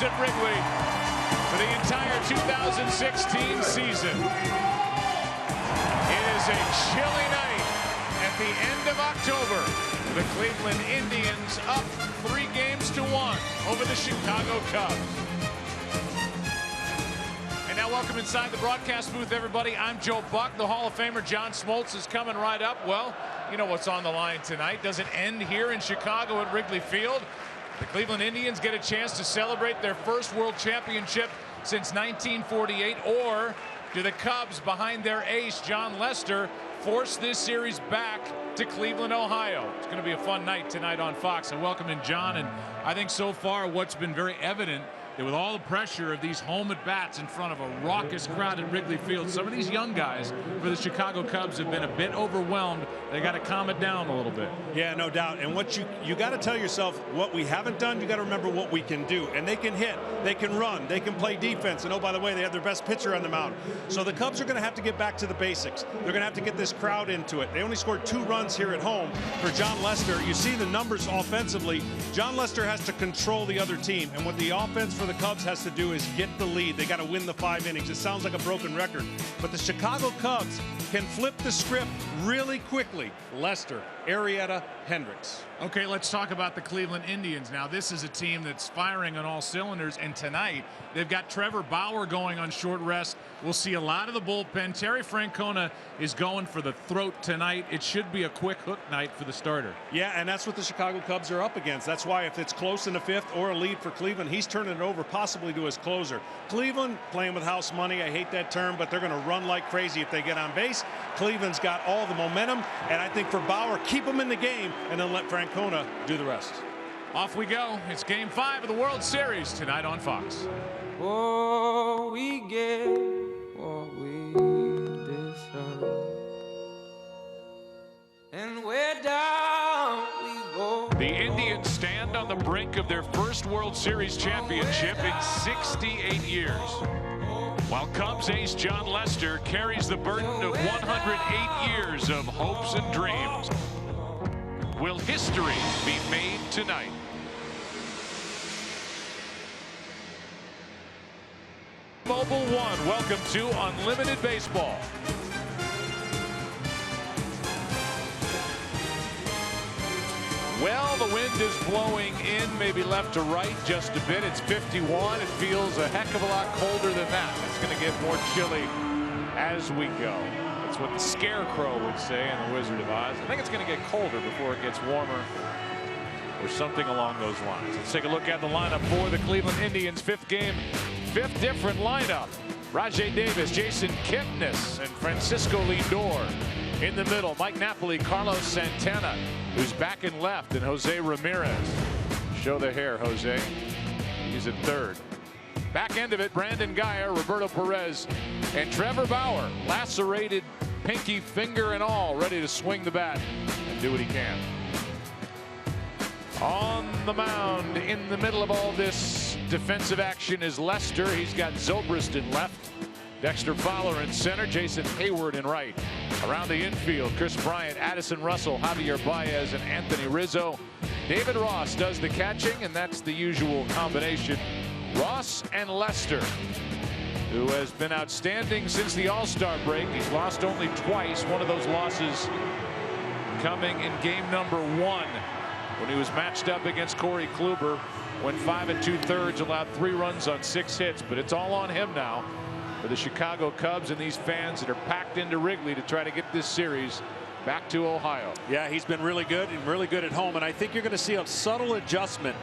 at Wrigley for the entire 2016 season. It is a chilly night at the end of October. The Cleveland Indians up 3-1 over the Chicago Cubs. And now welcome inside the broadcast booth, everybody. I'm Joe Buck. The Hall of Famer John Smoltz is coming right up. Well, you know what's on the line tonight. Does it end here in Chicago at Wrigley Field? The Cleveland Indians get a chance to celebrate their first World Championship since 1948, or do the Cubs, behind their ace Jon Lester, force this series back to Cleveland, Ohio? It's going to be a fun night tonight on Fox. And welcome in, John. And I think so far what's been very evident, that with all the pressure of these home at bats in front of a raucous crowd at Wrigley Field, some of these young guys for the Chicago Cubs have been a bit overwhelmed. They got to calm it down a little bit. Yeah, no doubt. And what you got to tell yourself, what we haven't done, you got to remember what we can do. And they can hit, they can run, they can play defense. And oh, by the way, they have their best pitcher on the mound. So the Cubs are going to have to get back to the basics. They're going to have to get this crowd into it. They only scored 2 runs here at home for Jon Lester. You see the numbers offensively. Jon Lester has to control the other team. And what the offense for the Cubs has to do is get the lead. They got to win the 5 innings. It sounds like a broken record, but the Chicago Cubs can flip the script really quickly. Lester, Arrieta, Hendricks. Okay, let's talk about the Cleveland Indians now. This is a team that's firing on all cylinders, and tonight they've got Trevor Bauer going on short rest. We'll see a lot of the bullpen. Terry Francona is going for the throat tonight. It should be a quick hook night for the starter. Yeah, and that's what the Chicago Cubs are up against. That's why if it's close in the 5th or a lead for Cleveland, he's turning it over possibly to his closer. Cleveland playing with house money. I hate that term, but they're going to run like crazy if they get on base. Cleveland's got all the momentum, and I think for Bauer, keep him in the game and then let Francona do the rest. Off we go. It's Game 5 of the World Series tonight on Fox. Oh, we get what we deserve, and we're down we go. The Indians stand on the brink of their first World Series championship in 68 years, while Cubs ace Jon Lester carries the burden of 108 years of hopes and dreams. Will history be made tonight? Mobile One, welcome to Unlimited Baseball. Well, the wind is blowing in, maybe left to right just a bit. It's 51. It feels a heck of a lot colder than that. It's going to get more chilly as we go. That's what the Scarecrow would say in The Wizard of Oz. I think it's going to get colder before it gets warmer, or something along those lines. Let's take a look at the lineup for the Cleveland Indians. 5th game, 5th different lineup. Rajai Davis, Jason Kipnis, and Francisco Lindor. In the middle, Mike Napoli, Carlos Santana, who's back in left, and Jose Ramirez. Show the hair, Jose. He's at third. Back end of it, Brandon Guyer, Roberto Perez, and Trevor Bauer, lacerated pinky finger and all, ready to swing the bat and do what he can. On the mound, in the middle of all this defensive action, is Lester. He's got Zobrist in left, Dexter Fowler in center, Jason Hayward in right. Around the infield, Chris Bryant, Addison Russell, Javier Baez, and Anthony Rizzo. David Ross does the catching, and that's the usual combination. Ross and Lester, who has been outstanding since the All-Star break. He's lost only twice, one of those losses coming in game number 1 when he was matched up against Corey Kluber, went 5 2/3, allowed 3 runs on 6 hits. But it's all on him now for the Chicago Cubs and these fans that are packed into Wrigley to try to get this series back to Ohio. Yeah, he's been really good and really good at home, and I think you're going to see a subtle adjustment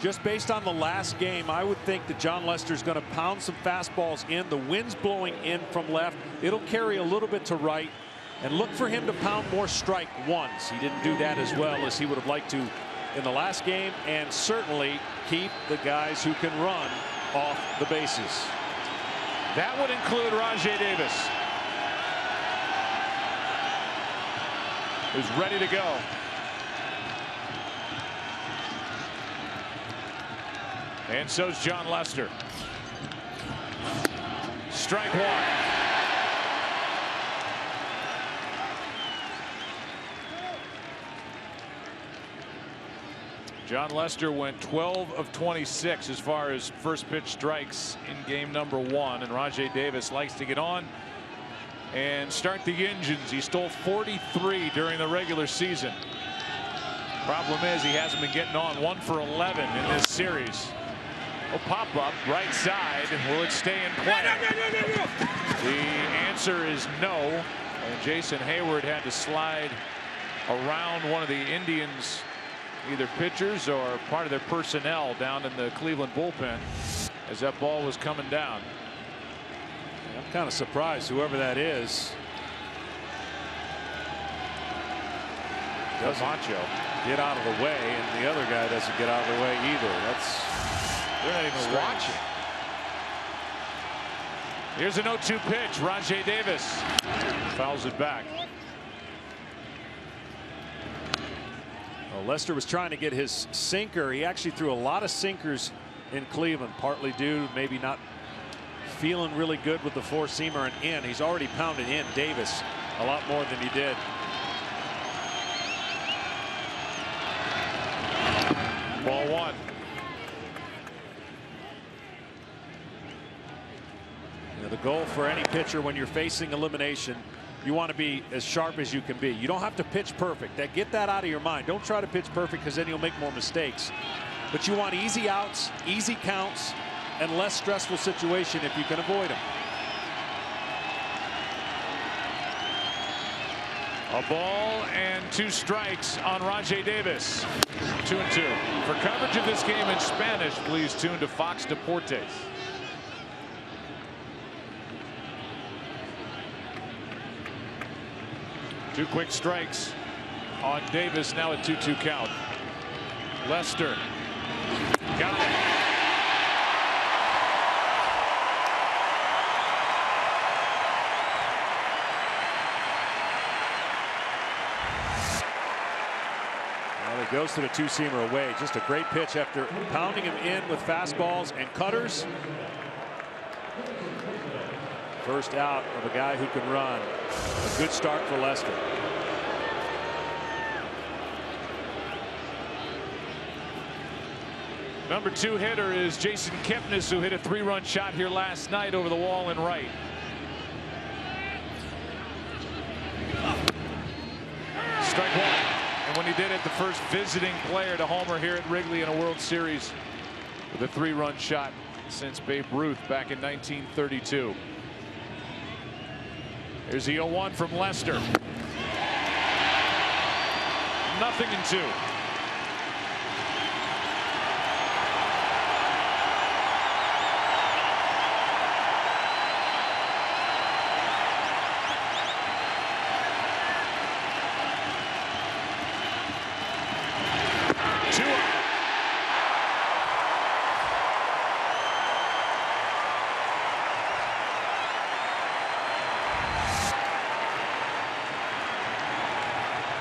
just based on the last game. I would think that Jon Lester's going to pound some fastballs in. The wind's blowing in from left. It'll carry a little bit to right, and look for him to pound more strike ones. He didn't do that as well as he would have liked to in the last game, and certainly keep the guys who can run off the bases. That would include Rajai Davis, who's ready to go. And so's Jon Lester. Strike 1. Jon Lester went 12 of 26 as far as first pitch strikes in game number 1, and Rajai Davis likes to get on and start the engines. He stole 43 during the regular season. Problem is he hasn't been getting on. 1 for 11 in this series. A pop up right side. Will it stay in play? The answer is no. And Jason Heyward had to slide around one of the Indians, either pitchers or part of their personnel, down in the Cleveland bullpen as that ball was coming down. I'm kind of surprised whoever that is doesn't Camacho get out of the way, and the other guy doesn't get out of the way either. They're not even watching. Here's an 0-2 pitch. Rajai Davis fouls it back. Well, Lester was trying to get his sinker. He actually threw a lot of sinkers in Cleveland, partly due to maybe not feeling really good with the four-seamer and in. He's already pounded in Davis a lot more than he did. Ball 1. The goal for any pitcher when you're facing elimination, you want to be as sharp as you can be. You don't have to pitch perfect. Get that out of your mind. Don't try to pitch perfect, because then you'll make more mistakes. But you want easy outs, easy counts, and less stressful situation if you can avoid them. A ball and 2 strikes on Rajai Davis. 2-2. For coverage of this game in Spanish, please tune to Fox Deportes. Two quick strikes on Davis, now a 2-2 count. Lester got it. Well, it goes to the two-seamer away. Just a great pitch after pounding him in with fastballs and cutters. First out of a guy who can run. A good start for Lester. Number 2 hitter is Jason Kipnis, who hit a 3-run shot here last night over the wall in right. Strike 1. And when he did it, the first visiting player to homer here at Wrigley in a World Series with a 3-run shot since Babe Ruth back in 1932. Here's the 0-1 from Lester. 0-2.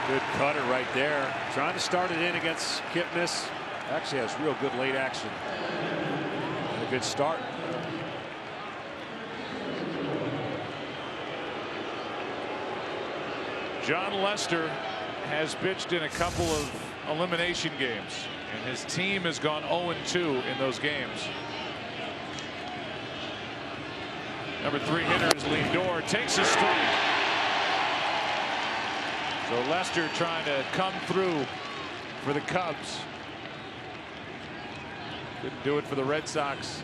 Good cutter right there. Trying to start it in against Kipnis. Actually has real good late action. And a good start. Jon Lester has pitched in a couple of elimination games, and his team has gone 0-2 in those games. Number 3 hitter is Lindor, takes a strike. So Lester trying to come through for the Cubs. Couldn't do it for the Red Sox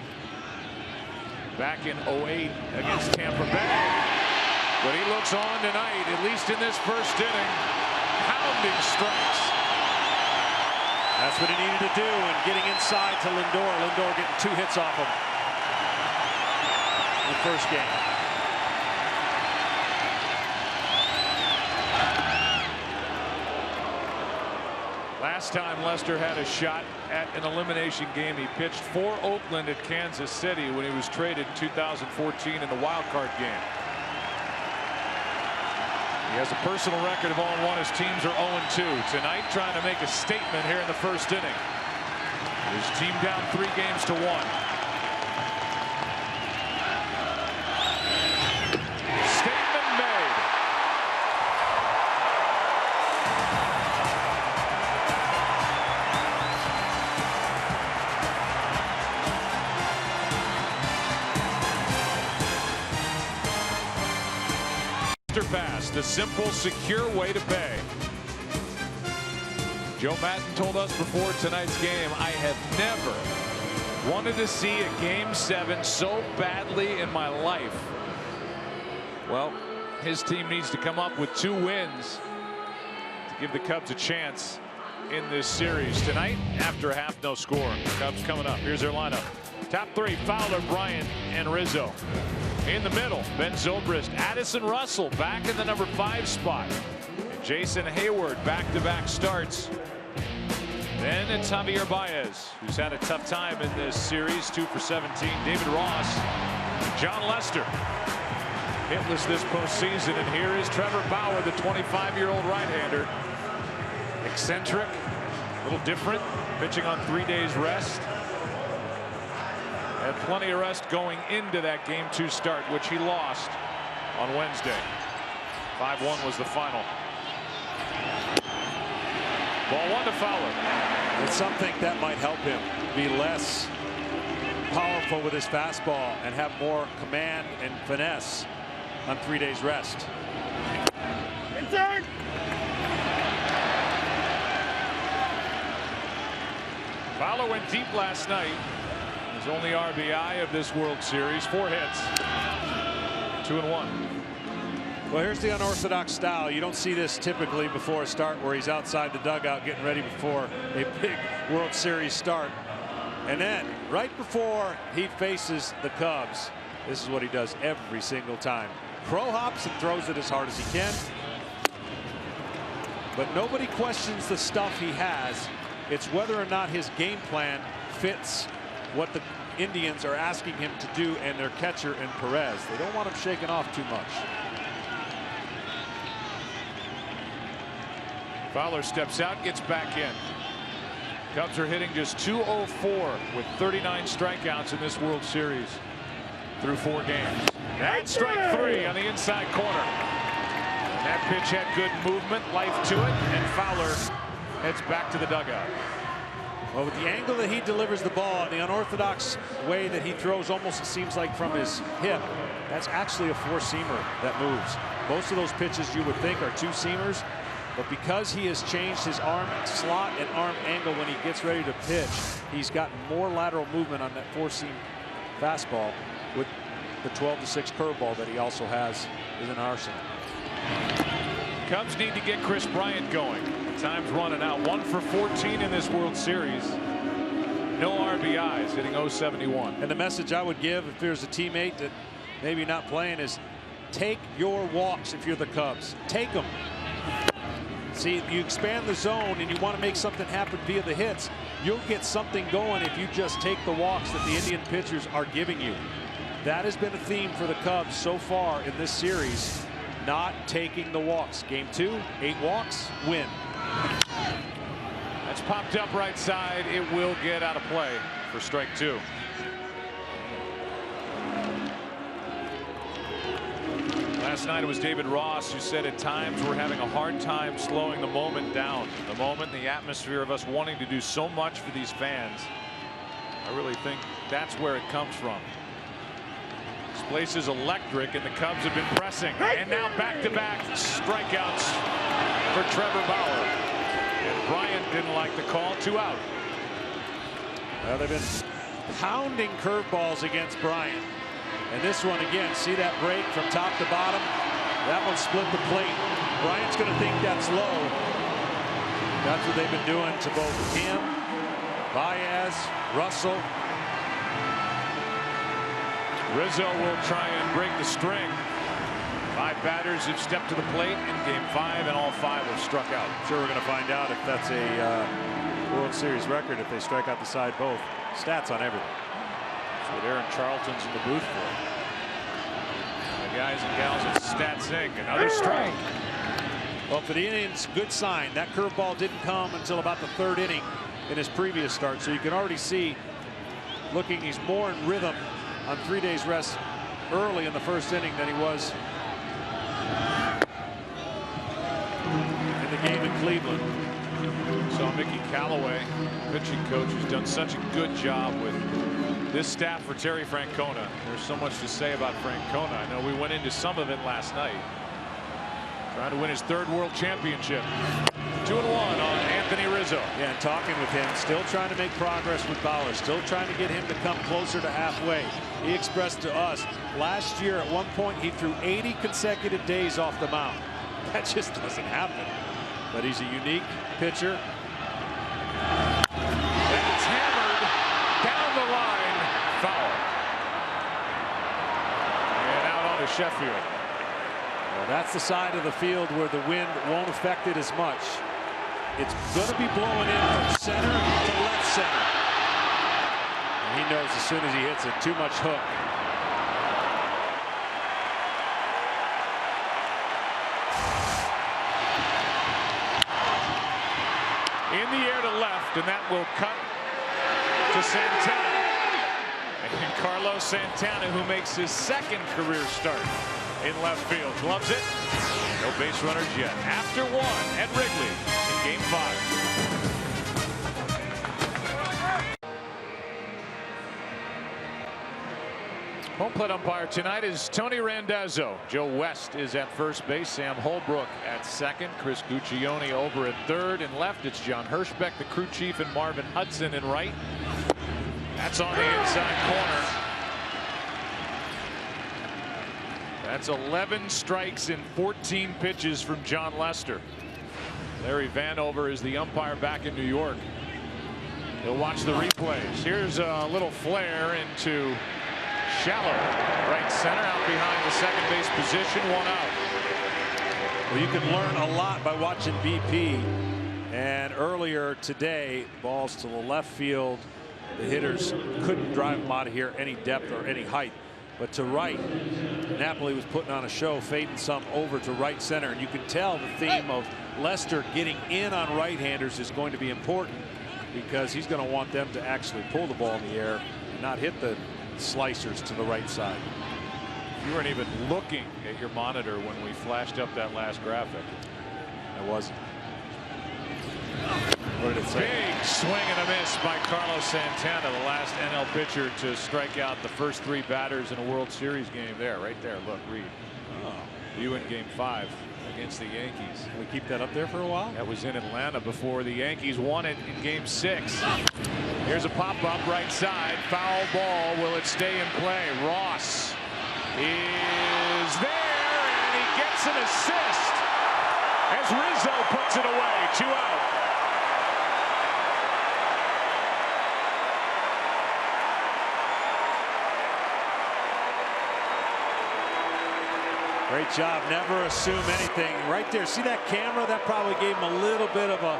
back in 08 against Tampa Bay. But he looks on tonight, at least in this first inning, pounding strikes. That's what he needed to do, and getting inside to Lindor. Lindor getting 2 hits off him in the first game. Last time Lester had a shot at an elimination game, he pitched for Oakland at Kansas City when he was traded in 2014 in the wild card game. He has a personal record of 0-1. His teams are 0-2. Tonight, trying to make a statement here in the first inning. His team down 3 games to 1. Statement made. Pass, the simple, secure way to pay. Joe Maddon told us before tonight's game, I have never wanted to see a Game 7 so badly in my life. Well, his team needs to come up with 2 wins to give the Cubs a chance in this series. Tonight, after a half, no score. Cubs coming up. Here's their lineup. Top 3, Fowler, Bryant, and Rizzo. In the middle, Ben Zobrist, Addison Russell back in the number 5 spot. And Jason Hayward back-to-back starts. Then it's Javier Baez, who's had a tough time in this series, 2 for 17. David Ross, John Lester, hitless this postseason. And here is Trevor Bauer, the 25-year-old right-hander. Eccentric, a little different, pitching on 3 days rest. Had plenty of rest going into that Game 2 start, which he lost on Wednesday. 5-1 was the final. Ball 1 to Fowler. It's something that might help him be less powerful with his fastball and have more command and finesse on 3 days rest. Fowler went deep last night. His only RBI of this World Series. 4 hits. 2-1. Well, here's the unorthodox style. You don't see this typically before a start where he's outside the dugout getting ready before a big World Series start. And then right before he faces the Cubs, this is what he does every single time. Crow hops and throws it as hard as he can. But nobody questions the stuff he has. It's whether or not his game plan fits what the Indians are asking him to do and their catcher in Perez. They don't want him shaking off too much. Fowler steps out, gets back in. Cubs are hitting just .204 with 39 strikeouts in this World Series through 4 games. That's strike 3 on the inside corner. That pitch had good movement, life to it, and Fowler heads back to the dugout. Well, with the angle that he delivers the ball, the unorthodox way that he throws, almost it seems like from his hip, that's actually a 4-seamer that moves. Most of those pitches you would think are 2-seamers, but because he has changed his arm slot and arm angle when he gets ready to pitch, he's got more lateral movement on that 4-seam fastball with the 12-6 curveball that he also has as an arsenal. Cubs need to get Chris Bryant going. Time's running out. 1 for 14 in this World Series. No RBIs, hitting .071. And the message I would give if there's a teammate that maybe not playing is take your walks if you're the Cubs. Take them. See, you expand the zone and you want to make something happen via the hits. You'll get something going if you just take the walks that the Indian pitchers are giving you. That has been a theme for the Cubs so far in this series. Not taking the walks. Game 2, 8 walks, win. That's popped up right side. It will get out of play for strike 2. Last night it was David Ross who said at times we're having a hard time slowing the moment down. The moment, the atmosphere of us wanting to do so much for these fans. I really think that's where it comes from. This place is electric and the Cubs have been pressing. And now back-to-back strikeouts for Trevor Bauer. And Bryant didn't like the call. 2 out. Well, they've been pounding curveballs against Bryant. And this one again, see that break from top to bottom? That one split the plate. Bryant's going to think that's low. That's what they've been doing to both him, Baez, Russell. Rizzo will try and break the string. 5 batters have stepped to the plate in Game 5, and all 5 have struck out. Sure, we're going to find out if that's a World Series record if they strike out the side both. Stats on everything. That's what Aaron Charlton's in the booth for. The guys and gals at Stats Inc. Another strike. Well, for the Indians, good sign. That curveball didn't come until about the 3rd inning in his previous start. So you can already see, looking, he's more in rhythm on 3 days rest early in the 1st inning than he was in the game in Cleveland. Saw Mickey Callaway, pitching coach, who's done such a good job with this staff for Terry Francona. There's so much to say about Francona. I know we went into some of it last night. Trying to win his 3rd world championship. 2-1 on Anthony Rizzo. Yeah, and talking with him, still trying to make progress with Bauer, still trying to get him to come closer to halfway. He expressed to us last year at one point he threw 80 consecutive days off the mound. That just doesn't happen. But he's a unique pitcher. And it's hammered down the line. Foul. And out onto Sheffield. Well, that's the side of the field where the wind won't affect it as much. It's going to be blowing in from center to left center. And he knows as soon as he hits it, too much hook. In the air to left, and that will cut to Santana. And Carlos Santana, who makes his 2nd career start in left field, gloves it. No base runners yet. After 1 at Wrigley in Game 5. Home plate umpire tonight is Tony Randazzo. Joe West is at first base. Sam Holbrook at 2nd. Chris Guccione over at 3rd. And left, it's John Hirschbeck, the crew chief, and Marvin Hudson in right. That's on the inside corner. That's 11 strikes in 14 pitches from John Lester. Larry Vanover is the umpire back in New York. He'll watch the replays. Here's a little flare into shallow right center, out behind the 2nd base position, 1 out. Well, you can learn a lot by watching BP. And earlier today, balls to the left field, the hitters couldn't drive them out of here any depth or any height. But to right, Napoli was putting on a show, fading some over to right center. And you can tell the theme of Lester getting in on right-handers is going to be important, because he's going to want them to actually pull the ball in the air and not hit the slicers to the right side. You weren't even looking at your monitor when we flashed up that last graphic. I wasn't. What did it say? Big swing and a miss by Carlos Santana, the last NL pitcher to strike out the first 3 batters in a World Series game. There, right there. Look, Reed. Oh. You in Game 5 against the Yankees. Can we keep that up there for a while? That was in Atlanta before the Yankees won it in Game 6. Here's a pop-up right side. Foul ball. Will it stay in play? Ross is there, and he gets an assist as Rizzo puts it away. 2 out. Great job. Never assume anything. Right there. See that camera? That probably gave him a little bit of a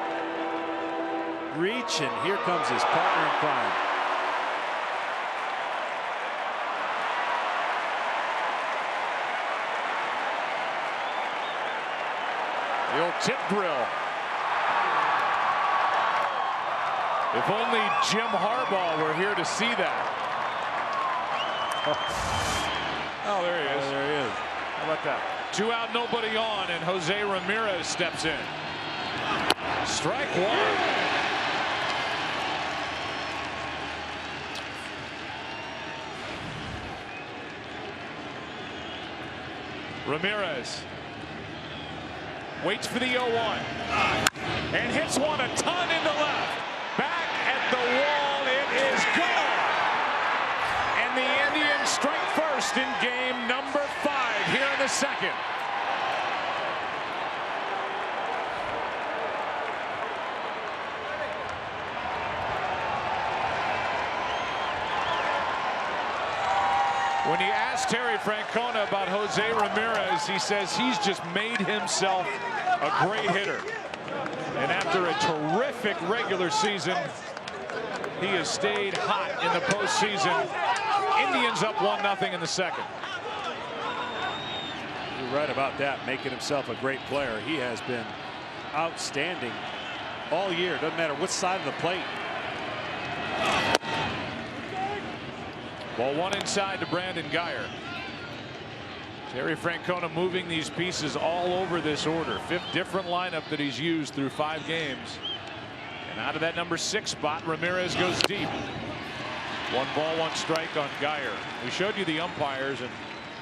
reach. And here comes his partner in crime. The old tip drill. If only Jim Harbaugh were here to see that. Oh, there he is. Oh, there he is. How about that? 2 out, nobody on, and Jose Ramirez steps in. Strike 1. Ramirez waits for the 0-1 and hits one a ton into left. Back at the wall, it is gone. And the Indians strike first in game number 5 here in the 2nd. When he asked Terry Francona about Jose Ramirez, he says he's just made himself a great hitter. And after a terrific regular season, he has stayed hot in the postseason. Indians up 1-0 in the 2nd. You're right about that, making himself a great player. He has been outstanding all year. Doesn't matter what side of the plate. Ball 1 inside to Brandon Guyer. Terry Francona moving these pieces all over this order. 5th different lineup that he's used through 5 games. And out of that number 6 spot, Ramirez goes deep. 1 ball, 1 strike on Guyer. We showed you the umpires, and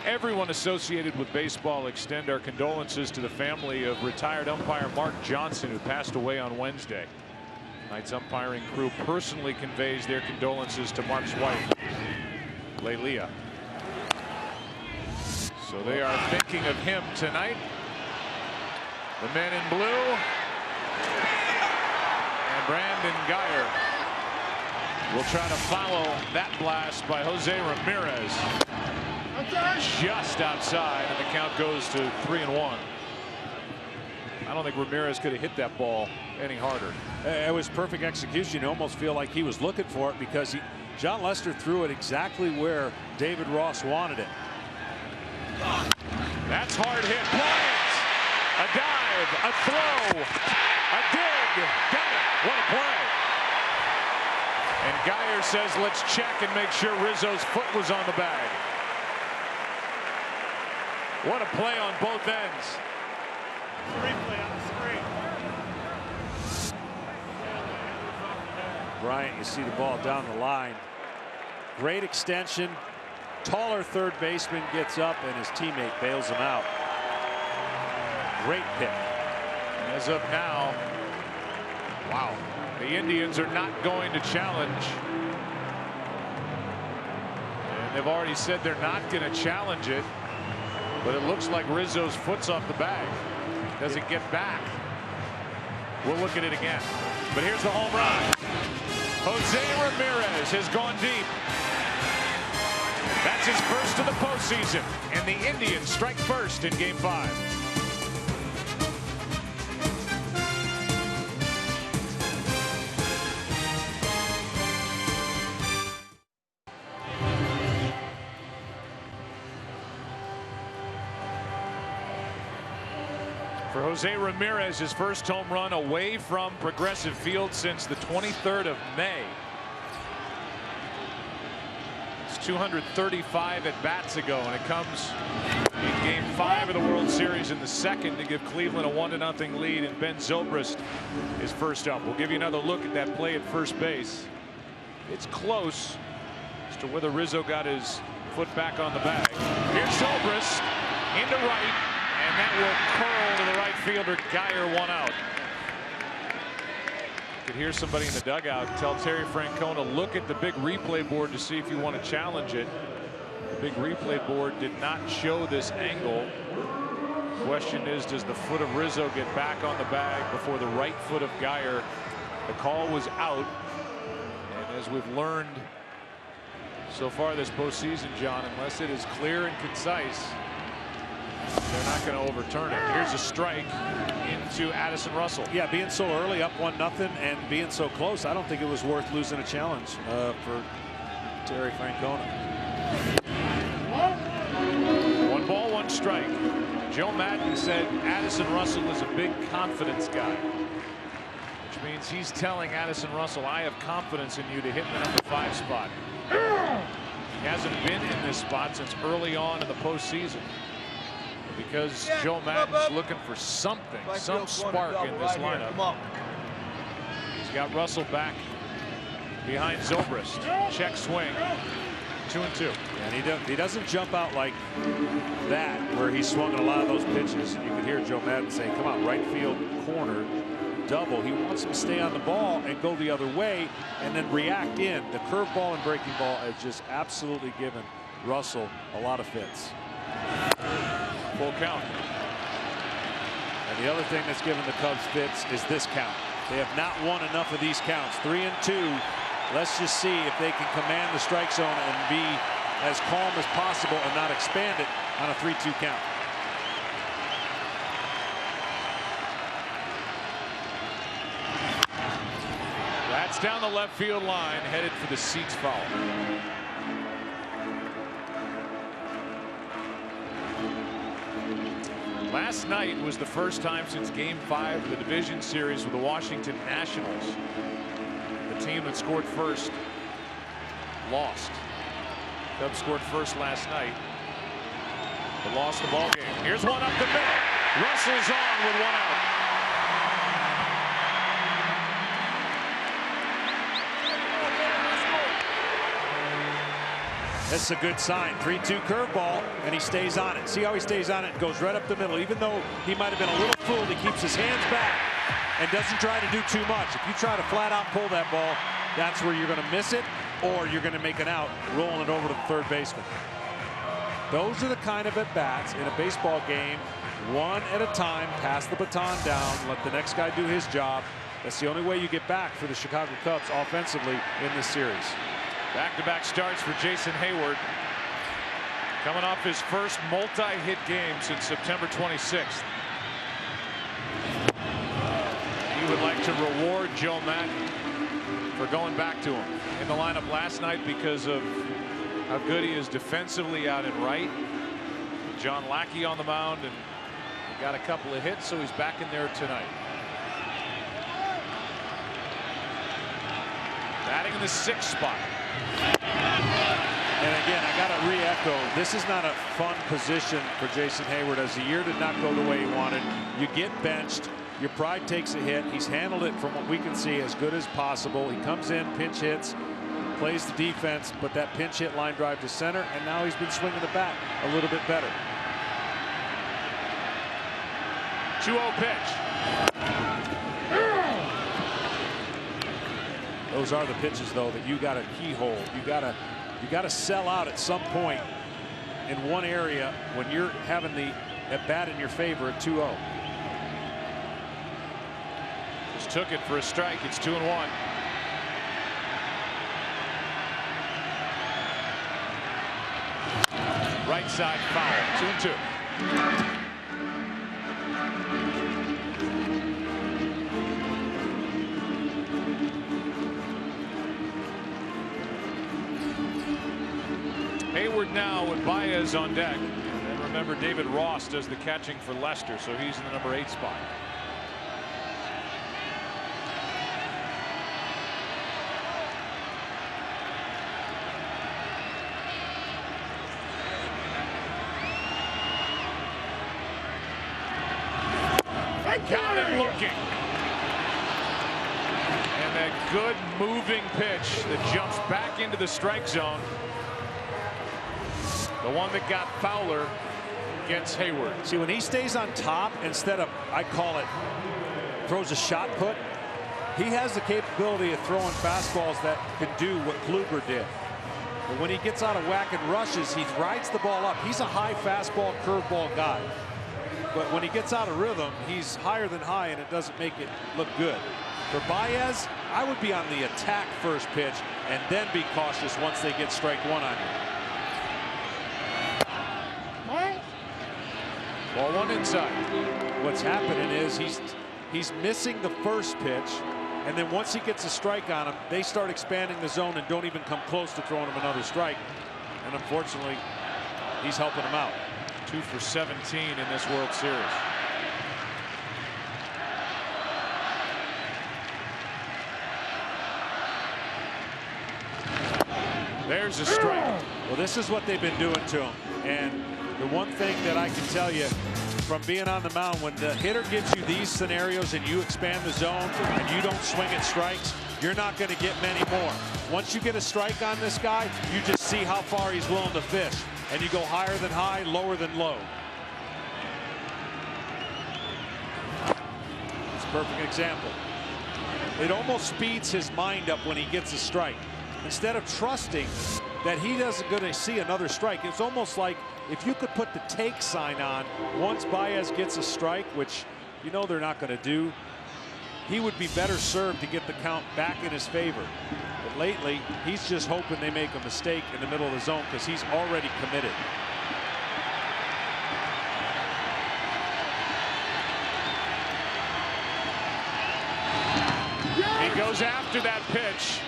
Everyone associated with baseball extend our condolences to the family of retired umpire Mark Johnson, who passed away on Wednesday. Tonight's umpiring crew personally conveys their condolences to Mark's wife, Lelia. So they are thinking of him tonight. The men in blue. And Brandon Guyer will try to follow that blast by Jose Ramirez. Just outside, and the count goes to 3-1. I don't think Ramirez could have hit that ball any harder. It was perfect execution. You almost feel like he was looking for it, because John Lester threw it exactly where David Ross wanted it. That's hard hit. Bryant, a dive, a throw, a dig. Got it. What a play. And Guyer says, let's check and make sure Rizzo's foot was on the bag. What a play on both ends. Replay on the screen. Bryant, you see the ball down the line. Great extension. Taller third baseman gets up, and his teammate bails him out. Great pick. As of now, wow, the Indians are not going to challenge. And they've already said they're not going to challenge it. But it looks like Rizzo's foot's off the bag. Does it get back? We'll look at it again. But here's the home run. Jose Ramirez has gone deep. That's his first of the postseason, and the Indians strike first in Game 5. For Jose Ramirez, his first home run away from Progressive Field since the 23rd of May. 235 at bats ago, and it comes in Game 5 of the World Series in the second to give Cleveland a 1-0 lead, and Ben Zobrist is first up. We'll give you another look at that play at first base. It's close as to whether Rizzo got his foot back on the bag. Here's Zobrist into right, and that will curl to the right fielder. Guyer, one out. Could hear somebody in the dugout tell Terry Francona, look at the big replay board to see if you want to challenge it. The big replay board did not show this angle. Question is, does the foot of Rizzo get back on the bag before the right foot of Guyer? The call was out, and as we've learned so far this postseason, John, unless it is clear and concise, they're not going to overturn it. Here's a strike into Addison Russell. Yeah, being so early, up 1-0, and being so close, I don't think it was worth losing a challenge for Terry Francona. 1 ball, 1 strike. Joe Maddon said Addison Russell is a big confidence guy, which means he's telling Addison Russell, I have confidence in you to hit the number 5 spot. He hasn't been in this spot since early on in the postseason, because Joe Maddon's looking for something, some spark in this lineup. He's got Russell back behind Zobrist. Check swing. 2-2. And he doesn't jump out like that, where he's swung a lot of those pitches. You could hear Joe Maddon saying, come on, right field corner, double. He wants him to stay on the ball and go the other way and then react in. The curveball and breaking ball has just absolutely given Russell a lot of fits. Full count. And the other thing that's given the Cubs fits is this count. They have not won enough of these counts. 3-2. Let's just see if they can command the strike zone and be as calm as possible and not expand it on a 3-2 count. That's down the left field line, headed for the seats foul. Last night was the first time since Game 5 of the division series with the Washington Nationals. The team that scored first lost. Cubs scored first last night, but lost the ball game. Here's one up the middle. Russell's on with 1 out. That's a good sign. 3-2 curveball, and he stays on it. See how he stays on it and goes right up the middle. Even though he might have been a little fooled, he keeps his hands back and doesn't try to do too much. If you try to flat out pull that ball, that's where you're going to miss it, or you're going to make an out, rolling it over to the third baseman. Those are the kind of at-bats in a baseball game, one at a time, pass the baton down, let the next guy do his job. That's the only way you get back for the Chicago Cubs offensively in this series. Back-to-back starts for Jason Heyward. Coming off his first multi-hit game since September 26th. He would like to reward Joe Maddon for going back to him in the lineup last night because of how good he is defensively out in right. John Lackey on the mound, and he got a couple of hits, so he's back in there tonight. Batting in the 6th spot. And again, I got to re-echo, this is not a fun position for Jason Heyward, as the year did not go the way he wanted. You get benched, your pride takes a hit. He's handled it, from what we can see, as good as possible. He comes in, pinch hits, plays the defense, but that pinch hit line drive to center, and now he's been swinging the bat a little bit better. 2-0 pitch. Those are the pitches, though, that you got to keyhole. You got to sell out at some point in one area when you're having the at bat in your favor at 2-0. Just took it for a strike. It's 2-1. Right side foul. 2-2. Heyward now with Baez on deck. And remember, David Ross does the catching for Leicester, so he's in the number 8 spot. Got him looking. And that good moving pitch that jumps back into the strike zone. The one that got Fowler against Heyward. See, when he stays on top, instead of, I call it, throws a shot put, he has the capability of throwing fastballs that can do what Kluber did. But when he gets out of whack and rushes, he rides the ball up. He's a high fastball, curveball guy. But when he gets out of rhythm, he's higher than high, and it doesn't make it look good. For Baez, I would be on the attack first pitch and then be cautious once they get strike one on you. Ball one inside. What's happening is he's missing the first pitch, and then once he gets a strike on him, they start expanding the zone and don't even come close to throwing him another strike. And unfortunately, he's helping him out. 2 for 17 in this World Series. There's a strike. Well, this is what they've been doing to him. And the one thing that I can tell you from being on the mound, when the hitter gives you these scenarios and you expand the zone and you don't swing at strikes, you're not going to get many more. Once you get a strike on this guy, you just see how far he's willing to fish. And you go higher than high, lower than low. It's a perfect example. It almost speeds his mind up when he gets a strike. Instead of trusting that he doesn't going to see another strike, it's almost like if you could put the take sign on once Baez gets a strike, which you know they're not going to do, he would be better served to get the count back in his favor. But lately, he's just hoping they make a mistake in the middle of the zone because he's already committed. He goes after that pitch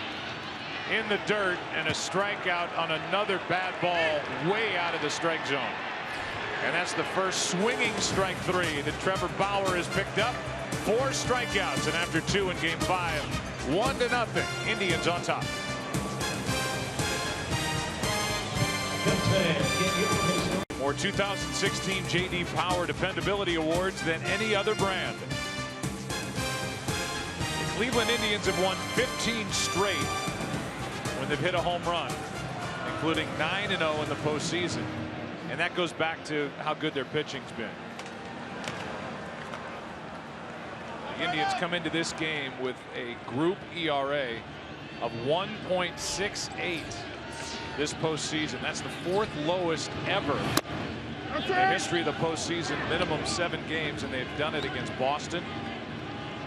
in the dirt, and a strikeout on another bad ball way out of the strike zone. And that's the first swinging strike 3 that Trevor Bauer has picked up. 4 strikeouts, and after 2 in game 5, 1-0, Indians on top. More 2016 J.D. Power Dependability Awards than any other brand. The Cleveland Indians have won 15 straight when they've hit a home run, including 9-0 in the postseason. And that goes back to how good their pitching's been. The Indians come into this game with a group ERA of 1.68 this postseason. That's the 4th lowest ever in the history of the postseason. Minimum 7 games, and they've done it against Boston,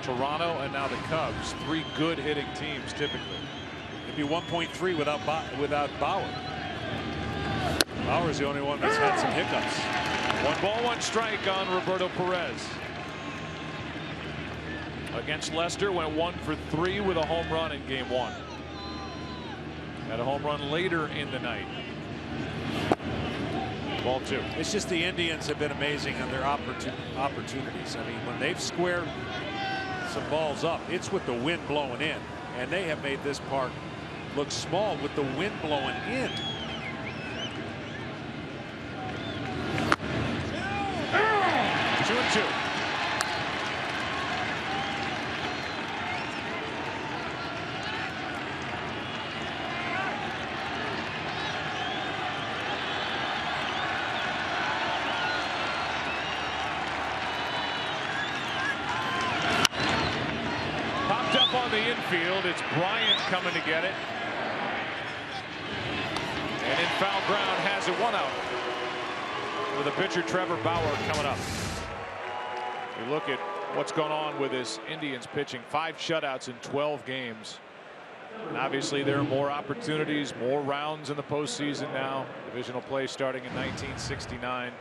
Toronto, and now the Cubs. 3 good hitting teams typically. It'd be 1.3 without Bauer. Bauer's the only one that's had some hiccups. 1 ball, 1 strike on Roberto Perez. Against Lester, went 1 for 3 with a home run in game 1. Had a home run later in the night. Ball 2. It's just the Indians have been amazing on their opportunities. I mean, when they've squared some balls up, it's with the wind blowing in, and they have made this park look small with the wind blowing in. Two and 2. Popped up on the infield. It's Bryant coming to get it. And in foul ground, has it 1 out. With a pitcher, Trevor Bauer, coming up. You look at what's going on with this Indians pitching. 5 shutouts in 12 games. And obviously there are more opportunities, more rounds in the postseason now. Divisional play starting in 1969.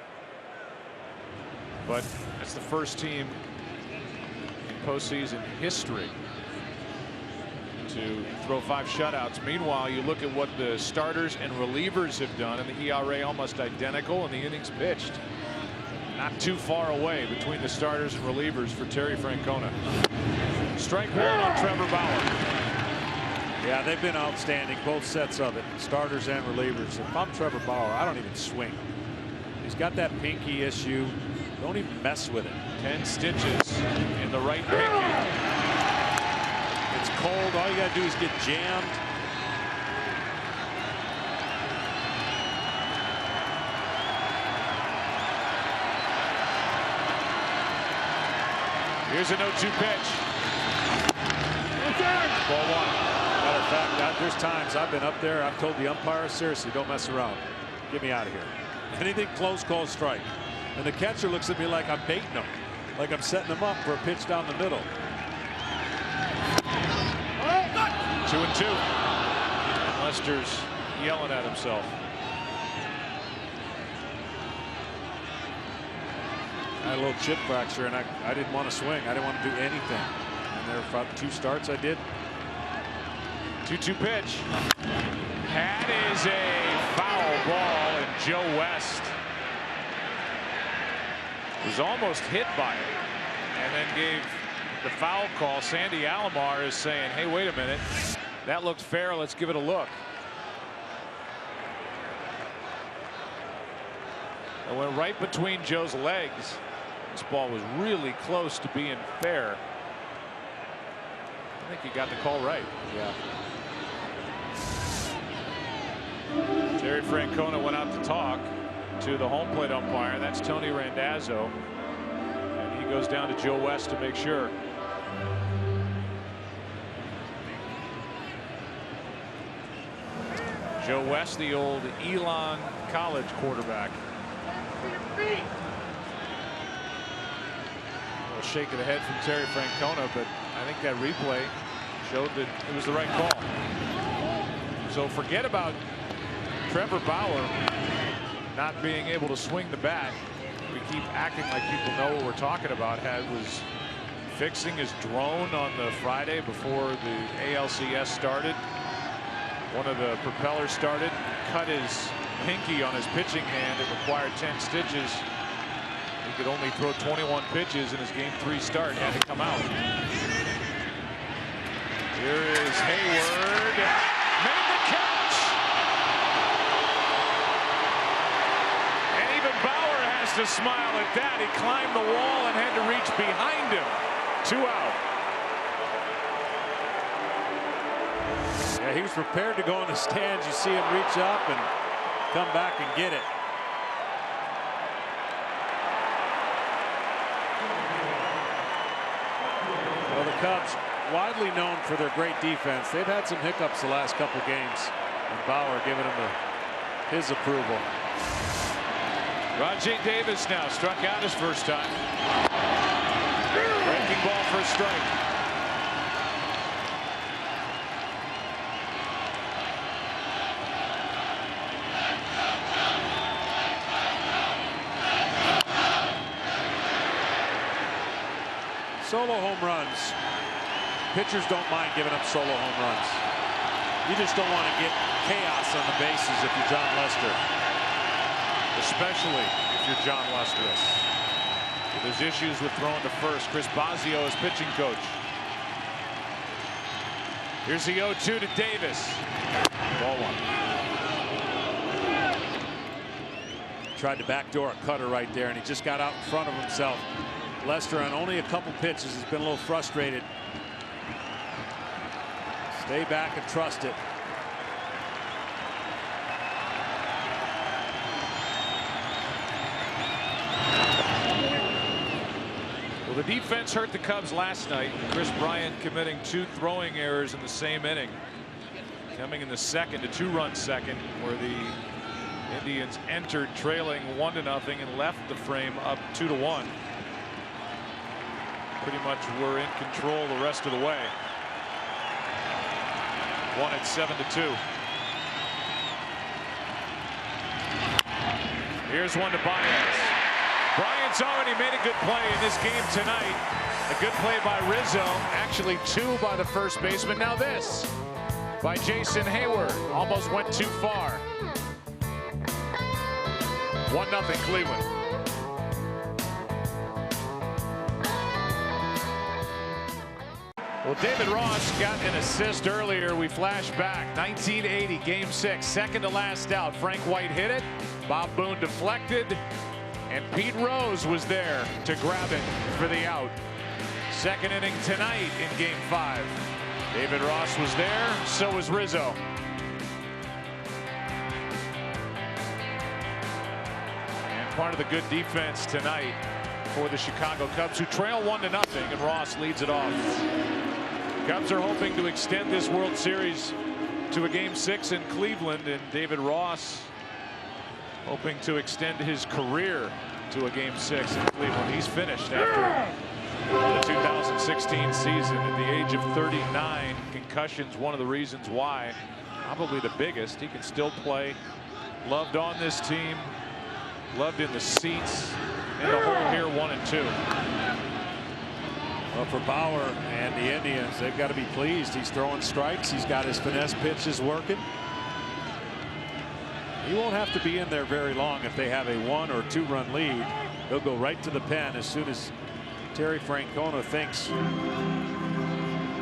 But it's the first team in postseason history to throw 5 shutouts. Meanwhile, you look at what the starters and relievers have done, and the ERA almost identical, and the innings pitched not too far away between the starters and relievers for Terry Francona. Strike 1 on Trevor Bauer. Yeah, they've been outstanding, both sets of it, starters and relievers. If I'm Trevor Bauer, I don't even swing. He's got that pinky issue. Don't even mess with it. 10 stitches in the right pinky. It's cold. All you got to do is get jammed. Here's a 0-2 pitch. Ball 1. Matter of fact, there's times I've been up there. I've told the umpire, seriously, don't mess around. Get me out of here. Anything close, call strike. And the catcher looks at me like I'm baiting him, like I'm setting him up for a pitch down the middle. 2-2. Lester's yelling at himself. I had a little chip fracture, and I didn't want to swing. I didn't want to do anything. And there were 2 starts I did. 2-2 pitch. That is a foul ball, and Joe West was almost hit by it and then gave the foul call. Sandy Alomar is saying, hey, wait a minute. That looked fair. Let's give it a look. It went right between Joe's legs. This ball was really close to being fair. I think he got the call right. Yeah. Terry Francona went out to talk to the home plate umpire. That's Tony Randazzo. And he goes down to Joe West to make sure. Joe West, the old Elon College quarterback. A little shake of the head from Terry Francona, but I think that replay showed that it was the right call. So forget about Trevor Bauer not being able to swing the bat. We keep acting like people know what we're talking about. Was fixing his drone on the Friday before the ALCS started. One of the propellers started, cut his pinky on his pitching hand. It required 10 stitches. He could only throw 21 pitches in his game 3 start. Had to come out. Here is Hayward. Made the catch. And even Bauer has to smile at that. He climbed the wall and had to reach behind him. 2 out. Yeah, Yeah, he was prepared to go in the stands. You see him reach up and come back and get it. Well, the Cubs, widely known for their great defense, they've had some hiccups the last couple games, and Bauer giving them his approval. Rajai Davis now struck out his first time. Breaking ball for a strike. Solo home runs. Pitchers don't mind giving up solo home runs. You just don't want to get chaos on the bases if you're Jon Lester. Especially if you're Jon Lester. There's issues with throwing to first. Chris Bosio is pitching coach. Here's the 0-2 to Davis. Ball one. Tried to backdoor a cutter right there, and he just got out in front of himself. Lester on only a couple pitches has been a little frustrated. Stay back and trust it. Well, the defense hurt the Cubs last night. Chris Bryant committing 2 throwing errors in the same inning. Coming in the second, a 2-run second, where the Indians entered trailing 1-0 and left the frame up 2-1. Pretty much were in control the rest of the way. Won at 7-2. Here's one to Baez. Bryant's already made a good play in this game tonight. A good play by Rizzo. Actually 2 by the first baseman. Now this by Jason Hayward. Almost went too far. 1-0 Cleveland. Well, David Ross got an assist earlier. We flash back. 1980, Game 6, second to last out. Frank White hit it. Bob Boone deflected. And Pete Rose was there to grab it for the out. Second inning tonight in Game 5. David Ross was there. So was Rizzo. And part of the good defense tonight for the Chicago Cubs, who trail 1-0, and Ross leads it off. Cubs are hoping to extend this World Series to a Game 6 in Cleveland, and David Ross hoping to extend his career to a Game 6 in Cleveland. He's finished after the 2016 season at the age of 39. Concussions, one of the reasons why, probably the biggest. He can still play. Loved on this team, loved in the seats, in the hole here, 1-2. Well, for Bauer and the Indians, they've got to be pleased. He's throwing strikes. He's got his finesse pitches working. He won't have to be in there very long if they have a 1- or 2-run lead. He'll go right to the pen as soon as Terry Francona thinks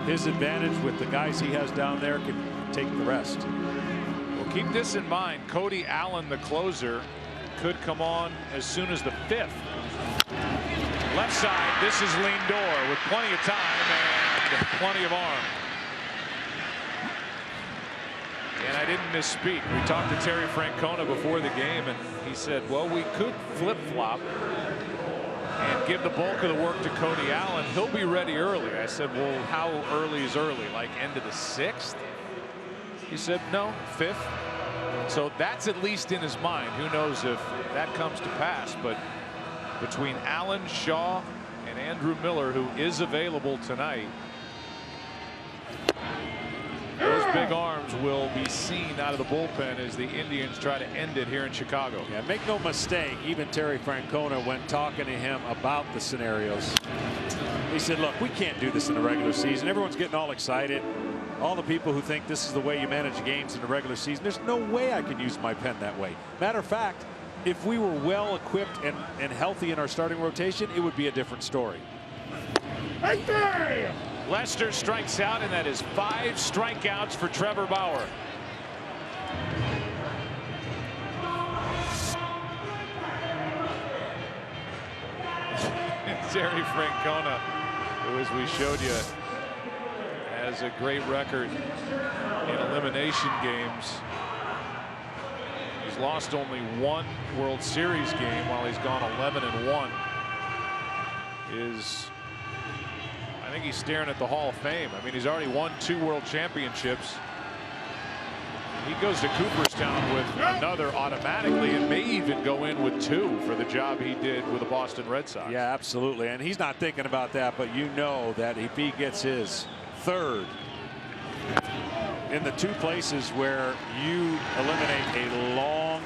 his advantage with the guys he has down there can take the rest. Well, keep this in mind. Cody Allen, the closer, could come on as soon as the 5th. Left side, this is Lindor with plenty of time and plenty of arm. And I didn't misspeak. We talked to Terry Francona before the game, and he said, well, we could flip-flop and give the bulk of the work to Cody Allen. He'll be ready early. I said, well, how early is early? Like end of the 6th? He said, no, 5th. So that's at least in his mind. Who knows if that comes to pass, but between Allen, Shaw, and Andrew Miller, who is available tonight, those big arms will be seen out of the bullpen as the Indians try to end it here in Chicago. Yeah, make no mistake, even Terry Francona, when talking to him about the scenarios, he said, look, we can't do this in the regular season. Everyone's getting all excited. All the people who think this is the way you manage games in the regular season, there's no way I can use my pen that way. Matter of fact, if we were well equipped and healthy in our starting rotation, it would be a different story. Lester strikes out, and that is 5 strikeouts for Trevor Bauer. Terry Francona, who, as we showed you, has has a great record in elimination games. He's lost only one World Series game while he's gone 11-1. I think he's staring at the Hall of Fame. I mean, he's already won 2 World Championships. He goes to Cooperstown with another automatically and may even go in with 2 for the job he did with the Boston Red Sox. Yeah, absolutely. And he's not thinking about that, but you know that if he gets his 3rd in the 2 places where you eliminate a long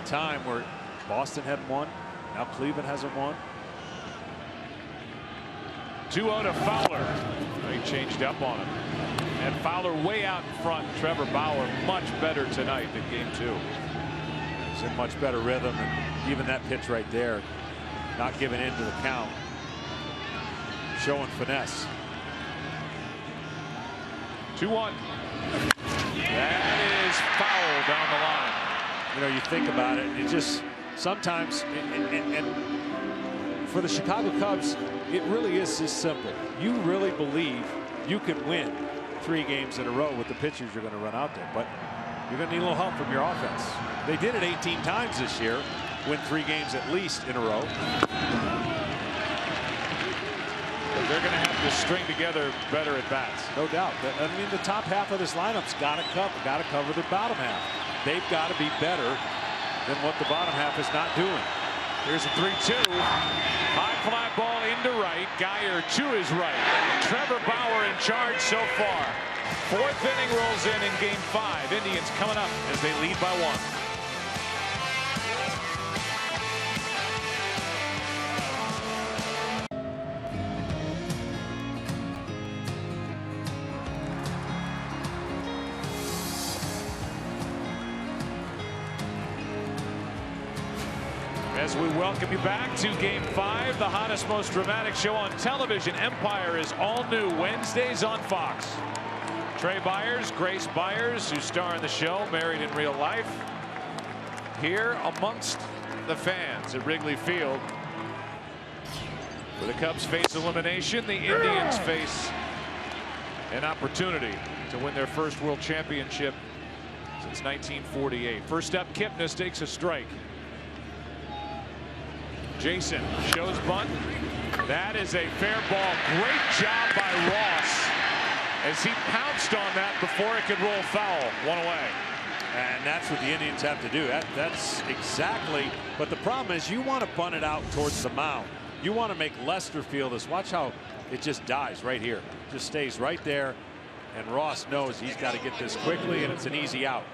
time where Boston hadn't won, now Cleveland hasn't won. 2-0 to Fowler. He changed up on him. And Fowler way out in front. Trevor Bauer much better tonight than game 2. He's in much better rhythm, and even that pitch right there, not giving in to the count, showing finesse. 2-1. That is foul down the line. You know, you think about it, and it just sometimes, and for the Chicago Cubs, it really is this simple. You really believe you can win 3 games in a row with the pitchers you're going to run out there, but you're going to need a little help from your offense. They did it 18 times this year, win 3 games at least in a row. But they're going to have to string together better at bats. No doubt. I mean, the top half of this lineup's got to cover the bottom half. They've got to be better than what the bottom half is not doing. Here's a 3-2. High fly ball into right. Geyer to his right. Trevor Bauer in charge so far. 4th inning rolls in game 5. Indians coming up as they lead by 1. As we welcome you back to game 5, the hottest, most dramatic show on television. Empire is all new Wednesdays on Fox. Trey Byers, Grace Byers, who star in the show, married in real life, here amongst the fans at Wrigley Field. Where the Cubs face elimination, the Indians face an opportunity to win their first World Championship since 1948. First up, Kipnis takes a strike. Jason shows bunt. That is a fair ball. Great job by Ross as he pounced on that before it could roll foul. 1 away. And that's what the Indians have to do. That's exactly. But the problem is you want to bunt it out towards the mound. You want to make Lester feel this. Watch how it just dies right here. Just stays right there. And Ross knows he's got to get this quickly, and it's an easy out.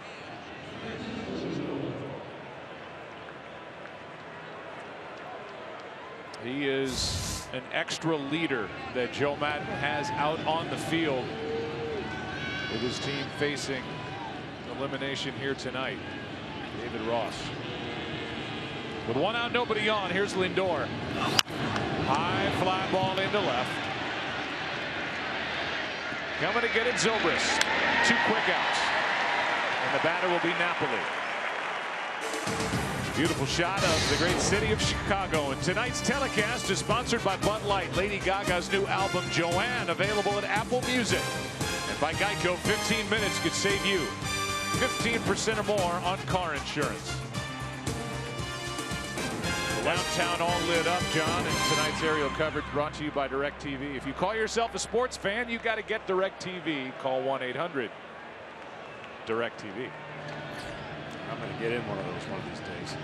He is an extra leader that Joe Maddon has out on the field with his team facing elimination here tonight. David Ross. With 1 out, nobody on. Here's Lindor. High fly ball into left. Coming to get it, Zobrist. 2 quick outs. And the batter will be Napoli. Beautiful shot of the great city of Chicago. And tonight's telecast is sponsored by Bud Light. Lady Gaga's new album, Joanne, available at Apple Music. And by Geico, 15 minutes could save you 15% or more on car insurance. Downtown all lit up, John, and tonight's aerial coverage brought to you by DirecTV. If you call yourself a sports fan, you got to get DirecTV. Call 1-800-DirecTV. I'm going to get in one of these days.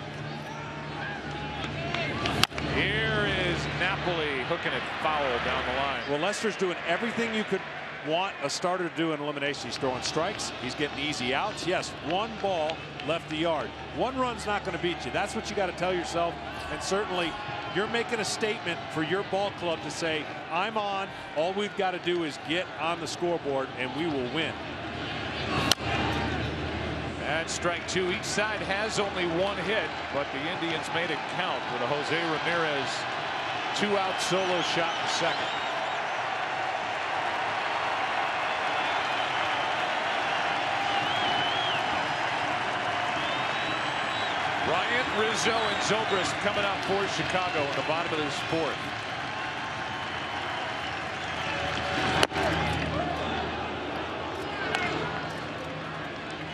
Here is Napoli hooking it foul down the line. Well, Lester's doing everything you could want a starter to do in elimination. He's throwing strikes. He's getting easy outs. Yes, 1 ball left the yard. 1 run's not going to beat you. That's what you got to tell yourself. And certainly, you're making a statement for your ball club to say, I'm on. All we've got to do is get on the scoreboard, and we will win. And strike 2. Each side has only 1 hit, but the Indians made it count with a Jose Ramirez 2-out solo shot in second. Bryant, Rizzo, and Zobrist coming up for Chicago in the bottom of this 4th.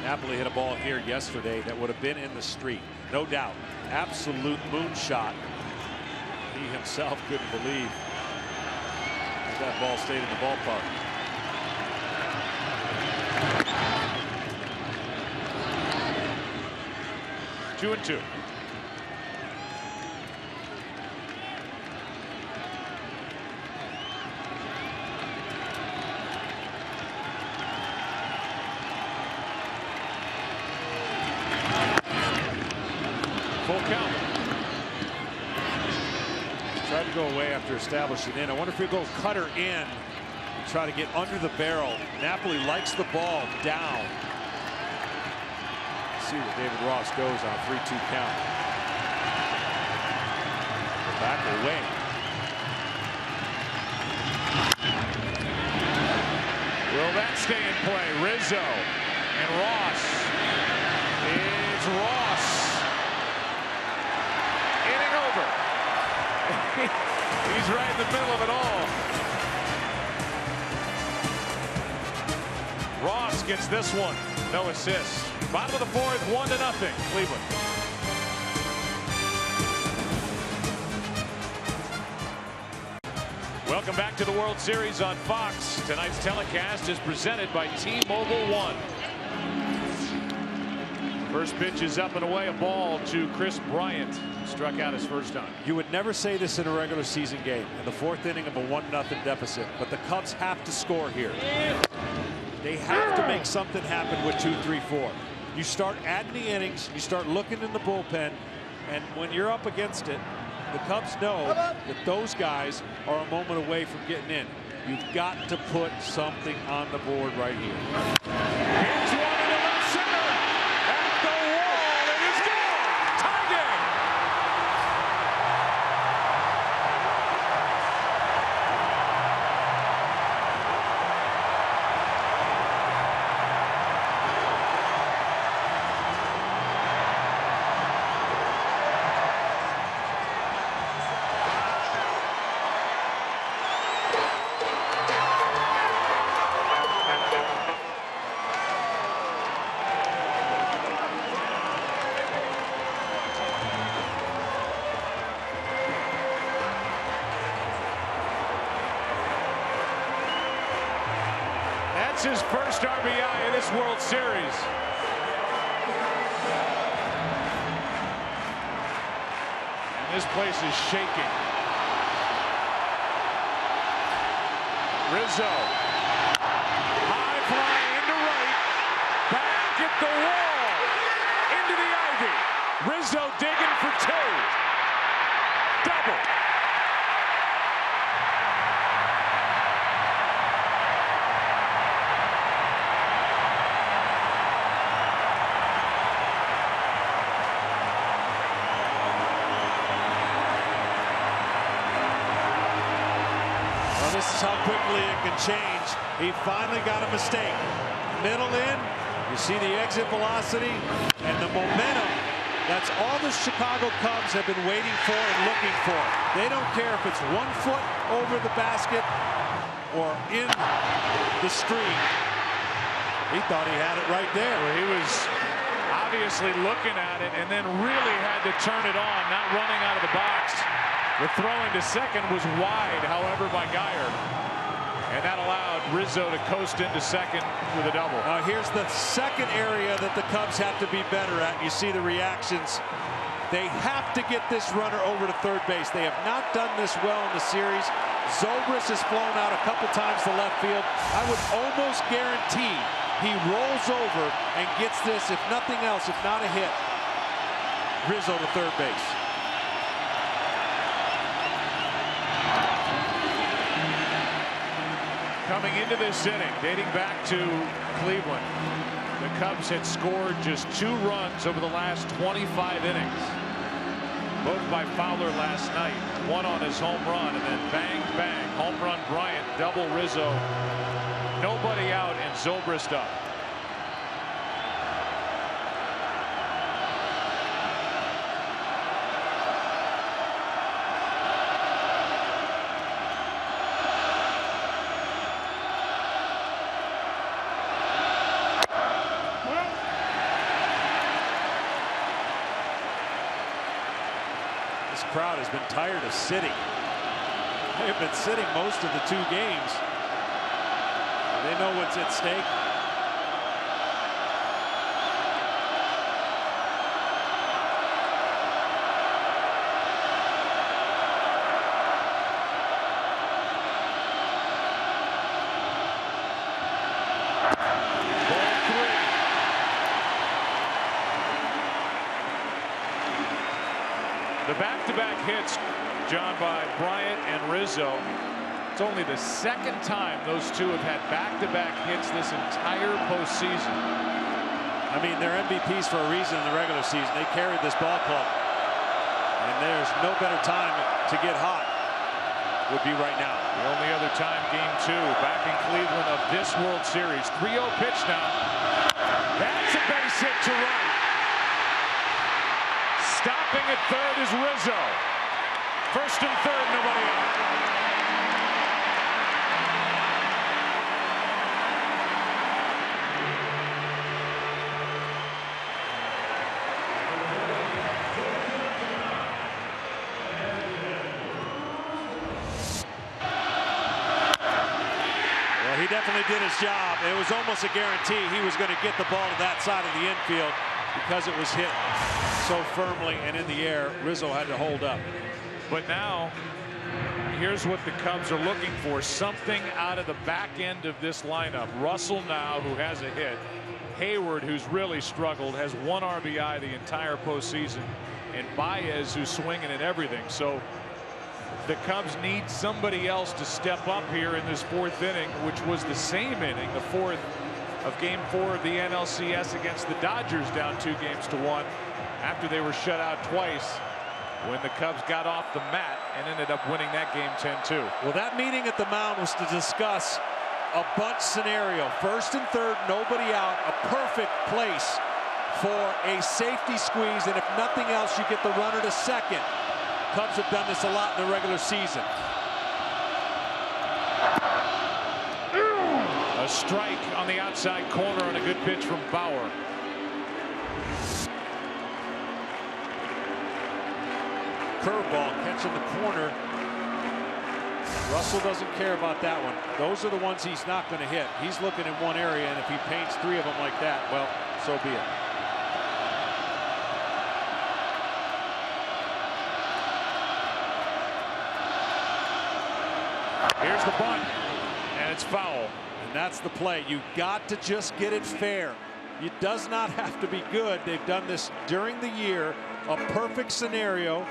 Napoli hit a ball here yesterday that would have been in the street, no doubt. Absolute moonshot. He himself couldn't believe that ball stayed in the ballpark. Two and two. Full count. Tried to go away after establishing in. I wonder if he'll go cutter in and try to get under the barrel. Napoli likes the ball down. See where David Ross goes on a 3-2 count. Back away. Will that stay in play? Rizzo and Ross. It's Ross. Inning over. He's right in the middle of it all. Ross gets this one. No assist. Bottom of the fourth, 1-0, Cleveland. Welcome back to the World Series on Fox. Tonight's telecast is presented by T-Mobile One. First pitch is up and away, a ball to Chris Bryant. Struck out his first time. You would never say this in a regular season game, in the fourth inning of a 1-0 deficit, but the Cubs have to score here. They have to make something happen with 2, 3, 4. You start adding the innings, you start looking in the bullpen, and when you're up against it, the Cubs know that those guys are a moment away from getting in. You've got to put something on the board right here. Here's one in the left center. At the wall. It is gone. Tie game. That's his first RBI in this World Series. And this place is shaking. Rizzo. High fly into right. Back at the wall. Into the ivy. Rizzo digging for two. Double. This is how quickly it can change. He finally got a mistake. Middle in, you see the exit velocity and the momentum. That's all the Chicago Cubs have been waiting for and looking for. They don't care if it's 1 foot over the basket or in the street. He thought he had it right there. Well, he was obviously looking at it and then really had to turn it on, not running out of the box. The throwing to second was wide, however, by Geyer. And that allowed Rizzo to coast into second with a double. Here's the second area that the Cubs have to be better at. You see the reactions. They have to get this runner over to third base. They have not done this well in the series. Zobrist has flown out a couple times to left field. I would almost guarantee he rolls over and gets this, if nothing else, if not a hit. Rizzo to third base. Coming into this inning, dating back to Cleveland, the Cubs had scored just 2 runs over the last 25 innings. Both by Fowler last night. One on his home run, and then bang, bang. Home run Bryant, double Rizzo. Nobody out, and Zobrist up. crowd has been tired of sitting. They have been sitting most of the 2 games. They know what's at stake. The back-to-back hits, John, by Bryant and Rizzo. It's only the second time those two have had back-to-back hits this entire postseason. I mean, they're MVPs for a reason in the regular season. They carried this ball club. And there's no better time to get hot would be right now. The only other time, game 2, back in Cleveland of this World Series. 3-0 pitch now. That's a base hit to right. Stopping at third is Rizzo. First and third, nobody out. Well, he definitely did his job. It was almost a guarantee he was going to get the ball to that side of the infield because it was hit so firmly and in the air. Rizzo had to hold up. But now, here's what the Cubs are looking for. Something out of the back end of this lineup. Russell now, who has a hit. Hayward, who's really struggled, has 1 RBI the entire postseason. And Baez, who's swinging at everything. So the Cubs need somebody else to step up here in this 4th inning, which was the same inning, the 4th of game 4 of the NLCS against the Dodgers, down 2-1 after they were shut out twice, when the Cubs got off the mat and ended up winning that game 10-2. Well, that meeting at the mound was to discuss a bunch scenario. First and third, nobody out, a perfect place for a safety squeeze, and if nothing else, you get the runner to second. Cubs have done this a lot in the regular season. A strike on the outside corner on a good pitch from Bauer. Curveball catching the corner. Russell doesn't care about that one. Those are the ones he's not going to hit. He's looking in one area, and if he paints 3 of them like that, well, so be it. Here's the bunt, and it's foul. And that's the play. You got to just get it fair. It does not have to be good. They've done this during the year, a perfect scenario,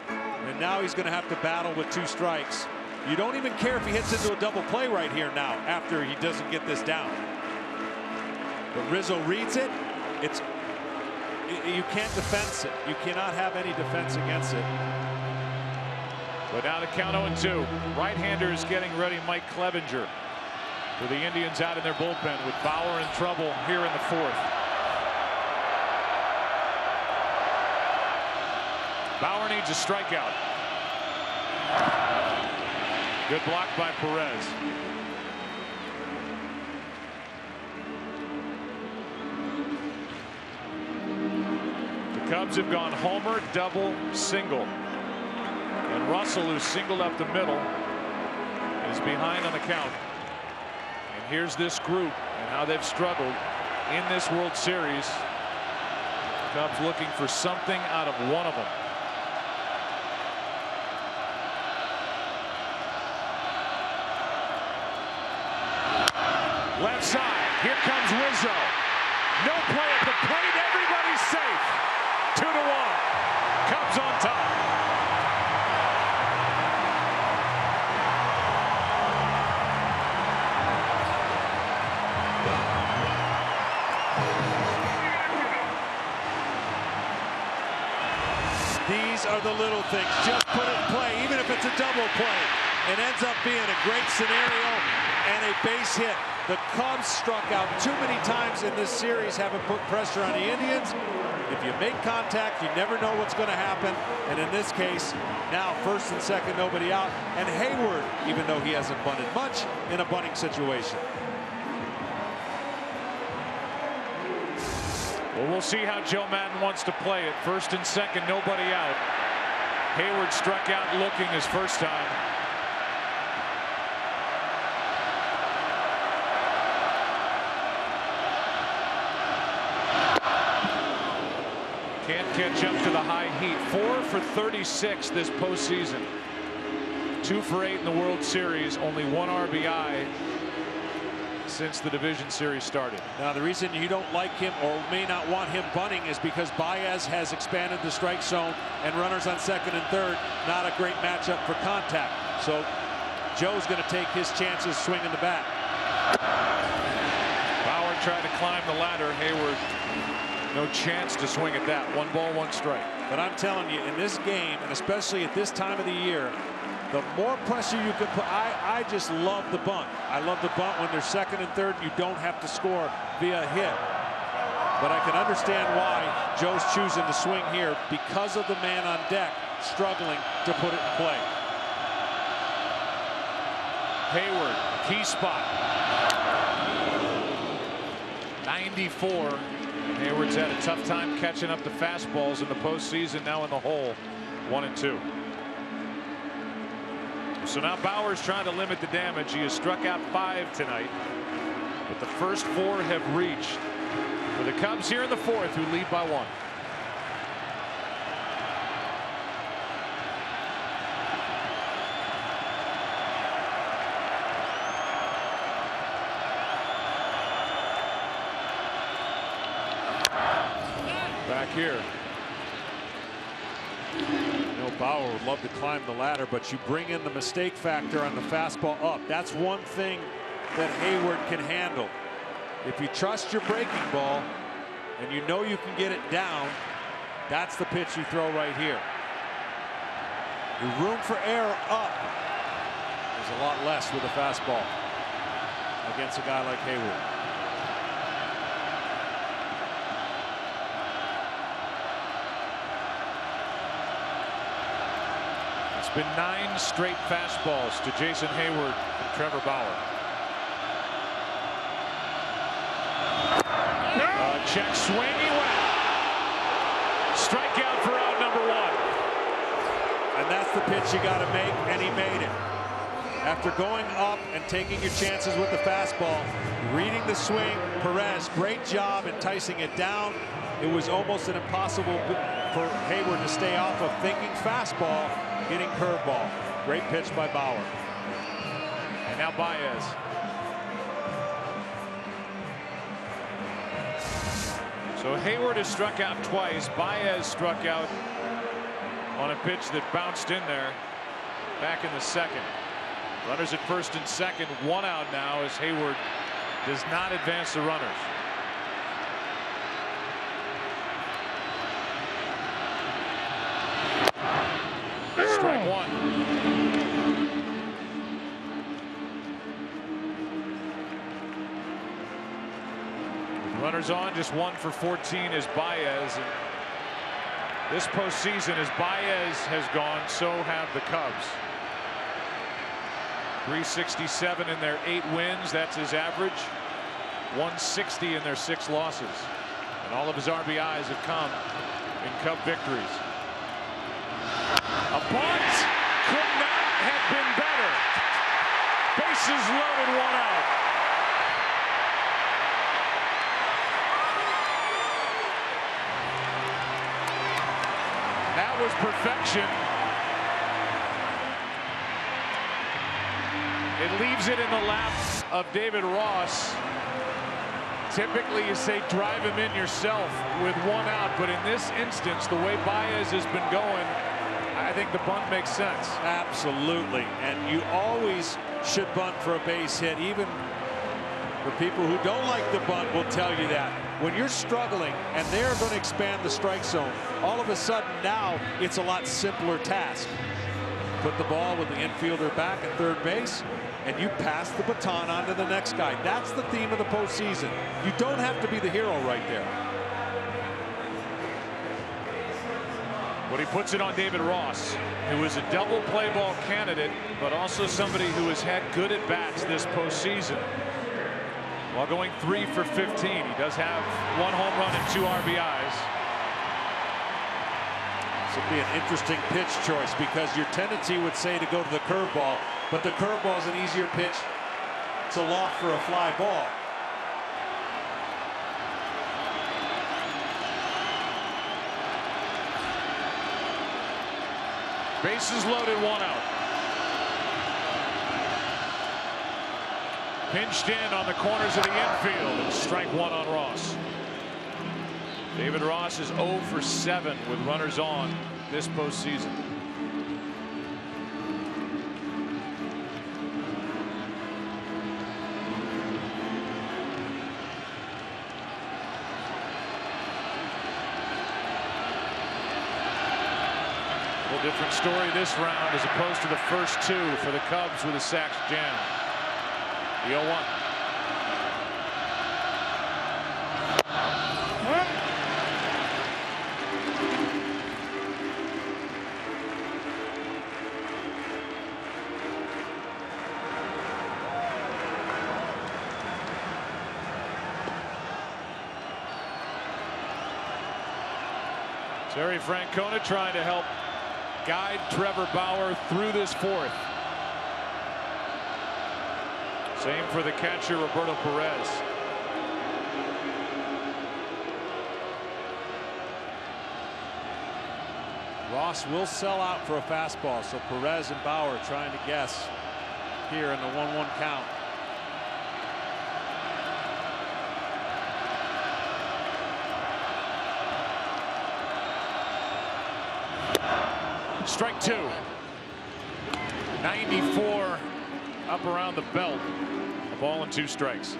and now he's going to have to battle with 2 strikes. You don't even care if he hits into a double play right here now after he doesn't get this down. But Rizzo reads it. You can't defense it. You cannot have any defense against it. But now the count 0-2. Right-hander is getting ready, Mike Clevinger, for the Indians out in their bullpen with Bauer in trouble here in the 4th. Bauer needs a strikeout. Good block by Perez. The Cubs have gone homer, double, single. And Russell, who singled up the middle, is behind on the count. And here's this group and how they've struggled in this World Series. Cubs looking for something out of one of them. Left side, here comes Rizzo. No play at the plate, everybody's safe. 2-1, Cubs on top. These are the little things. Just put it in play, even if it's a double play. It ends up being a great scenario and a base hit. The Cubs struck out too many times in this series, having put pressure on the Indians. If you make contact, you never know what's going to happen. And in this case, now first and second, nobody out. And Hayward, even though he hasn't bunted much, in a bunting situation. Well, we'll see how Joe Maddon wants to play it. First and second, nobody out. Hayward struck out looking his first time. Can't catch up to the high heat. 4 for 36 this postseason. 2 for 8 in the World Series. Only 1 RBI since the division series started. Now, the reason you don't like him or may not want him bunting is because Baez has expanded the strike zone and runners on second and third. Not a great matchup for contact. So Joe's going to take his chances swinging the bat. Bauer tried to climb the ladder. Hayward, no chance to swing at that. 1 ball, 1 strike. But I'm telling you, in this game, and especially at this time of the year, the more pressure you can put, I just love the bunt. I love the bunt when they're second and third. You don't have to score via a hit. But I can understand why Joe's choosing to swing here because of the man on deck struggling to put it in play. Hayward, key spot. 94. Hayward's had a tough time catching up to fastballs in the postseason. Now in the hole, 1-2. So now Bauer's trying to limit the damage. He has struck out 5 tonight, but the first 4 have reached for the Cubs here in the 4th, who lead by 1. Back here. Bauer would love to climb the ladder, but you bring in the mistake factor on the fastball up. That's one thing that Hayward can handle. If you trust your breaking ball and you know you can get it down, that's the pitch you throw right here. The room for error up is a lot less with a fastball against a guy like Hayward. It's been 9 straight fastballs to Jason Hayward and Trevor Bauer. Check swing, he went. Strikeout for out number 1. And that's the pitch you got to make, and he made it. After going up and taking your chances with the fastball, reading the swing, Perez, great job enticing it down. It was almost an impossible for Hayward to stay off of thinking fastball, hitting curveball. Great pitch by Bauer. And now Baez. So Hayward has struck out twice. Baez struck out on a pitch that bounced in there back in the 2nd. Runners at first and second, 1 out now as Hayward does not advance the runners. Strike 1. Runners on, just 1 for 14 is Baez. And this postseason, as Baez has gone, so have the Cubs. 367 in their 8 wins. That's his average. 160 in their 6 losses. And all of his RBIs have come in Cub victories. A bunt could not have been better. Bases loaded, 1 out. That was perfection. It leaves it in the lap of David Ross. Typically you say drive him in yourself with 1 out, but in this instance, the way Baez has been going, I think the bunt makes sense. Absolutely, and you always should bunt for a base hit. Even the people who don't like the bunt will tell you that. When you're struggling and they're going to expand the strike zone, all of a sudden now it's a lot simpler task. Put the ball with the infielder back at third base, and you pass the baton on to the next guy. That's the theme of the postseason. You don't have to be the hero right there. But he puts it on David Ross, who is a double play ball candidate, but also somebody who has had good at bats this postseason. While going 3 for 15, he does have 1 home run and 2 RBIs. This will be an interesting pitch choice because your tendency would say to go to the curveball, but the curveball is an easier pitch to loft for a fly ball. Bases loaded, 1 out. Pinched in on the corners of the infield, and strike 1 on Ross. David Ross is 0 for 7 with runners on this postseason. A little different story this round as opposed to the first 2 for the Cubs with a sac jam. The 0-1. Terry Francona trying to help guide Trevor Bauer through this 4th. Same for the catcher, Roberto Perez. Ross will sell out for a fastball, so Perez and Bauer trying to guess here in the 1-1 count. Strike 2. 94 up around the belt. A ball and 2 strikes.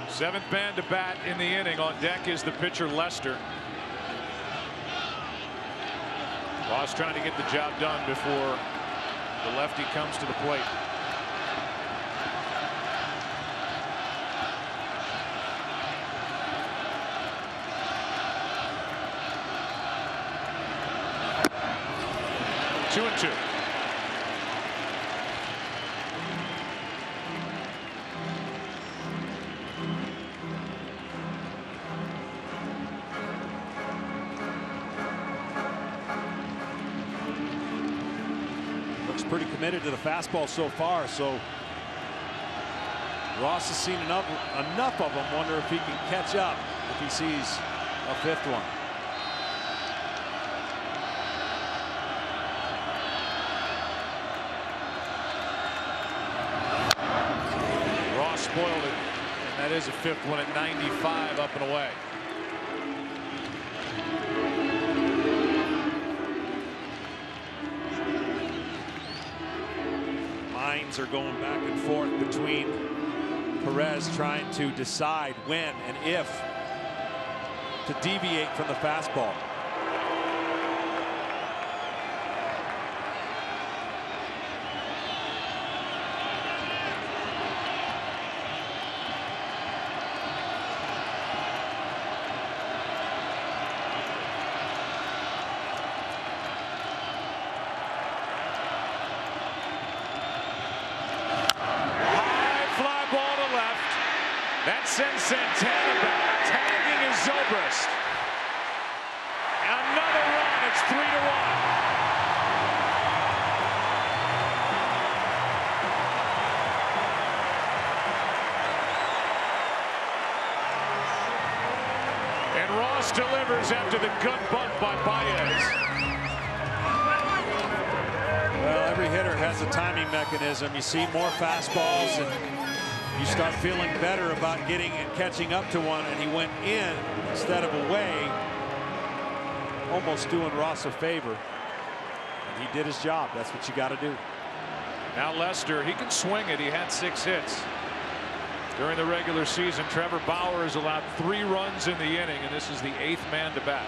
Seventh man to bat in the inning. On deck is the pitcher Lester. Ross trying to get the job done before the lefty comes to the plate. Two and 2. Pretty committed to the fastball so far, so Ross has seen enough of them. Wonder if he can catch up if he sees a 5th one. Ross spoiled it, and that is a 5th one at 95 up and away. Are going back and forth between Perez trying to decide when and if to deviate from the fastball. That sends Santana back. Tagging is Zobrist. Another run. It's 3-1. And Ross delivers after the gut bunt by Baez. Well, every hitter has a timing mechanism. You see more fastballs and you start feeling better about getting and catching up to one, and he went in instead of away, almost doing Ross a favor. And he did his job. That's what you got to do. Now Lester, he can swing it. He had 6 hits during the regular season. Trevor Bauer has allowed 3 runs in the inning, and this is the 8th man to bat.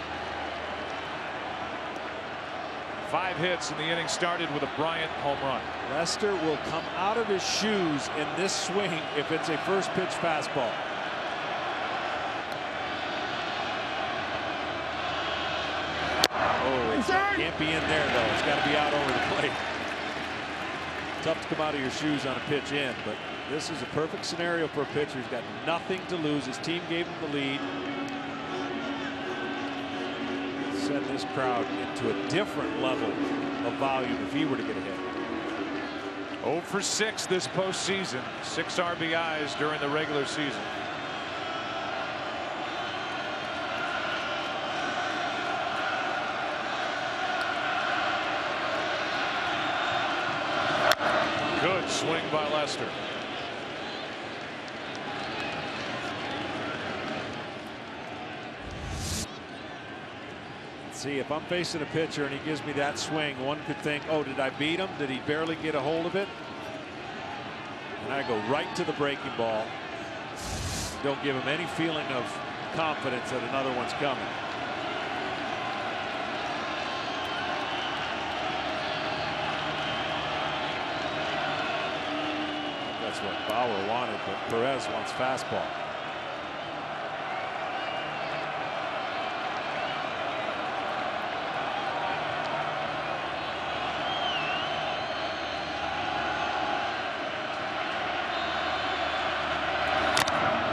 5 hits, and the inning started with a Bryant home run. Lester will come out of his shoes in this swing if it's a first pitch fastball. Oh, it can't be in there though. It's got to be out over the plate. Tough to come out of your shoes on a pitch in, but this is a perfect scenario for a pitcher. He's got nothing to lose. His team gave him the lead. Send this crowd into a different level of volume if he were to get a hit. 0 for 6 this postseason. 6 RBIs during the regular season. Good swing by Lester. See, if I'm facing a pitcher and he gives me that swing, one could think, oh, did I beat him? Did he barely get a hold of it? And I go right to the breaking ball. Don't give him any feeling of confidence that another one's coming. That's what Bauer wanted, but Perez wants fastball.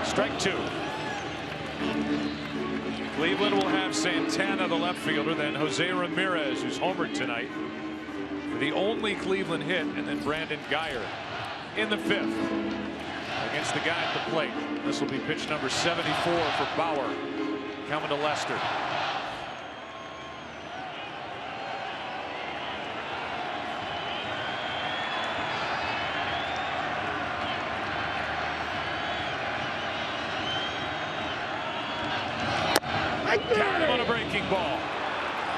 Strike 2. Cleveland will have Santana, the left fielder, then Jose Ramirez, who's homered tonight, for the only Cleveland hit, and then Brandon Guyer in the 5th against the guy at the plate. This will be pitch number 74 for Bauer, coming to Lester. Got him on a breaking ball.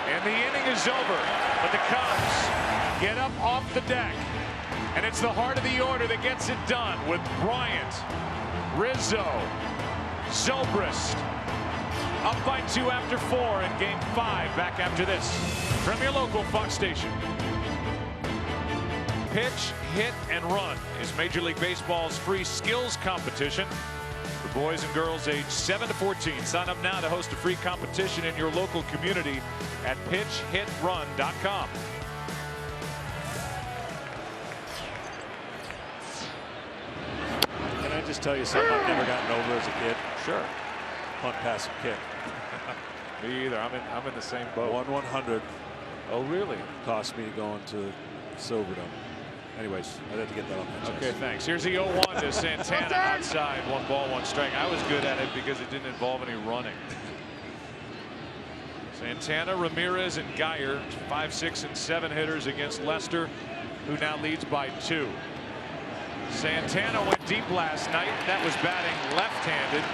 And the inning is over. But the Cubs get up off the deck. And it's the heart of the order that gets it done with Bryant, Rizzo, Zobrist. Up by 2 after 4 in Game 5. Back after this from your local Fox station. Pitch, Hit, and Run is Major League Baseball's free skills competition for boys and girls aged 7 to 14. Sign up now to host a free competition in your local community at pitchhitrun.com. Can I just tell you something I've never gotten over as a kid? Sure. Punt, pass, and kick. Me either. I'm in the same boat. 1/100 Oh, really? cost me going to Silverdome. Anyways, I had to get that off my chest. Okay, thanks. Here's the 0-1 to Santana outside. 1 ball, 1 strike. I was good at it because it didn't involve any running. Santana, Ramirez, and Guyer, 5, 6, and 7 hitters against Lester, who now leads by 2. Santana went deep last night. That was batting left-handed.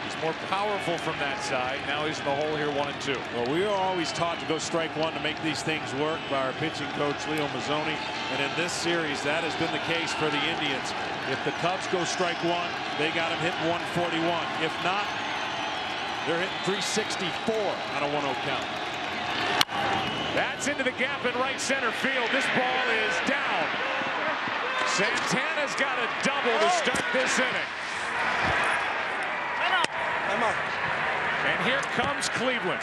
He's more powerful from that side. Now he's in the hole here, 1 and 2. Well, we are always taught to go strike 1 to make these things work by our pitching coach, Leo Mazzoni. And in this series, that has been the case for the Indians. If the Cubs go strike 1, they got him hitting 141. If not, they're hitting 364 on a 1-0 count. That's into the gap in right center field. This ball is down. Santana's got a double to start this inning. And here comes Cleveland.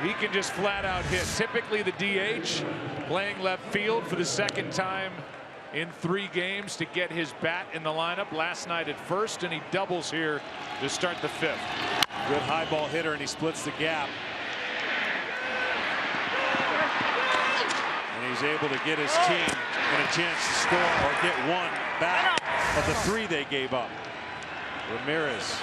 He can just flat out hit. Typically the DH playing left field for the 2nd time in 3 games to get his bat in the lineup. Last night at first, and he doubles here to start the 5th. Good high ball hitter, and he splits the gap. And he's able to get his team in a chance to score or get 1 back of the 3 they gave up. Ramirez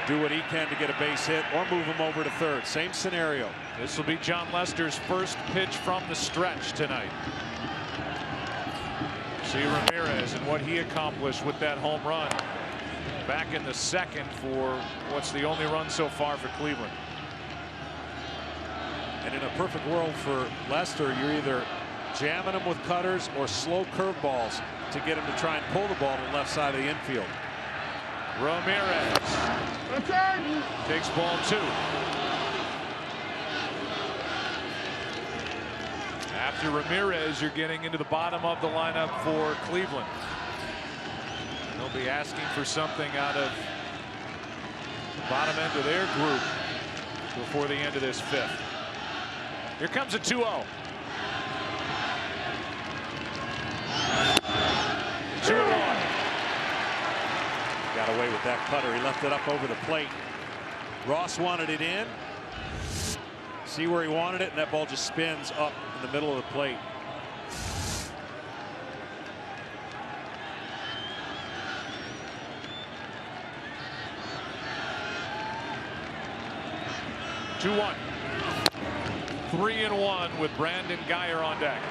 do what he can to get a base hit or move him over to 3rd. Same scenario. This will be John Lester's first pitch from the stretch tonight. See Ramirez and what he accomplished with that home run back in the 2nd for what's the only run so far for Cleveland. And in a perfect world for Lester, you're either jamming him with cutters or slow curveballs to get him to try and pull the ball to the left side of the infield. Ramirez takes ball 2. After Ramirez, you're getting into the bottom of the lineup for Cleveland. They'll be asking for something out of the bottom end of their group before the end of this 5th. Here comes a 2-0. 2-1. Got away with that cutter. He left it up over the plate. Ross wanted it in. See where he wanted it, and that ball just spins up in the middle of the plate. Two-one. 3-1 with Brandon Guyer on deck.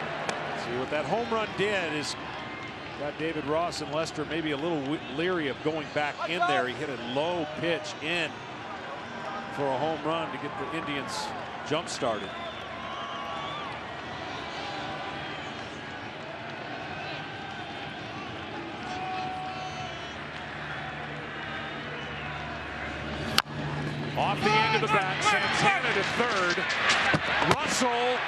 See what that home run did is got David Ross and Lester maybe a little leery of going back in there. He hit a low pitch in for a home run to get the Indians jump started. Off the end of the bat, Santana to third. Russell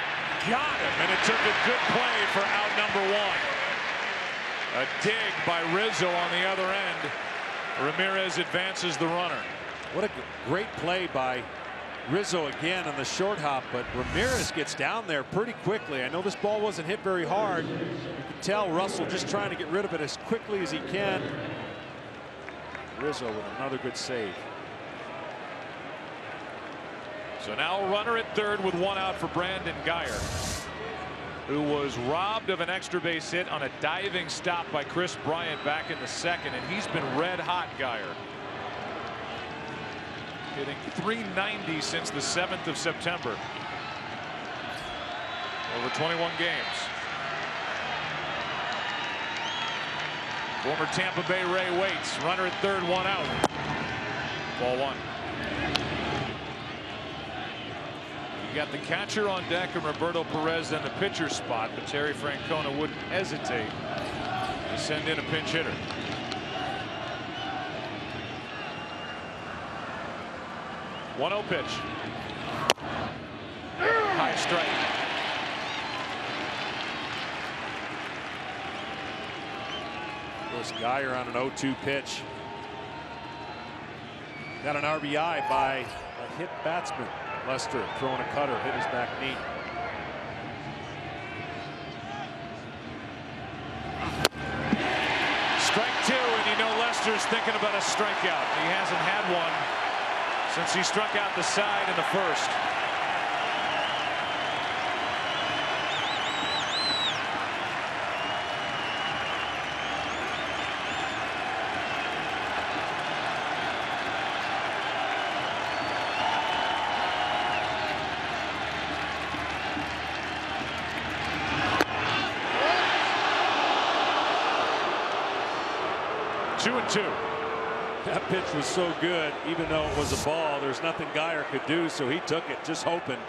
got him, and it took a good play for out number 1. A dig by Rizzo on the other end. Ramirez advances the runner. What a great play by Rizzo again on the short hop, but Ramirez gets down there pretty quickly. I know this ball wasn't hit very hard. You can tell Russell just trying to get rid of it as quickly as he can. Rizzo with another good save. So now a runner at third with 1 out for Brandon Guyer, who was robbed of an extra base hit on a diving stop by Chris Bryant back in the 2nd, and he's been red hot, Guyer. Hitting .390 since the 7th of September. Over 21 games. Former Tampa Bay Ray waits. Runner at third, 1 out. Ball 1. You got the catcher on deck and Roberto Perez in the pitcher spot, but Terry Francona wouldn't hesitate to send in a pinch hitter. One-0 pitch. High strike. This Guyer on an 0-2 pitch. Got an RBI by a hit batsman. Lester throwing a cutter, hit his back knee. Strike 2, and you know Lester's thinking about a strikeout. He hasn't had one since he struck out the side in the 1st. Two and two. That pitch was so good, even though it was a ball, there's nothing Guyer could do, so he took it, just hoping.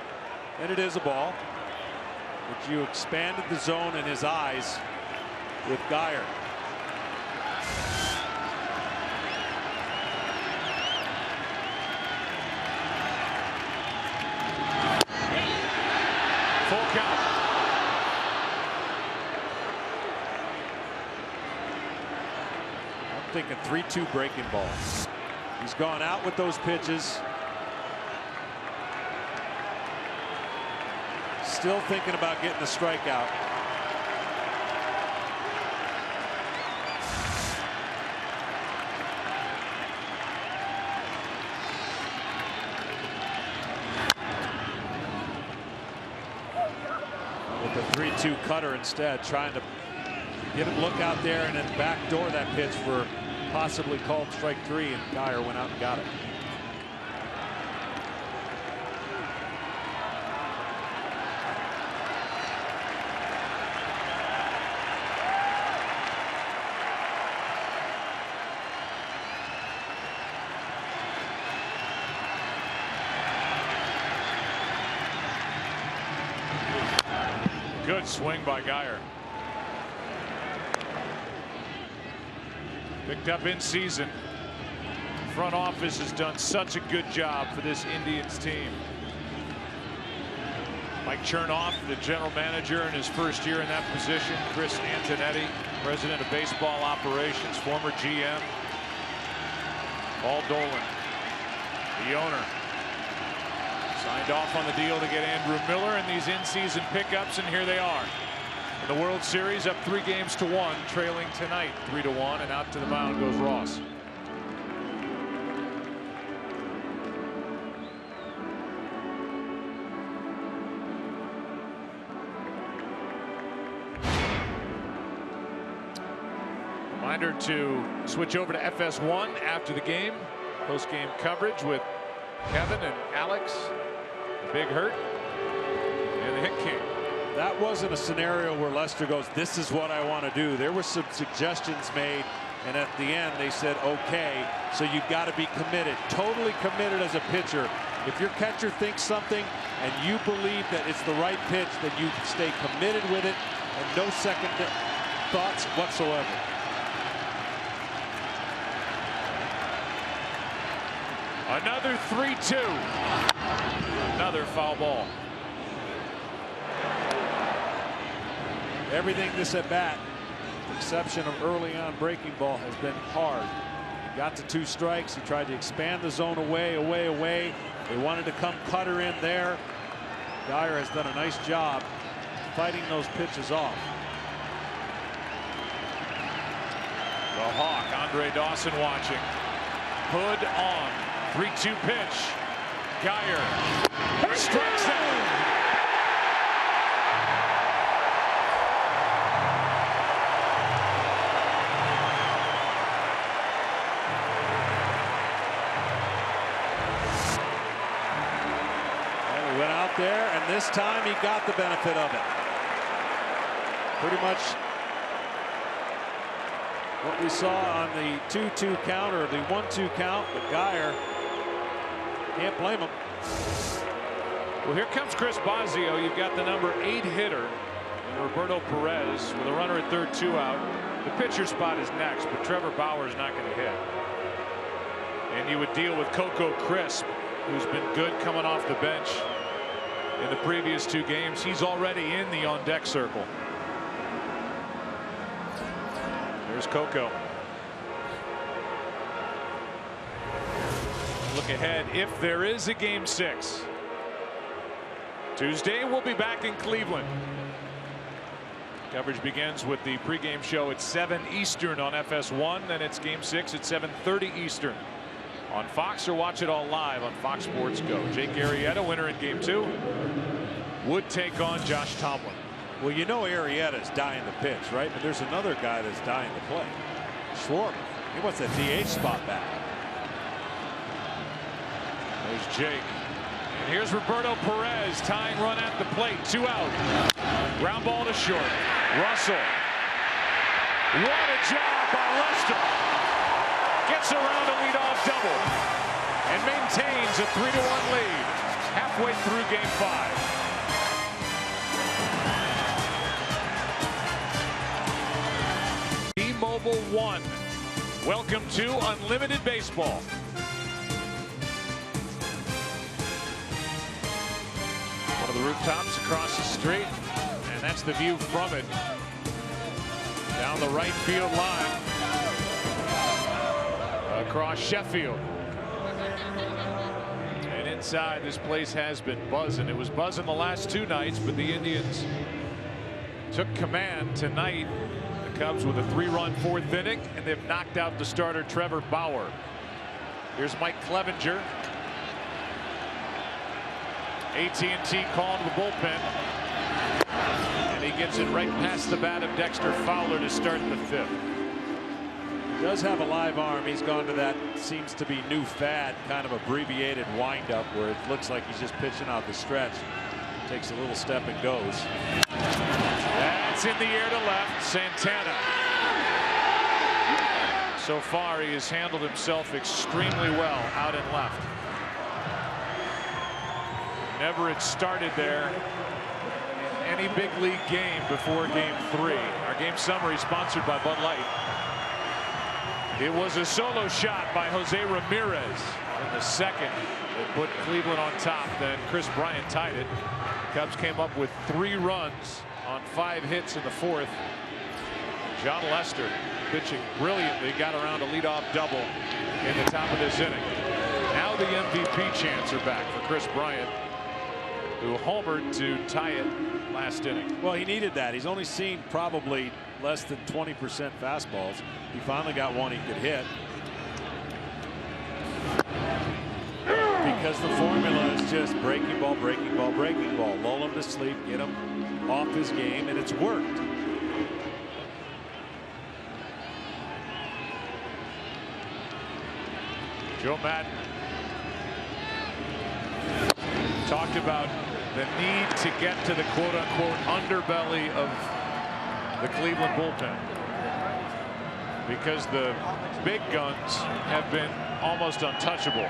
And it is a ball. But you expanded the zone in his eyes with Guyer. Full count. I'm thinking 3-2 breaking ball. He's gone out with those pitches. Still thinking about getting the strikeout. With the 3-2 cutter instead, trying to get him look out there and then backdoor that pitch for possibly called strike 3, and Guyer went out and got it. Good swing by Guyer. Picked up in season. front office has done such a good job for this Indians team. Mike Chernoff, the general manager in his first year in that position. Chris Antonetti, president of baseball operations, former GM. Paul Dolan, the owner, signed off on the deal to get Andrew Miller and these in-season pickups, and here they are. In the World Series, up 3-1, trailing tonight 3-1, and out to the mound goes Ross. Reminder to switch over to FS1 after the game. Post-game coverage with Kevin and Alex, the Big Hurt, and the Hit King. That wasn't a scenario where Lester goes, this is what I want to do. There were some suggestions made, and at the end they said, okay, so you've got to be committed, totally committed as a pitcher. If your catcher thinks something and you believe that it's the right pitch, then you stay committed with it and no second thoughts whatsoever. Another 3-2. Another foul ball. Everything this at bat, with the exception of early on breaking ball, has been hard. He got to 2 strikes. He tried to expand the zone away. They wanted to come cutter in there. Geyer has done a nice job fighting those pitches off. The Hawk, Andre Dawson watching. Hood on. 3-2 pitch. Geyer strikes out. And he went out there, and this time he got the benefit of it. Pretty much what we saw on the 2-2 count or the 1-2 count, but Geyer, can't blame him. Well, here comes Chris Bosio. You've got the number 8 hitter, Roberto Perez, with a runner at third, 2 out. The pitcher spot is next, but Trevor Bauer is not going to hit. And you would deal with Coco Crisp, who's been good coming off the bench in the previous 2 games. He's already in the on-deck circle. There's Coco. Look ahead if there is a game 6. Tuesday we'll be back in Cleveland. Coverage begins with the pregame show at 7 Eastern on FS1. Then it's game 6 at 7:30 Eastern on Fox, or watch it all live on Fox Sports Go. Jake Arrieta, winner in game 2, would take on Josh Tomlin. Well, you know Arrieta's dying to pitch, right? But there's another guy that's dying to play. Schwarber. He wants that DH spot back. There's Jake. And here's Roberto Perez, tying run at the plate. 2 out. Ground ball to short. Russell. What a job by Lester. Gets around a leadoff double and maintains a 3-1 lead halfway through game 5. T-Mobile One. Welcome to Unlimited Baseball. One of the rooftops across the street, and that's the view from it down the right field line across Sheffield. And inside, this place has been buzzing. It was buzzing the last 2 nights, but the Indians took command tonight. The Cubs with a 3-run 4th inning, and they've knocked out the starter Trevor Bauer. Here's Mike Clevenger. AT&T calling the bullpen, and he gets it right past the bat of Dexter Fowler to start the 5th. He does have a live arm. He's gone to that seems to be new fad kind of abbreviated windup where it looks like he's just pitching out the stretch. Takes a little step and goes. That's in the air to left. Santana. So far he has handled himself extremely well out and left. Never had started there in any big league game before game 3. Our game summary sponsored by Bud Light. It was a solo shot by Jose Ramirez in the second that put Cleveland on top. Then Chris Bryant tied it. Cubs came up with 3 runs on 5 hits in the fourth. John Lester pitching brilliantly, got around a leadoff double in the top of this inning. Now the MVP chants are back for Chris Bryant, who homered to tie it last inning. Well, he needed that. He's only seen probably less than 20% fastballs. He finally got one he could hit. Because the formula is just breaking ball, breaking ball, breaking ball. Lull him to sleep, get him off his game, and it's worked. Joe Maddon talked about the need to get to the quote-unquote underbelly of the Cleveland bullpen, because the big guns have been almost untouchable.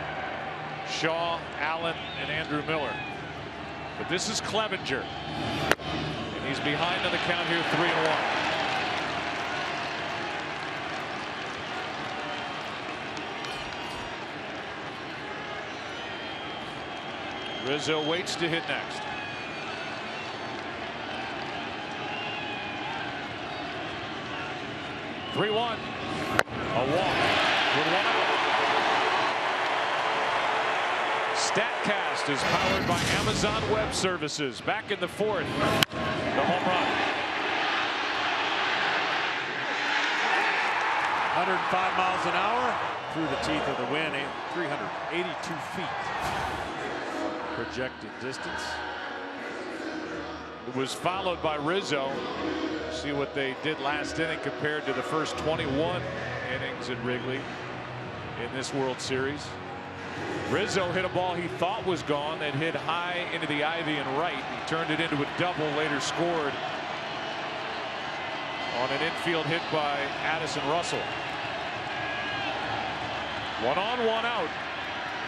Shaw, Allen, and Andrew Miller. But this is Clevenger, and he's behind on the count here, 3-1. Rizzo waits to hit next. A walk. With one out. StatCast is powered by Amazon Web Services. Back in the fourth, the home run. 105 miles an hour through the teeth of the wind, 382 feet. Projected distance. It was followed by Rizzo. See what they did last inning compared to the first 21 innings at Wrigley in this World Series. Rizzo hit a ball he thought was gone that hit high into the ivy and right. He turned it into a double, later scored on an infield hit by Addison Russell. 1 on, 1 out.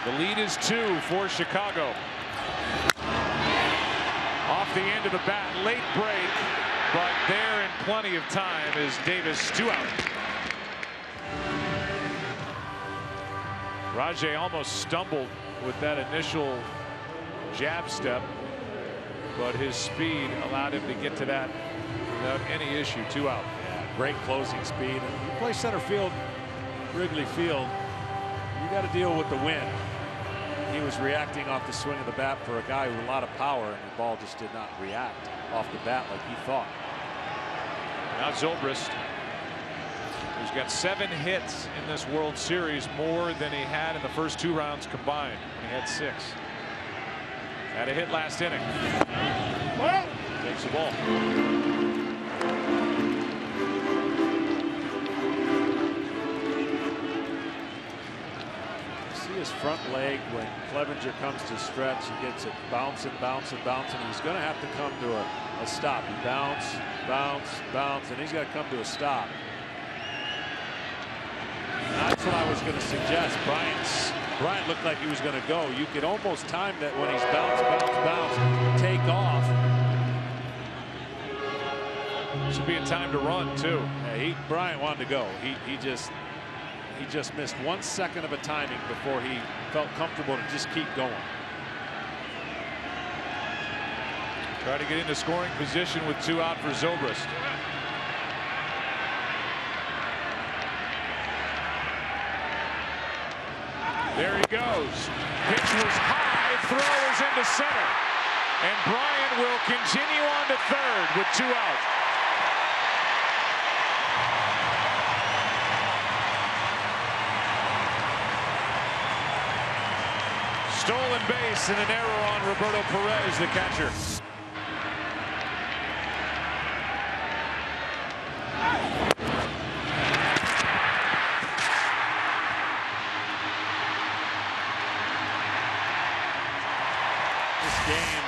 The lead is 2 for Chicago. Off the end of the bat, late break, but there in plenty of time is Davis, 2 out. Rajai almost stumbled with that initial jab step, but his speed allowed him to get to that without any issue. 2 out. Yeah, great closing speed. And you play center field, Wrigley Field, you got to deal with the wind. He was reacting off the swing of the bat for a guy with a lot of power, and the ball just did not react off the bat like he thought. Now Zobrist, who's got 7 hits in this World Series, more than he had in the first 2 rounds combined when he had 6. Had a hit last inning. Takes the ball. His front leg, when Clevenger comes to stretch, he gets it bouncing, bouncing, bouncing. He's going to have to come to a stop. He bounce, bounce, bounce, and he's got to come to a stop. And that's what I was going to suggest. Bryant looked like he was going to go. You could almost time that when he's bounce, bounce, bounce, take off. Should be a time to run too. Yeah, Bryant wanted to go. He just missed 1 second of a timing before he felt comfortable to just keep going. Try to get into scoring position with 2 out for Zobrist. There he goes. Pitch was high, throw is into center. And Bryant will continue on to third with 2 out. Stolen base and an error on Roberto Perez, the catcher. This game,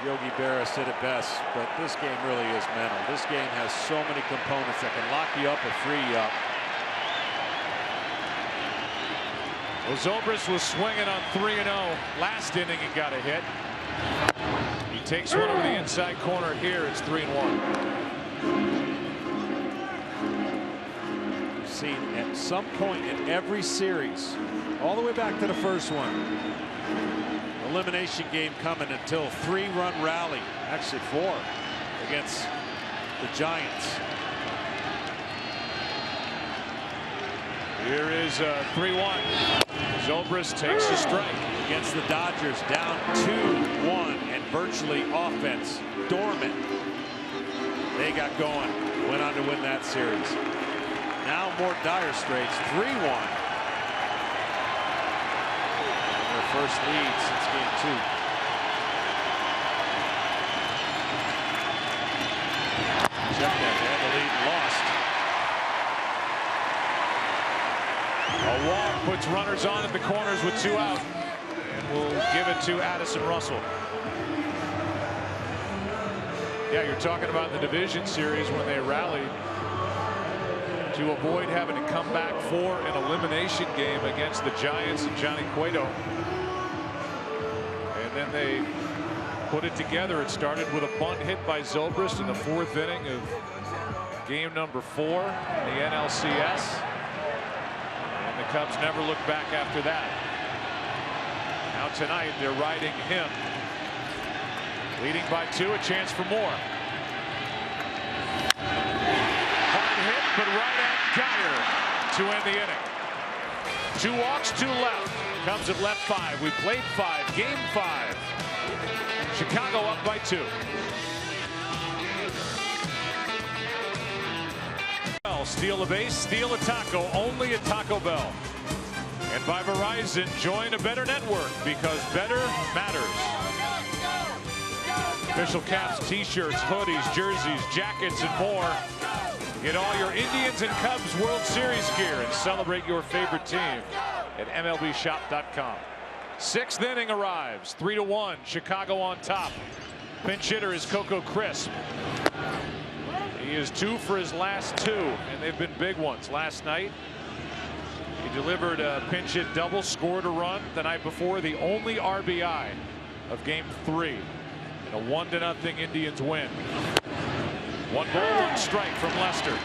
Yogi Berra said it best, but this game really is mental. This game has so many components that can lock you up or free you up. Well, Zobrist was swinging on 3-0 last inning and got a hit. He takes one over the inside corner here. It's 3-1. We've seen at some point in every series, all the way back to the first one. Elimination game coming until 3-run rally, actually 4, against the Giants. Here is 3-1. Zobrist takes a strike against the Dodgers, down 2-1 and virtually offense dormant. They got going, went on to win that series. Now more dire straits, 3-1. Their first lead since game 2. Check that, they had the lead and lost. A walk puts runners on at the corners with 2 out, and we'll give it to Addison Russell. Yeah, you're talking about the division series when they rallied to avoid having to come back for an elimination game against the Giants and Johnny Cueto. And then they put it together. It started with a bunt hit by Zobrist in the 4th inning of game number 4 in the NLCS. The Cubs never looked back after that. Now tonight they're riding him. Leading by 2, a chance for more. Hard hit, but right at Geyer to end the inning. 2 walks, 2 left. Cubs at left 5. We played 5, game 5. Chicago up by 2. Steal a base, steal a taco, only at Taco Bell. And by Verizon, join a better network because better matters. Official caps, t-shirts, hoodies, jerseys, jackets, and more. Get all your Indians and Cubs World Series gear and celebrate your favorite team at MLBshop.com. 6th inning arrives, 3-1, Chicago on top. Pinch hitter is Coco Crisp. He is 2 for his last 2, and they've been big ones. Last night, he delivered a pinch hit double, scored a run. The night before, the only RBI of game 3 in a 1-0 Indians win. 1 ball, 1 strike from Lester.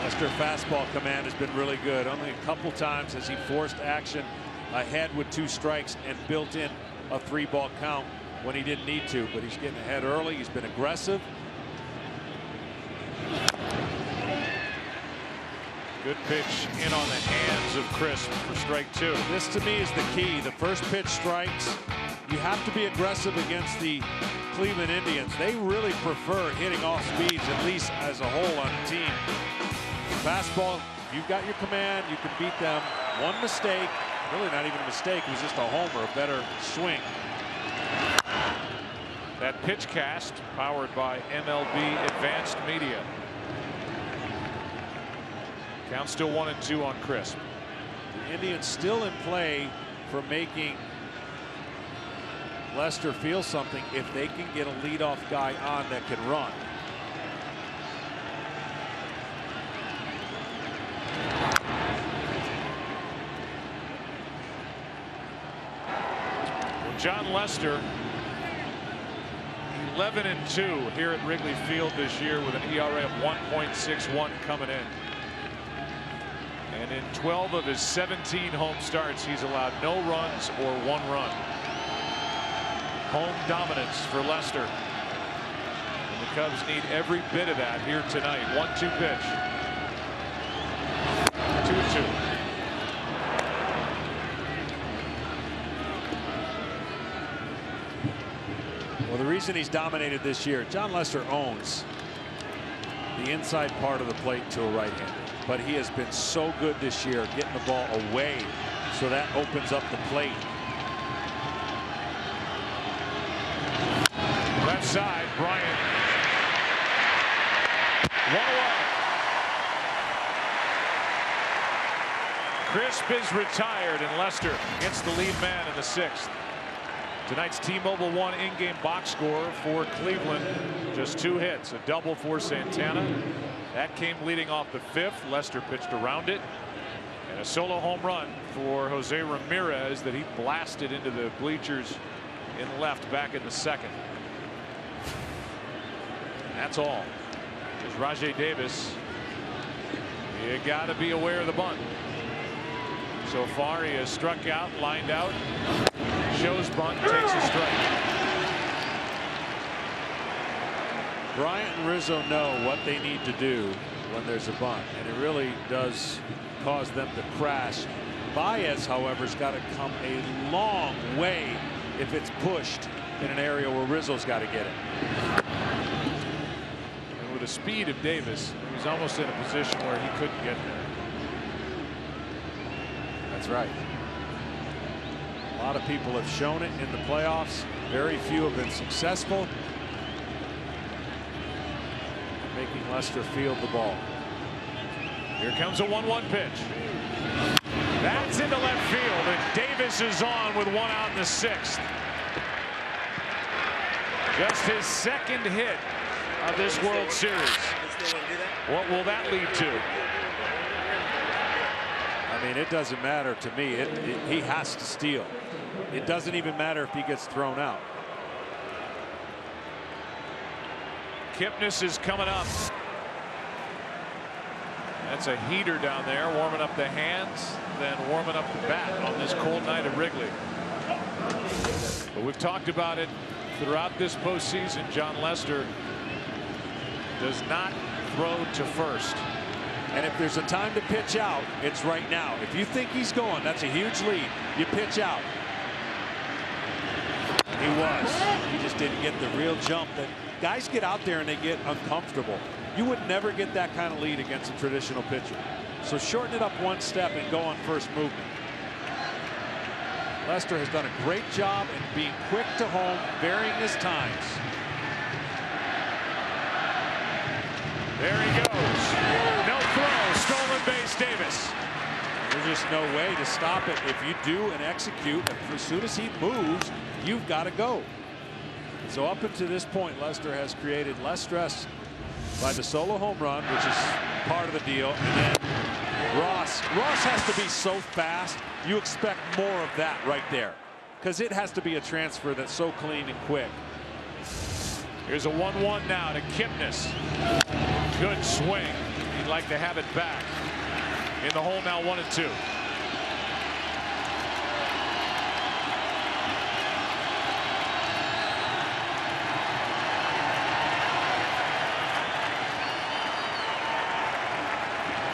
Lester fastball command has been really good. Only a couple times has he forced action ahead with 2 strikes and built in a 3-ball count when he didn't need to. But he's getting ahead early. He's been aggressive. Good pitch in on the hands of Crisp for strike 2. This to me is the key. The first pitch strikes. You have to be aggressive against the Cleveland Indians. They really prefer hitting off speeds, at least as a whole on the team. Fastball, you've got your command, you can beat them. 1 mistake, really not even a mistake, it was just a homer, a better swing. That pitch cast powered by MLB Advanced Media. Count still 1-2 on Crisp. The Indians still in play for making Lester feel something if they can get a leadoff guy on that can run. Well, John Lester, 11-2 here at Wrigley Field this year with an ERA of 1.61 coming in. And in 12 of his 17 home starts, he's allowed no runs or 1 run. Home dominance for Lester. And the Cubs need every bit of that here tonight. 1-2 pitch. 2-2. Well, the reason he's dominated this year, John Lester owns the inside part of the plate to a right-hander. But he has been so good this year getting the ball away, so that opens up the plate. Left side, Bryant. 1 away. Crisp is retired, and Lester gets the lead man in the 6th. Tonight's T-Mobile One in-game box score for Cleveland, just 2 hits, a double for Santana. That came leading off the 5th. Lester pitched around it, and a solo home run for Jose Ramirez that he blasted into the bleachers in left back in the 2nd. And that's all. There's Rajai Davis, You got to be aware of the bunt. So far, he has struck out, lined out, shows bunt, takes a strike. Bryant and Rizzo know what they need to do when there's a bunt, and it really does cause them to crash. Baez, however, has got to come a long way if it's pushed in an area where Rizzo's got to get it. And with the speed of Davis, he was almost in a position where he couldn't get there. That's right. A lot of people have shown it in the playoffs. Very few have been successful making Lester field the ball. Here comes a 1-1 pitch. That's into left field, and Davis is on with one out in the 6th. Just his second hit of this World Series. What will that lead to? I mean, it doesn't matter to me. He has to steal. It doesn't even matter if he gets thrown out. Kipnis is coming up. That's a heater down there, warming up the hands, then warming up the bat on this cold night at Wrigley. But we've talked about it throughout this postseason. Jon Lester does not throw to first. And if there's a time to pitch out, it's right now. If you think he's going, that's a huge lead. You pitch out. He was. He just didn't get the real jump that guys get out there and they get uncomfortable. You would never get that kind of lead against a traditional pitcher. So shorten it up one step and go on first movement. Lester has done a great job in being quick to home, varying his times. There he goes. No throw. Stolen base, Davis. There's just no way to stop it. If you do and execute, as soon as he moves, you've got to go. So up until this point, Lester has created less stress by the solo home run, which is part of the deal. And then Ross has to be so fast. You expect more of that right there, because it has to be a transfer that's so clean and quick. Here's a 1-1 now to Kipnis. Good swing. He'd like to have it back. In the hole now, 1-2.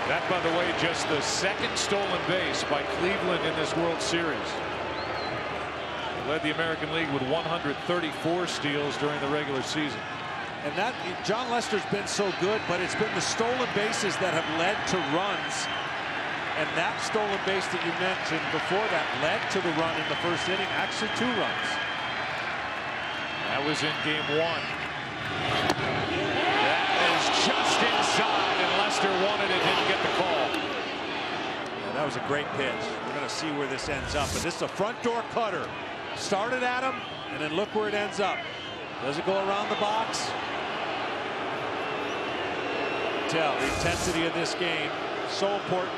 That, by the way, just the second stolen base by Cleveland in this World Series. They led the American League with 134 steals during the regular season. And that, Jon Lester's been so good, but it's been the stolen bases that have led to runs. And that stolen base that you mentioned before that led to the run in the first inning, actually 2 runs. That was in game 1. That is just inside, and Lester wanted it, didn't get the call. Yeah, that was a great pitch. We're going to see where this ends up, but this is a front door cutter. Started at him, and then look where it ends up. Does it go around the box? Tell the intensity of this game, so important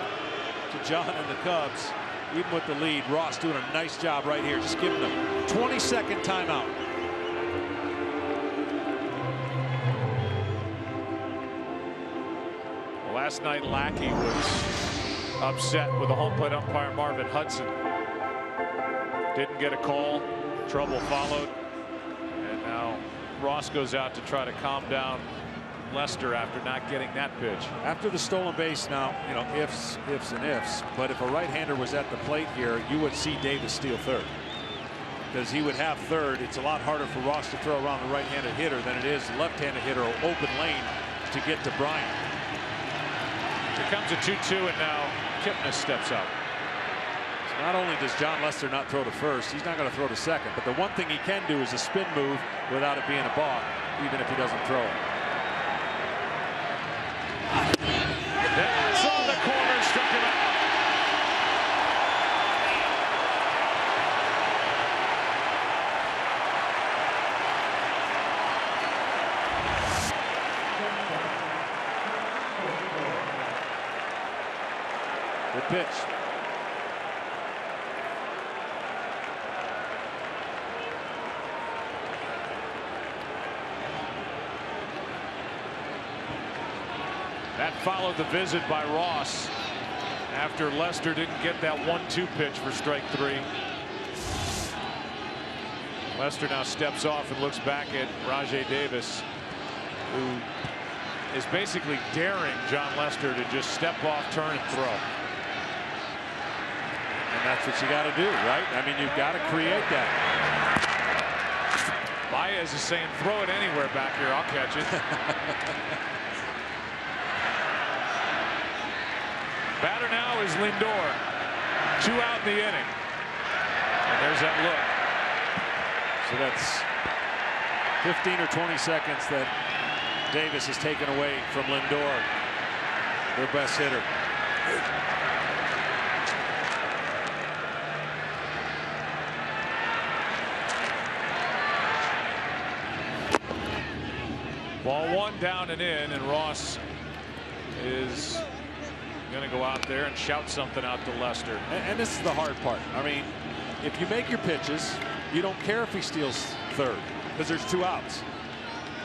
to Jon and the Cubs. Even with the lead, Ross doing a nice job right here, just giving them 20-second timeout. Well, last night Lackey was upset with the home plate umpire Marvin Hudson. Didn't get a call. Trouble followed. And now Ross goes out to try to calm down Lester after not getting that pitch. After the stolen base now, you know, ifs and ifs. But if a right-hander was at the plate here, you would see Davis steal third. Because he would have third. It's a lot harder for Ross to throw around the right-handed hitter than it is the left-handed hitter or open lane to get to Bryant. Here comes a 2-2, and now Kipnis steps up. So not only does Jon Lester not throw to first, he's not going to throw to second. But the one thing he can do is a spin move without it being a balk, even if he doesn't throw it. That's on the corner, struck him out. Good pitch. That followed the visit by Ross after Lester didn't get that 1-2 pitch for strike 3. Lester now steps off and looks back at Rajai Davis, who is basically daring John Lester to just step off, turn, and throw. And that's what you got to do, right? I mean, you've got to create that. Baez is saying, throw it anywhere back here, I'll catch it. Batter now is Lindor. 2 out in the inning. And there's that look. So that's 15 or 20 seconds that Davis has taken away from Lindor, their best hitter. Ball 1 down and in, and Ross is going to go out there and shout something out to Lester. And this is the hard part. I mean, if you make your pitches, you don't care if he steals third because there's 2 outs.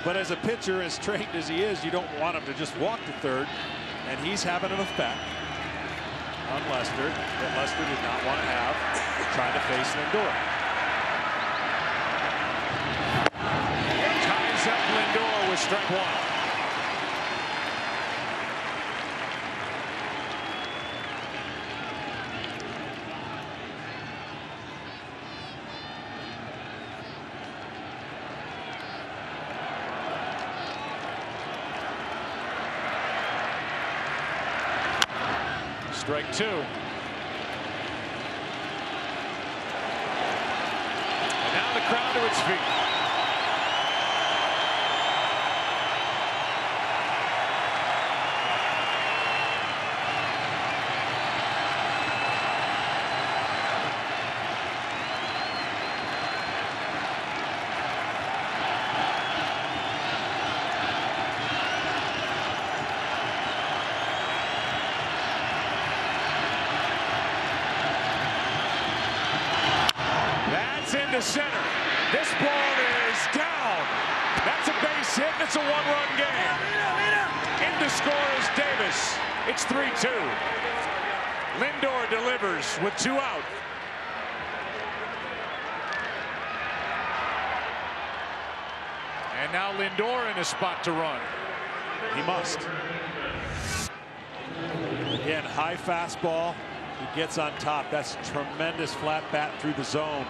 But as a pitcher, as trained as he is, you don't want him to just walk to third. And he's having an effect on Lester that Lester did not want to have trying to face Lindor. Ties up Lindor with strike 1. Strike 2. And now the crowd to its feet. Into center. This ball is down. That's a base hit. It's a 1-run game. In to score is Davis. It's 3-2. Lindor delivers with 2 out. And now Lindor in a spot to run. He must. Again, high fastball. He gets on top. That's tremendous flat bat through the zone.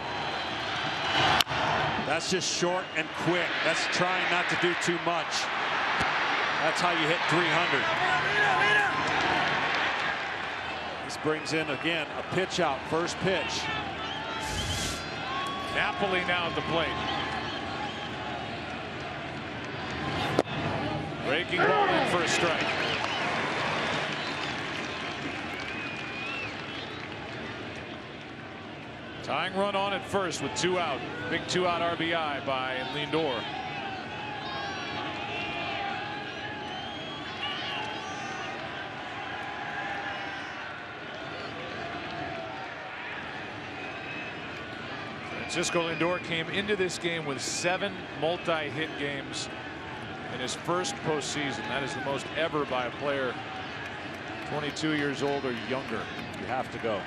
That's just short and quick. That's trying not to do too much. That's how you hit 300. This brings in, again, a pitch out. First pitch. Napoli now at the plate. Breaking ball in for a strike. Tying run on at first with 2 out. Big 2-out RBI by Lindor. Francisco Lindor came into this game with 7 multi-hit games in his first postseason. That is the most ever by a player 22 years old or younger. You have to go.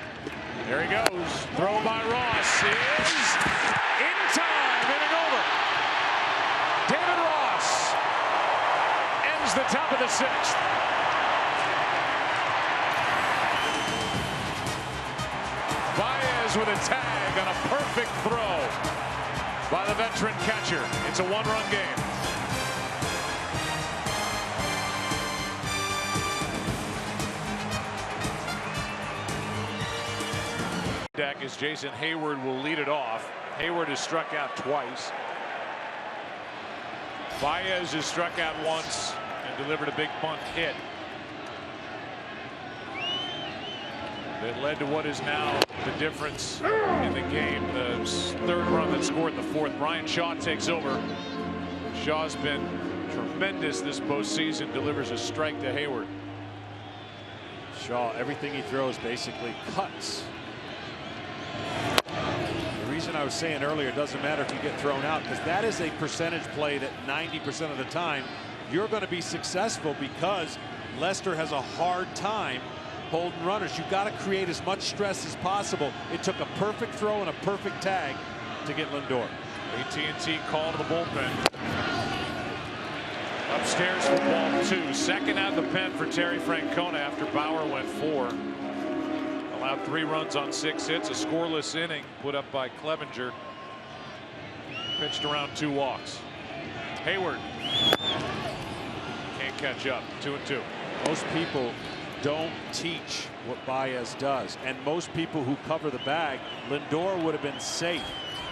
There he goes. Throw by Ross is in time. Inning over. David Ross ends the top of the 6th. Baez with a tag on a perfect throw by the veteran catcher. It's a 1-run game. Deck as Jason Heyward will lead it off. Heyward has struck out twice. Baez has struck out once and delivered a big bunt hit that led to what is now the difference in the game. The 3rd run that scored in the 4th. Brian Shaw takes over. Shaw's been tremendous this postseason. Delivers a strike to Heyward. Shaw, everything he throws basically cuts. The reason I was saying earlier, it doesn't matter if you get thrown out, because that is a percentage play that 90% of the time you're going to be successful because Lester has a hard time holding runners. You've got to create as much stress as possible. It took a perfect throw and a perfect tag to get Lindor. AT&T call to the bullpen. Upstairs for ball 2. Second out of the pen for Terry Francona after Bauer went 4. Allowed 3 runs on 6 hits. A scoreless inning put up by Clevenger. Pitched around 2 walks. Hayward can't catch up. 2-2. Most people don't teach what Baez does, and most people who cover the bag, Lindor would have been safe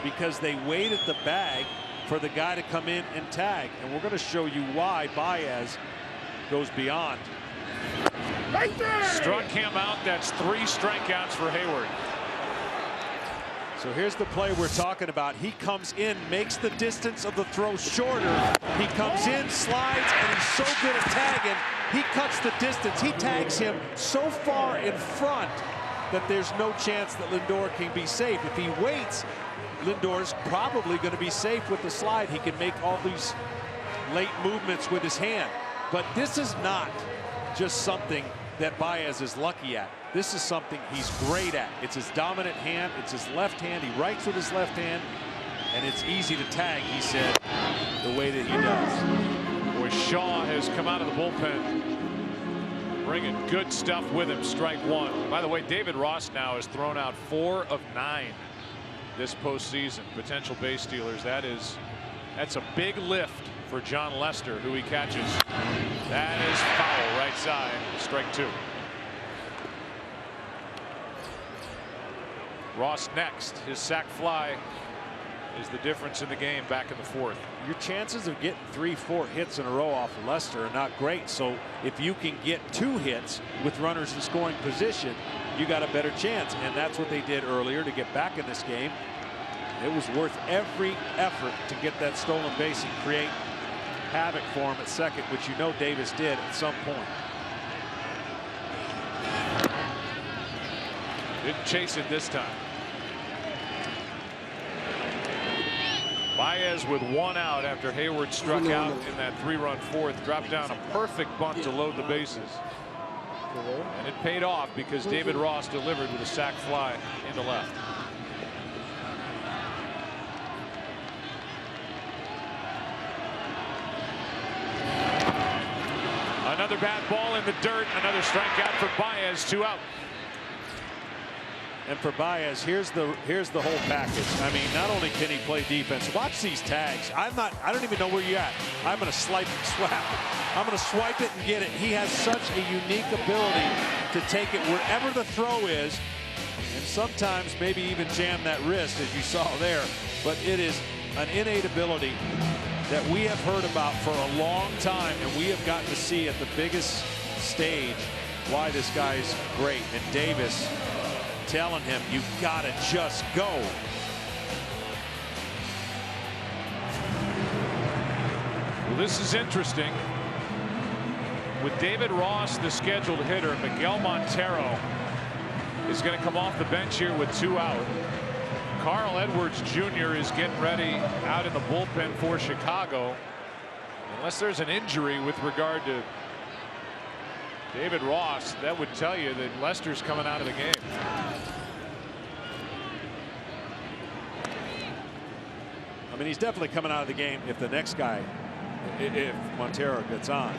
because they wait at the bag for the guy to come in and tag, and we're going to show you why Baez goes beyond. Struck him out. That's 3 strikeouts for Hayward. So here's the play we're talking about. He comes in, makes the distance of the throw shorter. He comes in, slides, and he's so good at tagging, he cuts the distance. He tags him so far in front that there's no chance that Lindor can be safe. If he waits, Lindor's probably going to be safe with the slide. He can make all these late movements with his hand. But this is not just something that Baez is lucky at. This is something he's great at. It's his dominant hand. It's his left hand. He writes with his left hand, and it's easy to tag, he said, the way that he does. Boy, Shaw has come out of the bullpen, bringing good stuff with him. Strike 1. By the way, David Ross now has thrown out 4 of 9 this postseason. Potential base stealers. That's a big lift for John Lester, who he catches. That is foul, right side. Strike 2. Ross next. His sac fly is the difference in the game back in the 4th. Your chances of getting 3-4 hits in a row off of Lester are not great. So if you can get 2 hits with runners in scoring position, you got a better chance. And that's what they did earlier to get back in this game. It was worth every effort to get that stolen base and create havoc for him at second, which you know Davis did at some point. Didn't chase it this time. Baez with 1 out after Hayward struck out in that 3-run 4th. Dropped down a perfect bunt to load the bases. And it paid off because David Ross delivered with a sac fly into left. Another bad ball in the dirt. Another strikeout for Baez. 2 out. And for Baez, here's the whole package. I mean, not only can he play defense, watch these tags. I don't even know where you're at. I'm going to swipe and swap. I'm going to swipe it and get it. He has such a unique ability to take it wherever the throw is, and sometimes maybe even jam that wrist, as you saw there. But it is an innate ability that we have heard about for a long time, and we have gotten to see at the biggest stage why this guy's great. And Davis telling him, you gotta just go. Well, this is interesting. With David Ross, the scheduled hitter, Miguel Montero is going to come off the bench here with 2 out. Carl Edwards Jr. is getting ready out in the bullpen for Chicago. Unless there's an injury with regard to David Ross, that would tell you that Lester's coming out of the game. I mean, he's definitely coming out of the game if the next guy, if Montero gets on.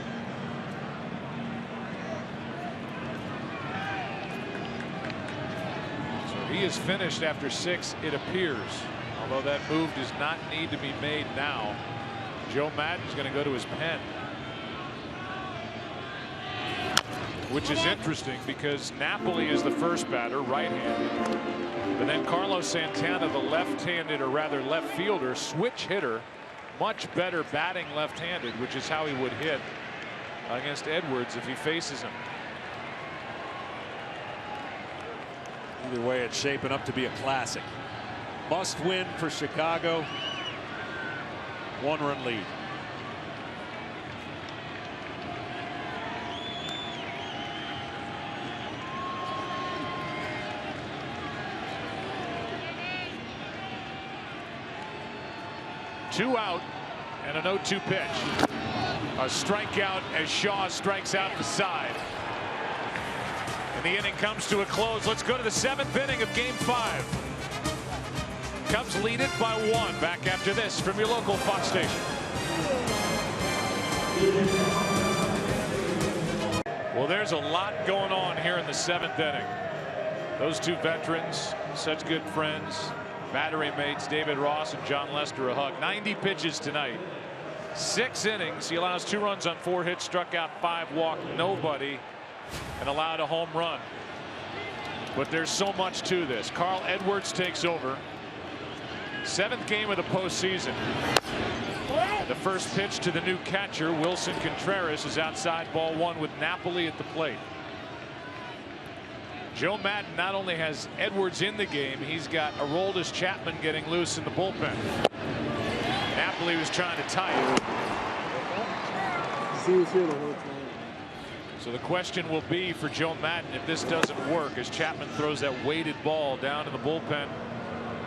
So he is finished after 6, it appears. Although that move does not need to be made now. Joe Maddon's going to go to his pen. Which is interesting because Napoli is the first batter, right-handed. But then Carlos Santana, the left-handed, or rather left fielder, switch hitter, much better batting left-handed, which is how he would hit against Edwards if he faces him. Either way, it's shaping up to be a classic. Must win for Chicago. 1-run lead. Two out and an 0-2 pitch. A strikeout as Shaw strikes out the side. And the inning comes to a close. Let's go to the 7th inning of Game 5. Cubs lead it by 1. Back after this from your local Fox station. Well, there's a lot going on here in the 7th inning. Those two veterans, such good friends, battery mates, David Ross and John Lester, a hug. 90 pitches tonight. 6 innings. He allows 2 runs on 4 hits, struck out 5, walked nobody, and allowed a home run. But there's so much to this. Carl Edwards takes over. 7th game of the postseason. The first pitch to the new catcher, Wilson Contreras, is outside, ball 1 with Napoli at the plate. Joe Maddon not only has Edwards in the game, he's got Aroldis Chapman getting loose in the bullpen. Napoli was trying to tie it. So the question will be for Joe Maddon if this doesn't work as Chapman throws that weighted ball down in the bullpen.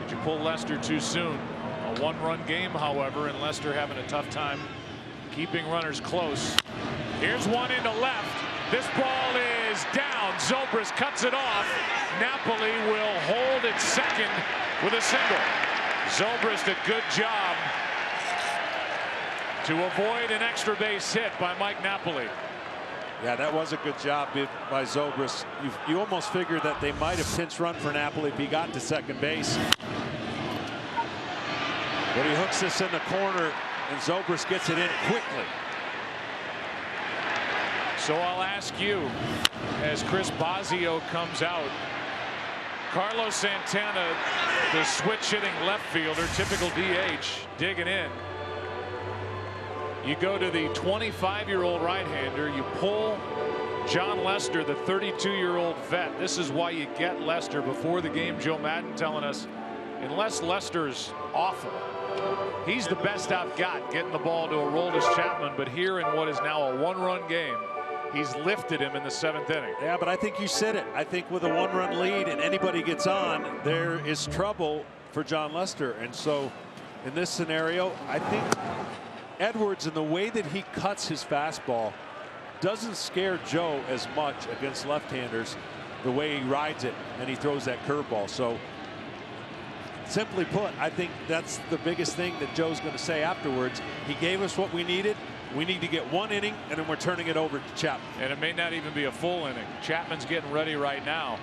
Did you pull Lester too soon? A 1-run game, however, and Lester having a tough time keeping runners close. Here's one into left. This ball is down. Zobrist cuts it off. Napoli will hold it second with a single. Zobrist, a good job to avoid an extra base hit by Mike Napoli. Yeah, that was a good job by Zobrist. You almost figured that they might have pinch run for Napoli if he got to second base. But he hooks this in the corner, and Zobrist gets it in quickly. So I'll ask you, as Chris Bosio comes out, Carlos Santana, the switch-hitting left fielder, typical DH, digging in. You go to the 25-year-old right-hander, you pull John Lester, the 32-year-old vet. This is why you get Lester. Before the game, Joe Maddon telling us, unless Lester's awful, he's the best I've got getting the ball to Aroldis Chapman. But here in what is now a 1-run game, he's lifted him in the 7th inning. Yeah, but I think you said it. I think with a 1-run lead and anybody gets on, there is trouble for John Lester. And so in this scenario, I think Edwards, and the way that he cuts his fastball, doesn't scare Joe as much against left-handers the way he rides it and he throws that curveball. So simply put, I think that's the biggest thing that Joe's going to say afterwards. He gave us what we needed. We need to get 1 inning, and then we're turning it over to Chapman. And it may not even be a full inning. Chapman's getting ready right now.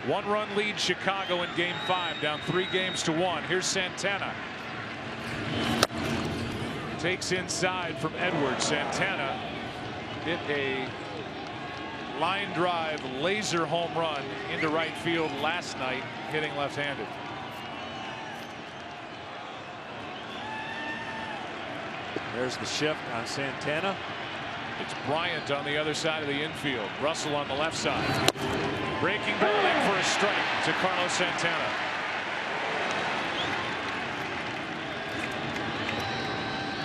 1-run lead Chicago in Game 5, down 3-1. Here's Santana. Takes inside from Edwards. Santana hit a line drive laser home run into right field last night, hitting left-handed. There's the shift on Santana. It's Bryant on the other side of the infield. Russell on the left side. Breaking ball in for a strike to Carlos Santana.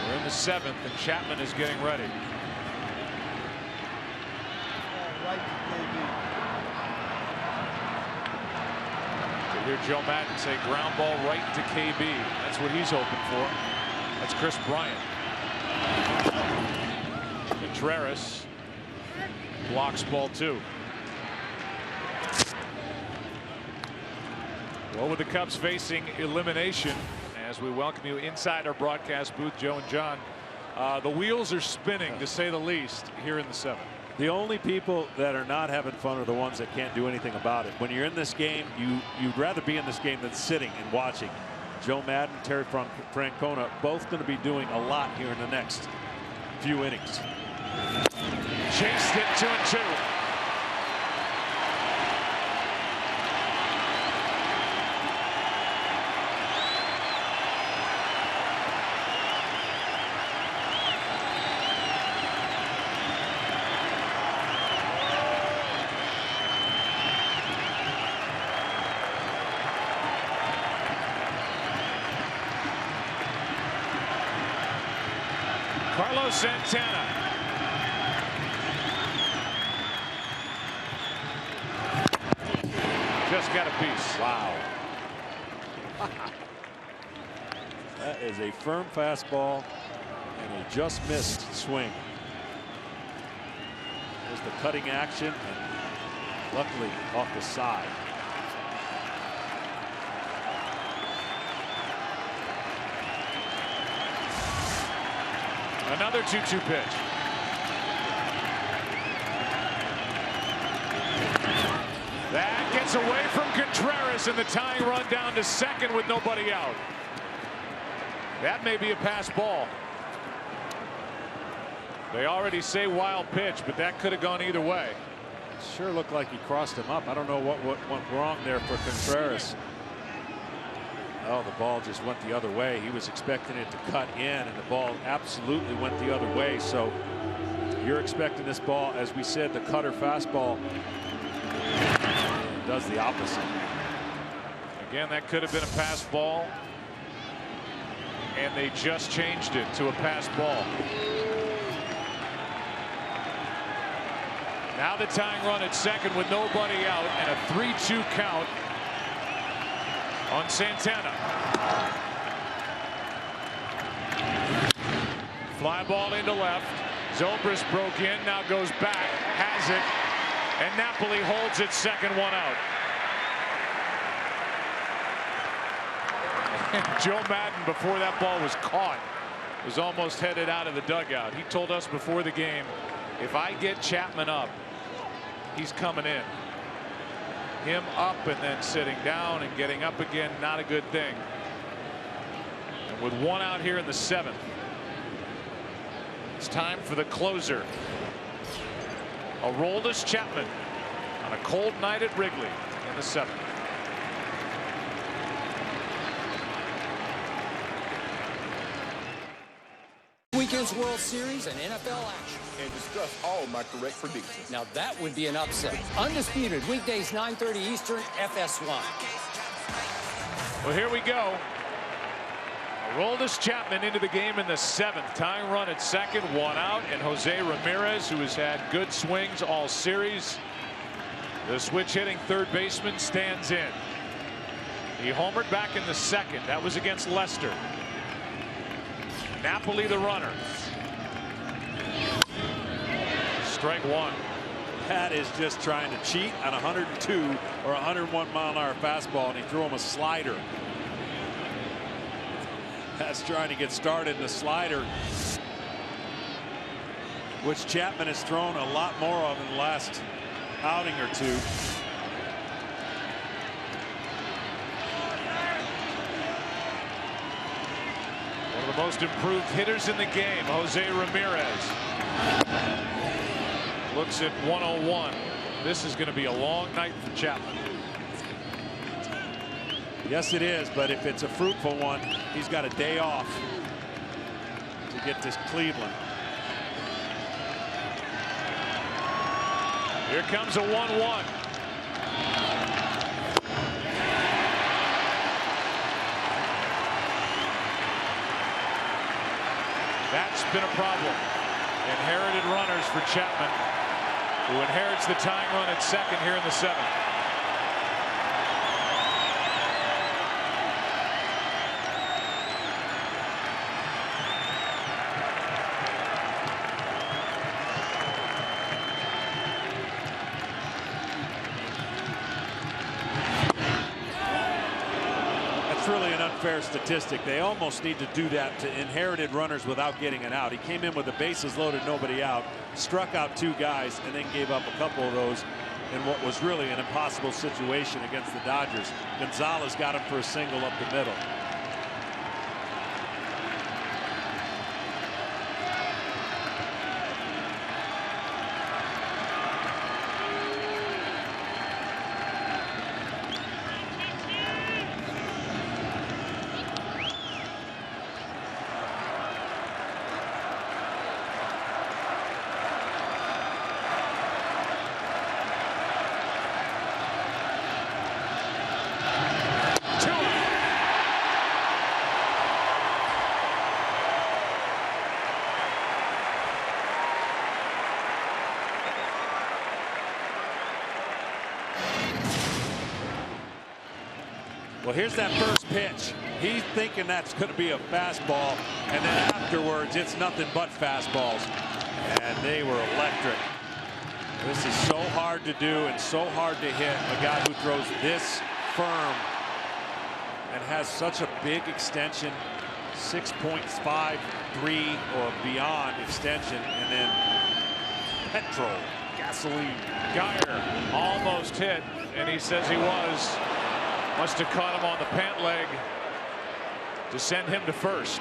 We're in the 7th, and Chapman is getting ready. To hear Joe Maddon say ground ball right to KB. That's what he's hoping for. That's Chris Bryant. Contreras blocks ball 2. Well, with the Cubs facing elimination, as we welcome you inside our broadcast booth, Joe and John, the wheels are spinning, to say the least, here in the 7th. The only people that are not having fun are the ones that can't do anything about it. When you're in this game, you'd rather be in this game than sitting and watching. Joe Maddon, Terry Francona, both going to be doing a lot here in the next few innings. Chased it 2-2. Carlos Santana. Just got a piece. Wow. That is a firm fastball and a just missed swing. There's the cutting action, and luckily off the side. Another 2-2 pitch. That gets away from Contreras, and the tying run down to second with nobody out. That may be a pass ball. They already say wild pitch, but that could have gone either way. Sure looked like he crossed him up. I don't know what went wrong there for Contreras. Oh, the ball just went the other way. He was expecting it to cut in, and the ball absolutely went the other way. So you're expecting this ball, as we said, the cutter fastball does the opposite. Again, that could have been a pass ball, and they just changed it to a pass ball. Now the tying run at second with nobody out, and a 3-2 count on Santana. Fly ball into left. Zobrist broke in, now goes back, has it, and Napoli holds it second, one out. Joe Madden, before that ball was caught, was almost headed out of the dugout. He told us before the game, if I get Chapman up, he's coming in. Him up and then sitting down and getting up again, not a good thing. And with one out here in the seventh, it's time for the closer. Aroldis Chapman on a cold night at Wrigley in the seventh. Weekend's World Series and NFL action. And discuss all my correct predictions. Now that would be an upset. Undisputed, weekdays 9:30 Eastern, FS1. Well, here we go. Aroldis Chapman into the game in the seventh. Tying run at second, one out, and Jose Ramirez, who has had good swings all series, the switch hitting third baseman, stands in. He homered back in the second. That was against Lester. Napoli the runner. Strike one. Pat is just trying to cheat on 102 or 101 mile an hour fastball, and he threw him a slider. Pat's trying to get started in the slider, which Chapman has thrown a lot more of in the last outing or two. One of the most improved hitters in the game, Jose Ramirez. Looks at 101. This is going to be a long night for Chapman. Yes, it is, but if it's a fruitful one, he's got a day off to get to Cleveland. Here comes a 1-1. That's been a problem. Inherited runners for Chapman, who inherits the tying run at second here in the seventh. Really an unfair statistic. They almost need to do that to inherited runners without getting an out. He came in with the bases loaded, nobody out, struck out two guys, and then gave up a couple of those in what was really an impossible situation against the Dodgers. Gonzalez got him for a single up the middle. Well, here's that first pitch. He's thinking that's going to be a fastball, and then afterwards it's nothing but fastballs, and they were electric. This is so hard to do and so hard to hit. A guy who throws this firm and has such a big extension, 6.53 or beyond extension, and then petrol, gasoline. Geyer almost hit, and he says he was. Must have caught him on the pant leg to send him to first.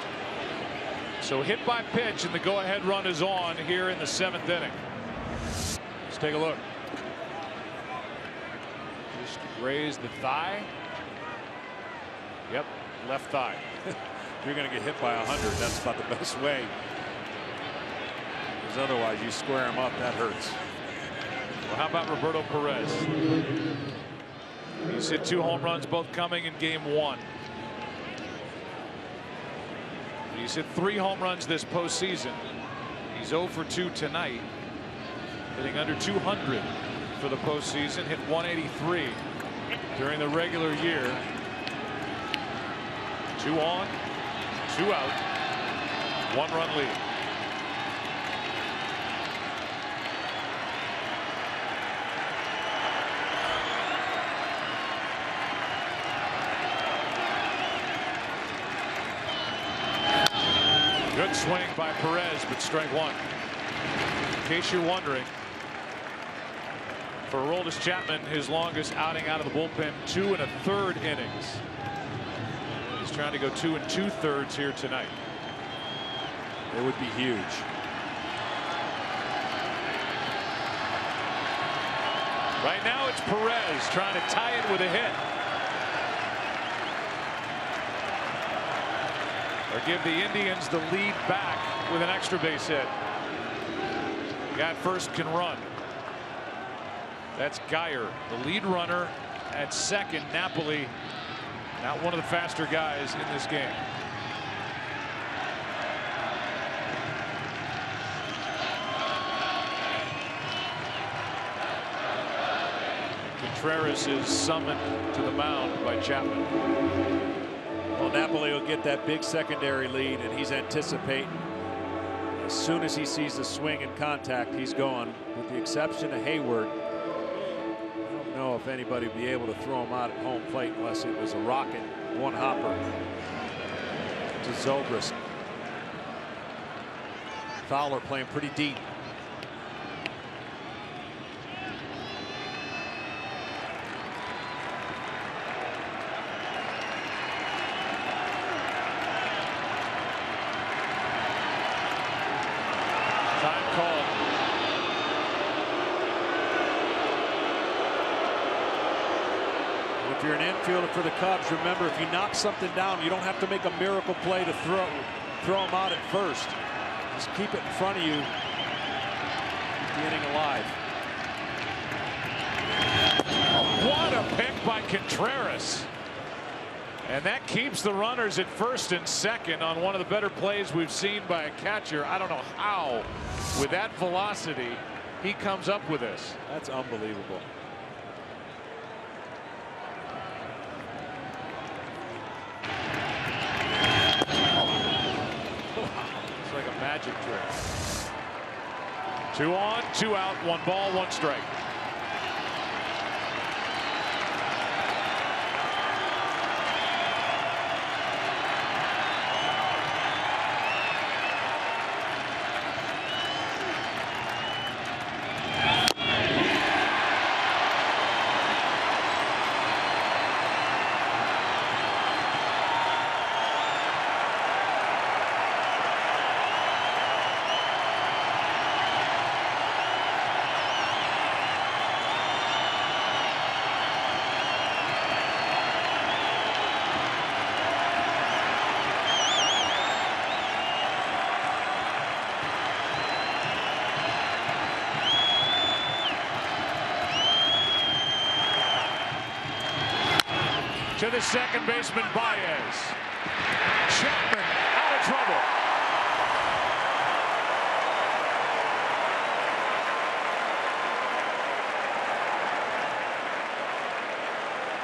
So hit by pitch, and the go-ahead run is on here in the 7th inning. Let's take a look. Just raised the thigh. Yep, left thigh. If you're going to get hit by 100, that's about the best way. Because otherwise, you square him up, that hurts. Well, how about Roberto Perez? He's hit 2 home runs, both coming in game 1. He's hit 3 home runs this postseason. He's 0 for 2 tonight, hitting under 200 for the postseason. Hit 183 during the regular year. 2 on, 2 out, 1-run lead. Good swing by Perez, but strike 1. In case you're wondering, for Aroldis Chapman, his longest outing out of the bullpen, 2 1/3 innings. He's trying to go 2 2/3 here tonight. It would be huge. Right now it's Perez trying to tie it with a hit. Or give the Indians the lead back with an extra base hit. Guy at first can run. That's Geyer, the lead runner at second. Napoli, not one of the faster guys in this game. Contreras is summoned to the mound by Chapman. Well, Napoli will get that big secondary lead, and he's anticipating. As soon as he sees the swing and contact, he's going. With the exception of Hayward, I don't know if anybody would be able to throw him out at home plate unless it was a rocket, one hopper to Zobrist. Fowler playing pretty deep. If you're an infielder for the Cubs, remember, if you knock something down, you don't have to make a miracle play to throw them out at first. Just keep it in front of you. Keep the inning alive. What a pick by Contreras. And that keeps the runners at first and second on one of the better plays we've seen by a catcher. I don't know how, with that velocity, he comes up with this. That's unbelievable. It's like a magic trick. 2 on, 2 out, 1 ball, 1 strike. To the second baseman, Baez. Chapman out of trouble.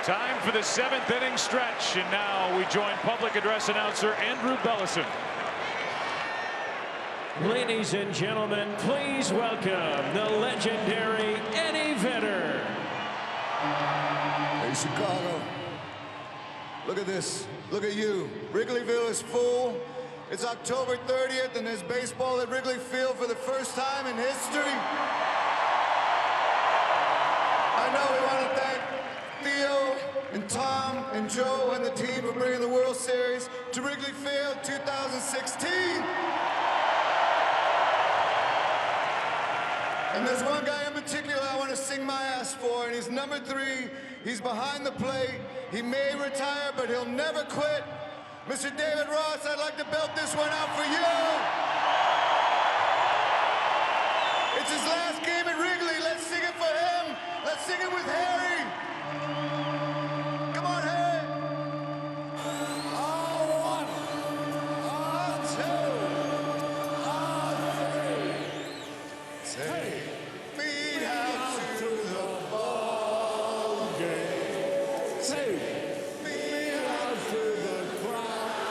Time for the 7th inning stretch, and now we join public address announcer Andrew Bellison. Ladies and gentlemen, please welcome the legendary Eddie Vedder. Hey, Chicago. Look at this. Look at you. Wrigleyville is full. It's October 30th, and there's baseball at Wrigley Field for the first time in history. I know we want to thank Theo and Tom and Joe and the team for bringing the World Series to Wrigley Field 2016. And there's one guy in particular I want to sing my ass for, and he's number 3. He's behind the plate. He may retire, but he'll never quit. Mr. David Ross, I'd like to belt this one out for you. It's his last game at Wrigley. Let's sing it for him. Let's sing it with Harry. Come on, Harry. All 1, all 2, all 3. Take me out to the ball game. Take me out to the crowd.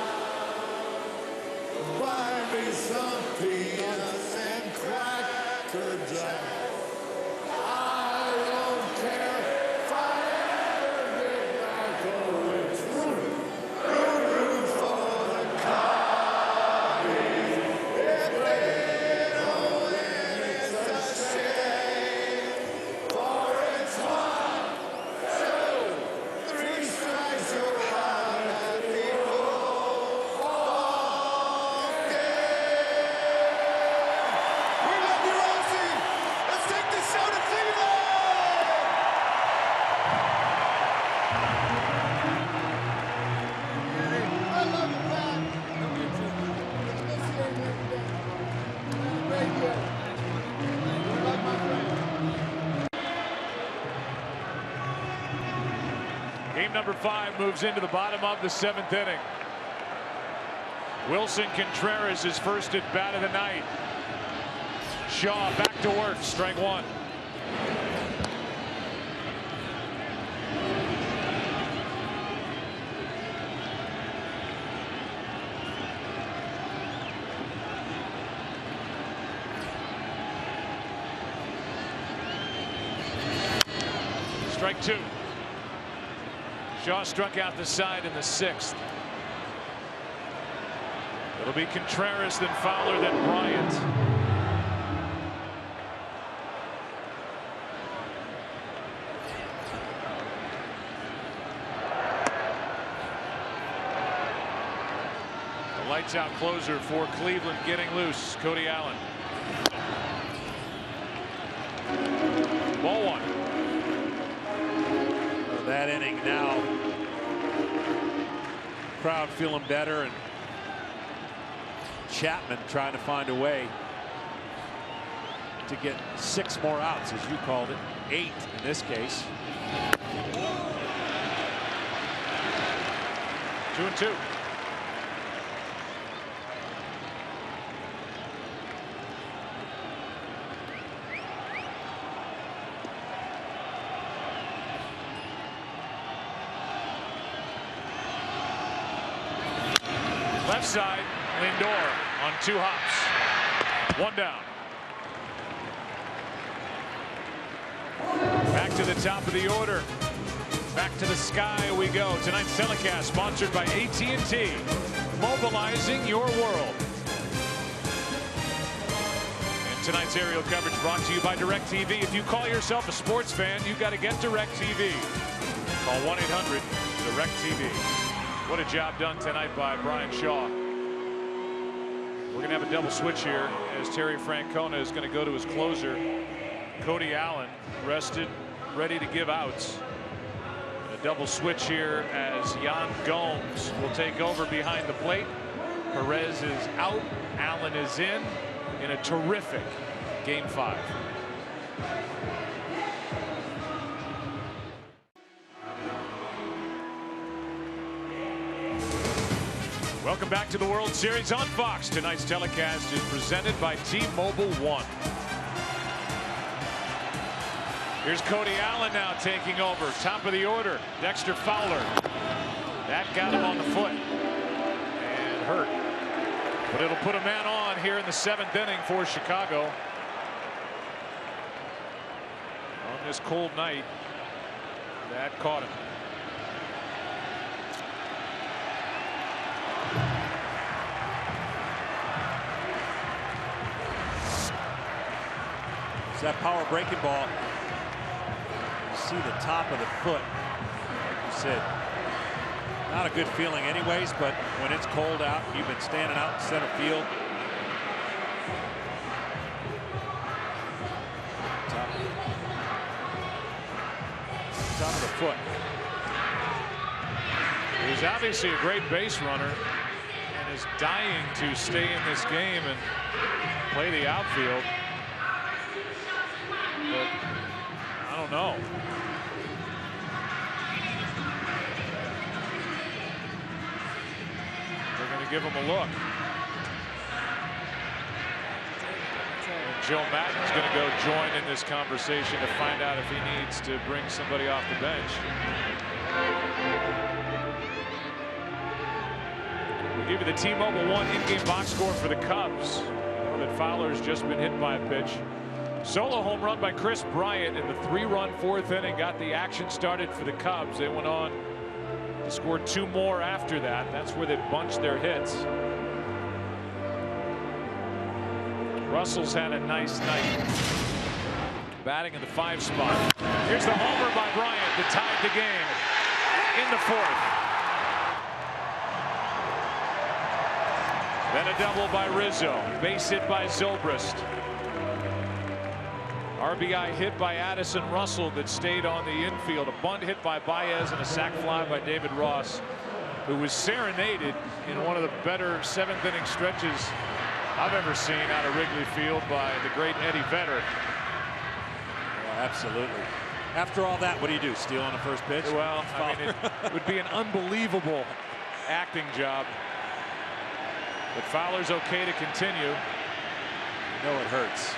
Buy me some peanuts and Cracker Jack. I don't care if I ever get back going through. Root for the Cubbies. If they don't win, it's a shame. For it's 1, 2, 3 strikes you're out at people. Ball game. We love you, Rosie. Let's take this show to Cleveland. I love you, Pat. Love you too. Let's see you every day. Very good. You like my friend. Game number 5 moves into the bottom of the 7th inning. Wilson Contreras is first at bat of the night. Shaw back to work, strike 1. Strike 2. Shaw struck out the side in the 6th. It'll be Contreras, then Fowler, then Bryant. The lights out closer for Cleveland getting loose. Cody Allen. Ball 1. That inning now. Crowd feeling better, and Chapman trying to find a way to get 6 more outs, as you called it, 8 in this case. 2-2. Left side, Lindor on 2 hops. 1 down. Back to the top of the order. Back to the sky we go. Tonight's telecast sponsored by AT&T. Mobilizing your world. And tonight's aerial coverage brought to you by DirecTV. If you call yourself a sports fan, you've got to get DirecTV. Call 1-800-DirecTV. What a job done tonight by Bryan Shaw. We're going to have a double switch here as Terry Francona is going to go to his closer. Cody Allen rested, ready to give outs. And a double switch here as Yan Gomes will take over behind the plate. Perez is out. Allen is in a terrific Game 5. Welcome back to the World Series on Fox. Tonight's telecast is presented by T-Mobile One. Here's Cody Allen now taking over. Top of the order, Dexter Fowler. That got him on the foot and hurt. But it'll put a man on here in the 7th inning for Chicago. On this cold night, that caught him. It's that power breaking ball. You see the top of the foot. Like you said, not a good feeling anyways, but when it's cold out, you've been standing out in center field. Top of the foot. He's obviously a great base runner and is dying to stay in this game and play the outfield. But I don't know. They're going to give him a look. And Joe Madden's going to go join in this conversation to find out if he needs to bring somebody off the bench. We'll give you the T-Mobile One in-game box score for the Cubs. You know that Fowler's just been hit by a pitch. Solo home run by Chris Bryant in the 3-run 4th inning got the action started for the Cubs. They went on to score 2 more after that. That's where they bunched their hits. Russell's had a nice night batting in the 5 spot. Here's the homer by Bryant that tied the game in the 4th. Then a double by Rizzo. Base hit by Zobrist. RBI hit by Addison Russell that stayed on the infield. A bunt hit by Baez and a sac fly by David Ross, who was serenaded in one of the better 7th inning stretches I've ever seen out of Wrigley Field by the great Eddie Vedder. Yeah, absolutely. After all that, what do you do? Steal on the first pitch? Well, I mean, it would be an unbelievable acting job. But Fowler's okay to continue. You know it hurts.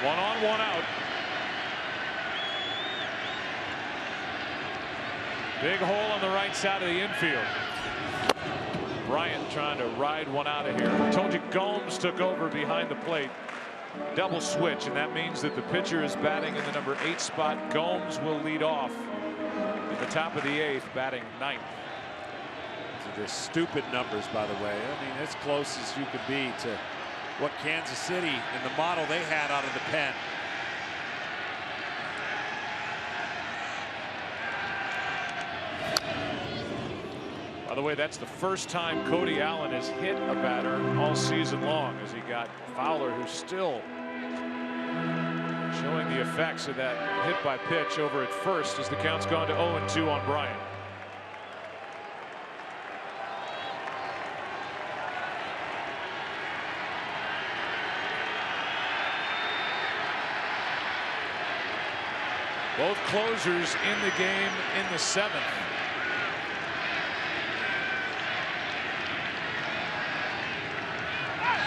1 on, 1 out. Big hole on the right side of the infield. Bryant trying to ride one out of here. I told you Gomes took over behind the plate. Double switch, and that means that the pitcher is batting in the number 8 spot. Gomes will lead off at the top of the 8th, batting 9th. They're stupid numbers, by the way. I mean, as close as you could be to what Kansas City and the model they had out of the pen. By the way, that's the first time Cody Allen has hit a batter all season long, as he got Fowler, who's still showing the effects of that hit by pitch over at first as the count's gone to 0-2 on Bryant. Both closers in the game in the 7th.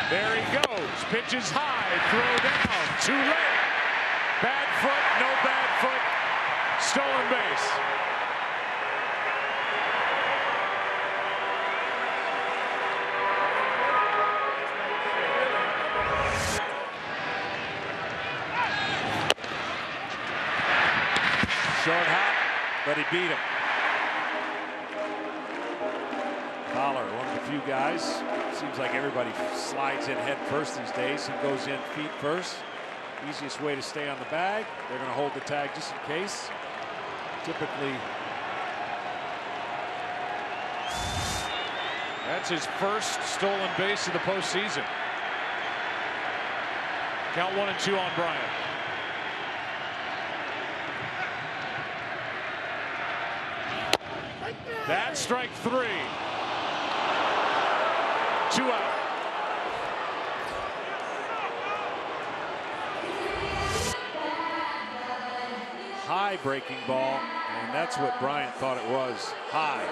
There he goes. Pitches high. Throw down. Too late. Bad foot. No bad foot. Stolen base. Short hop, but he beat him. Fowler, one of the few guys. Seems like everybody slides in head first these days. He goes in feet first. Easiest way to stay on the bag. They're going to hold the tag just in case. Typically. That's his first stolen base of the postseason. Count 1-2 on Bryant. That's strike 3. 2 out. High breaking ball, and that's what Bryant thought it was. High.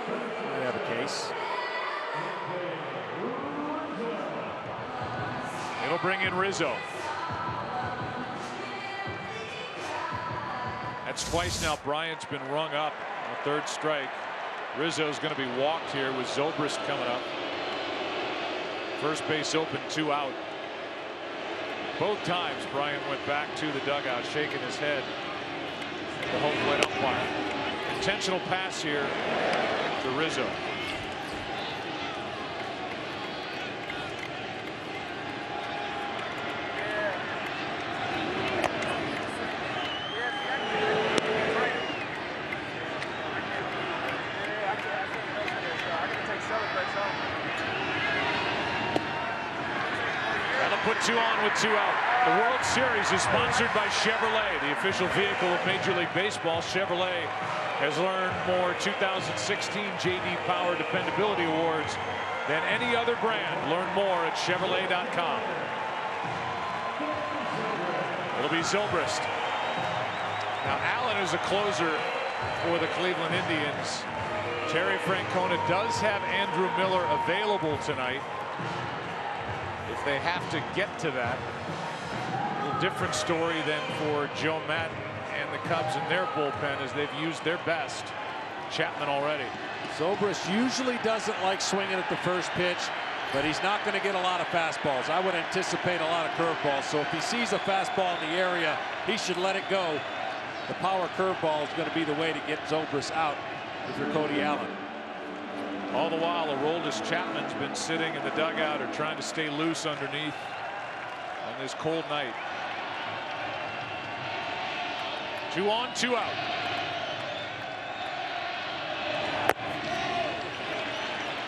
Might have a case. It'll bring in Rizzo. That's twice now Bryant's been rung up on a third strike. Rizzo's going to be walked here with Zobrist coming up. First base open, 2 out. Both times Bryant went back to the dugout shaking his head. The home plate umpire. Intentional pass here to Rizzo. Put 2 on with 2 out. The World Series is sponsored by Chevrolet, the official vehicle of Major League Baseball. Chevrolet has earned more 2016 J.D. Power Dependability Awards than any other brand. Learn more at Chevrolet.com. It'll be Zobrist. Now Allen is a closer for the Cleveland Indians. Terry Francona does have Andrew Miller available tonight. If they have to get to that, a little different story than for Joe Maddon and the Cubs in their bullpen, as they've used their best Chapman already. Zobrist usually doesn't like swinging at the first pitch, but he's not going to get a lot of fastballs. I would anticipate a lot of curveballs. So if he sees a fastball in the area, he should let it go. The power curveball is going to be the way to get Zobrist out if you're Cody Allen. All the while, Aroldis Chapman's been sitting in the dugout or trying to stay loose underneath on this cold night. 2 on, 2 out.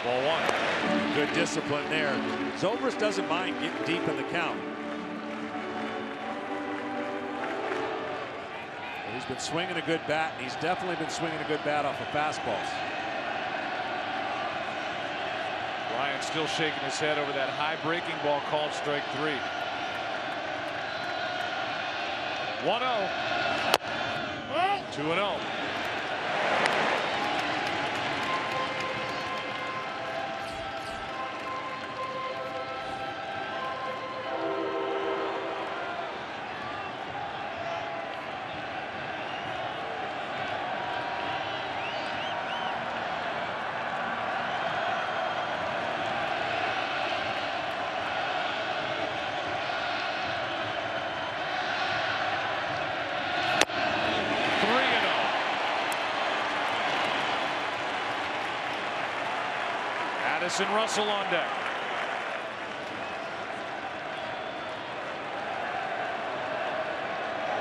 Ball 1. Good discipline there. Zobrist doesn't mind getting deep in the count. He's been swinging a good bat, and he's definitely been swinging a good bat off of fastballs. Bryant still shaking his head over that high breaking ball called strike 3. 1-0. 2-0. Addison Russell on deck.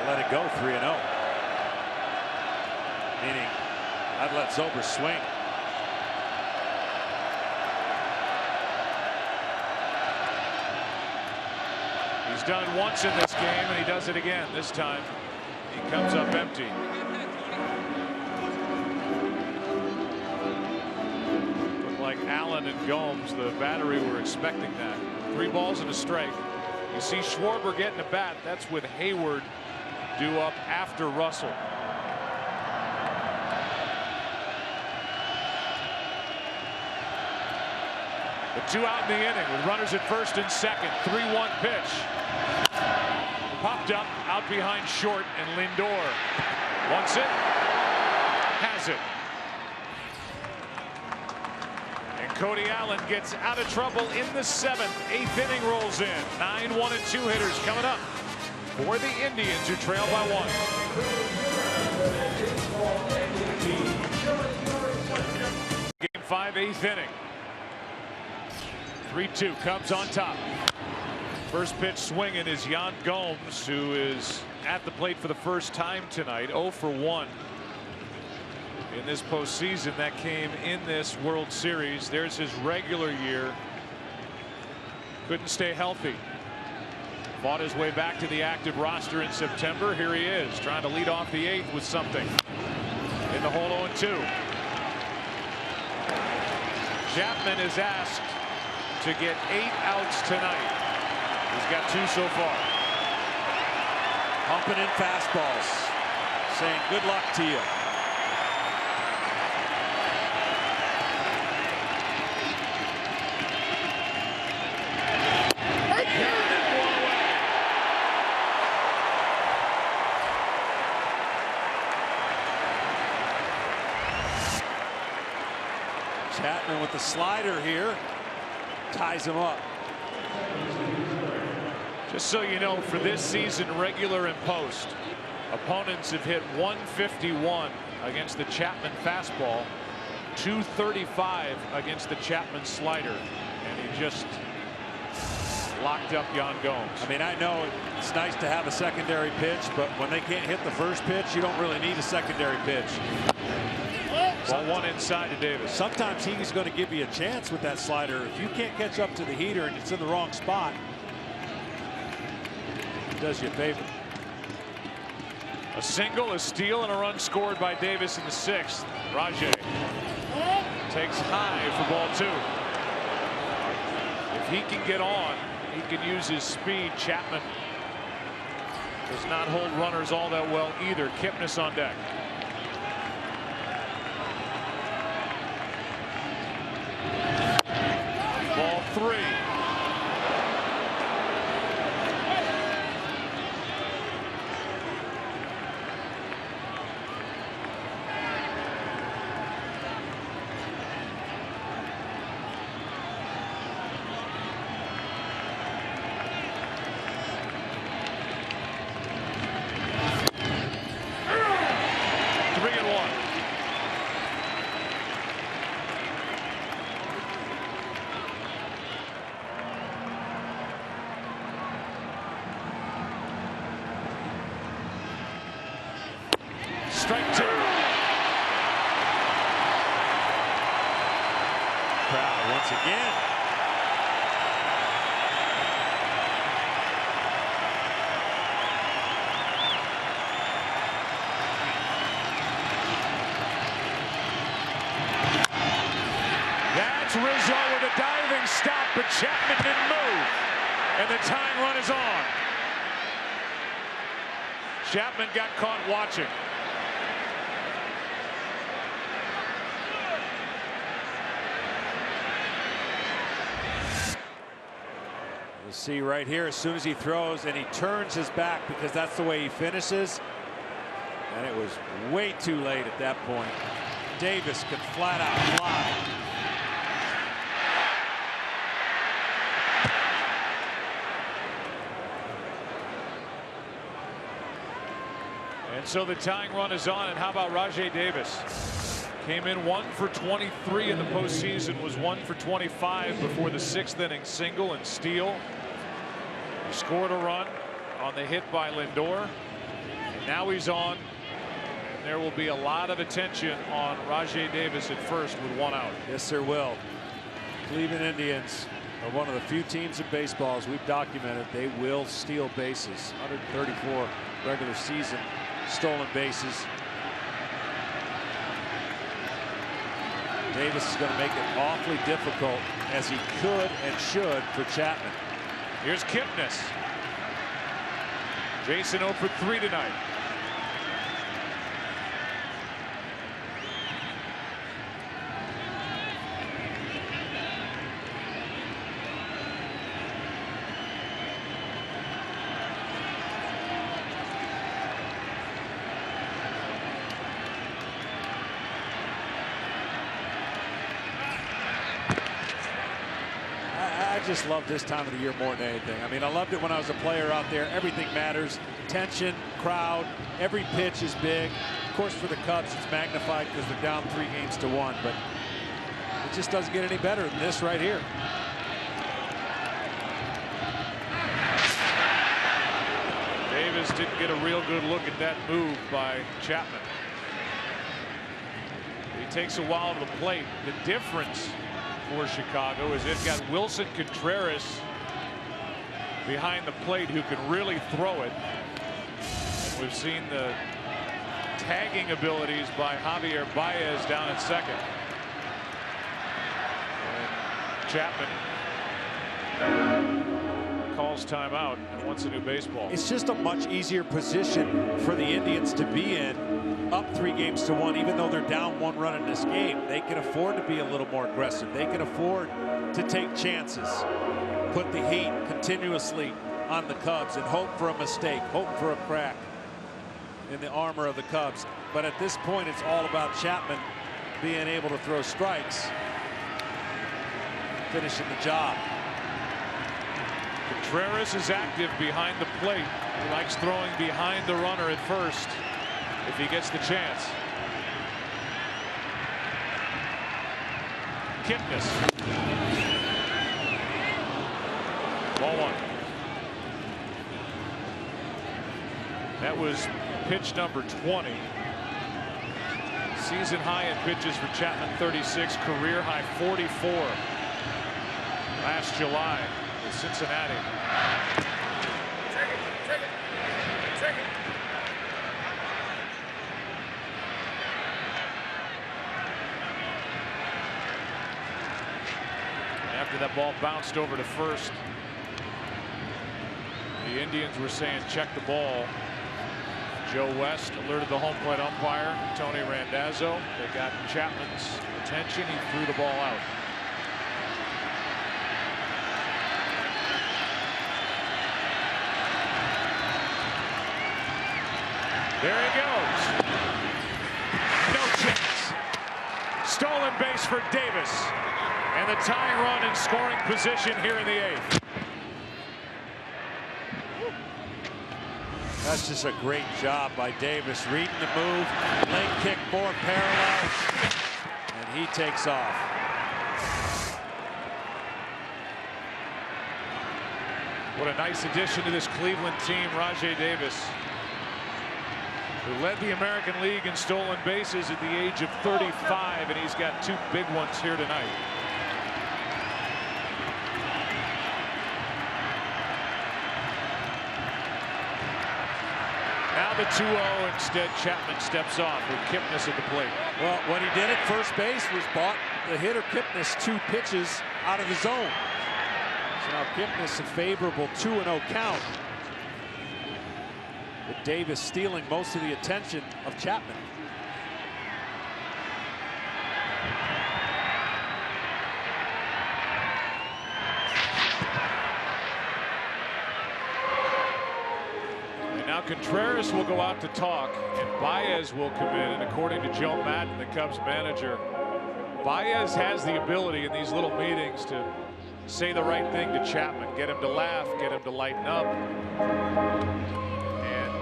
Let it go, 3-0. Meaning, I'd let Zobrist swing. He's done once in this game, and he does it again. This time, he comes up empty. Like Allen and Gomes, the battery were expecting that. 3 balls and a strike. You see Schwarber getting a bat. That's with Hayward due up after Russell. The 2 out in the inning with runners at first and second. 3-1 pitch. Popped up out behind short, and Lindor wants it, has it. Cody Allen gets out of trouble in the 7th. 8th inning rolls in. 9 1 and 2 hitters coming up for the Indians, who trail by 1. Game 5, 8th inning. 3-2. Cubs on top. First pitch swinging is Yan Gomes, who is at the plate for the first time tonight. 0 for 1. In this postseason that came in this World Series. There's his regular year. Couldn't stay healthy. Fought his way back to the active roster in September. Here he is trying to lead off the 8th with something in the hole 0-2. Chapman is asked to get 8 outs tonight. He's got 2 so far. Pumping in fastballs, saying good luck to you. Chapman with the slider here. Ties him up. Just so you know, for this season, regular and post, opponents have hit 151 against the Chapman fastball, 235 against the Chapman slider, and he just locked up Yan Gomes. I mean, I know it's nice to have a secondary pitch, but when they can't hit the first pitch, you don't really need a secondary pitch. Ball one inside to Davis. Sometimes he's going to give you a chance with that slider. If you can't catch up to the heater and it's in the wrong spot, it does you a favor. A single, a steal, and a run scored by Davis in the 6th. Rajai takes high for ball 2. If he can get on, he can use his speed. Chapman does not hold runners all that well either. Kipnis on deck. Ball 3. Strike 2. Crowd once again. That's Rizzo with a diving stop, but Chapman didn't move, and the tying run is on. Chapman got caught watching. You'll see right here, as soon as he throws and he turns his back, because that's the way he finishes. And it was way too late at that point. Davis could flat out fly. And so the tying run is on. And how about Rajai Davis? Came in 1 for 23 in the postseason, was 1 for 25 before the 6th inning single and steal. He scored a run on the hit by Lindor. And now he's on. And there will be a lot of attention on Rajai Davis at first with 1 out. Yes, there will. Cleveland Indians are one of the few teams in baseball, as we've documented, they will steal bases. 134 regular season stolen bases. Davis is going to make it awfully difficult, as he could and should, for Chapman. Here's Kipnis. Jason 0 for 3 tonight. I just love this time of the year more than anything. I mean, I loved it when I was a player out there. Everything matters. Tension, crowd, every pitch is big. Of course, for the Cubs, it's magnified because they're down 3-1, but it just doesn't get any better than this right here. Davis didn't get a real good look at that move by Chapman. He takes a while to the plate. The difference for Chicago is they've got Wilson Contreras behind the plate who can really throw it. And we've seen the tagging abilities by Javier Baez down at second. And Chapman calls timeout and wants a new baseball. It's just a much easier position for the Indians to be in, up 3-1, even though they're down 1 run in this game. They can afford to be a little more aggressive. They can afford to take chances, put the heat continuously on the Cubs and hope for a mistake, hope for a crack in the armor of the Cubs. But at this point, it's all about Chapman being able to throw strikes finishing the job. Contreras is active behind the plate. He likes throwing behind the runner at first if he gets the chance. Kipnis. Ball one. That was pitch number 20. Season high in pitches for Chapman, 36. Career high 44 last July with Cincinnati. After that ball bounced over to first, the Indians were saying check the ball. Joe West alerted the home plate umpire, Tony Randazzo. They got Chapman's attention. He threw the ball out. There he goes. No chance. Stolen base for Davis. And the tying run in scoring position here in the 8th. That's just a great job by Davis, reading the move, leg kick more parallel, and he takes off. What a nice addition to this Cleveland team, Rajai Davis, who led the American League in stolen bases at the age of 35, and he's got 2 big ones here tonight. Now the 2-0. Instead, Chapman steps off with Kipnis at the plate. Well, what he did at first base was bought the hitter Kipnis 2 pitches out of the zone. So now Kipnis a favorable 2-0 count, with Davis stealing most of the attention of Chapman. Now Contreras will go out to talk, and Baez will come in. And according to Joe Madden, the Cubs manager, Baez has the ability in these little meetings to say the right thing to Chapman, get him to laugh, get him to lighten up, and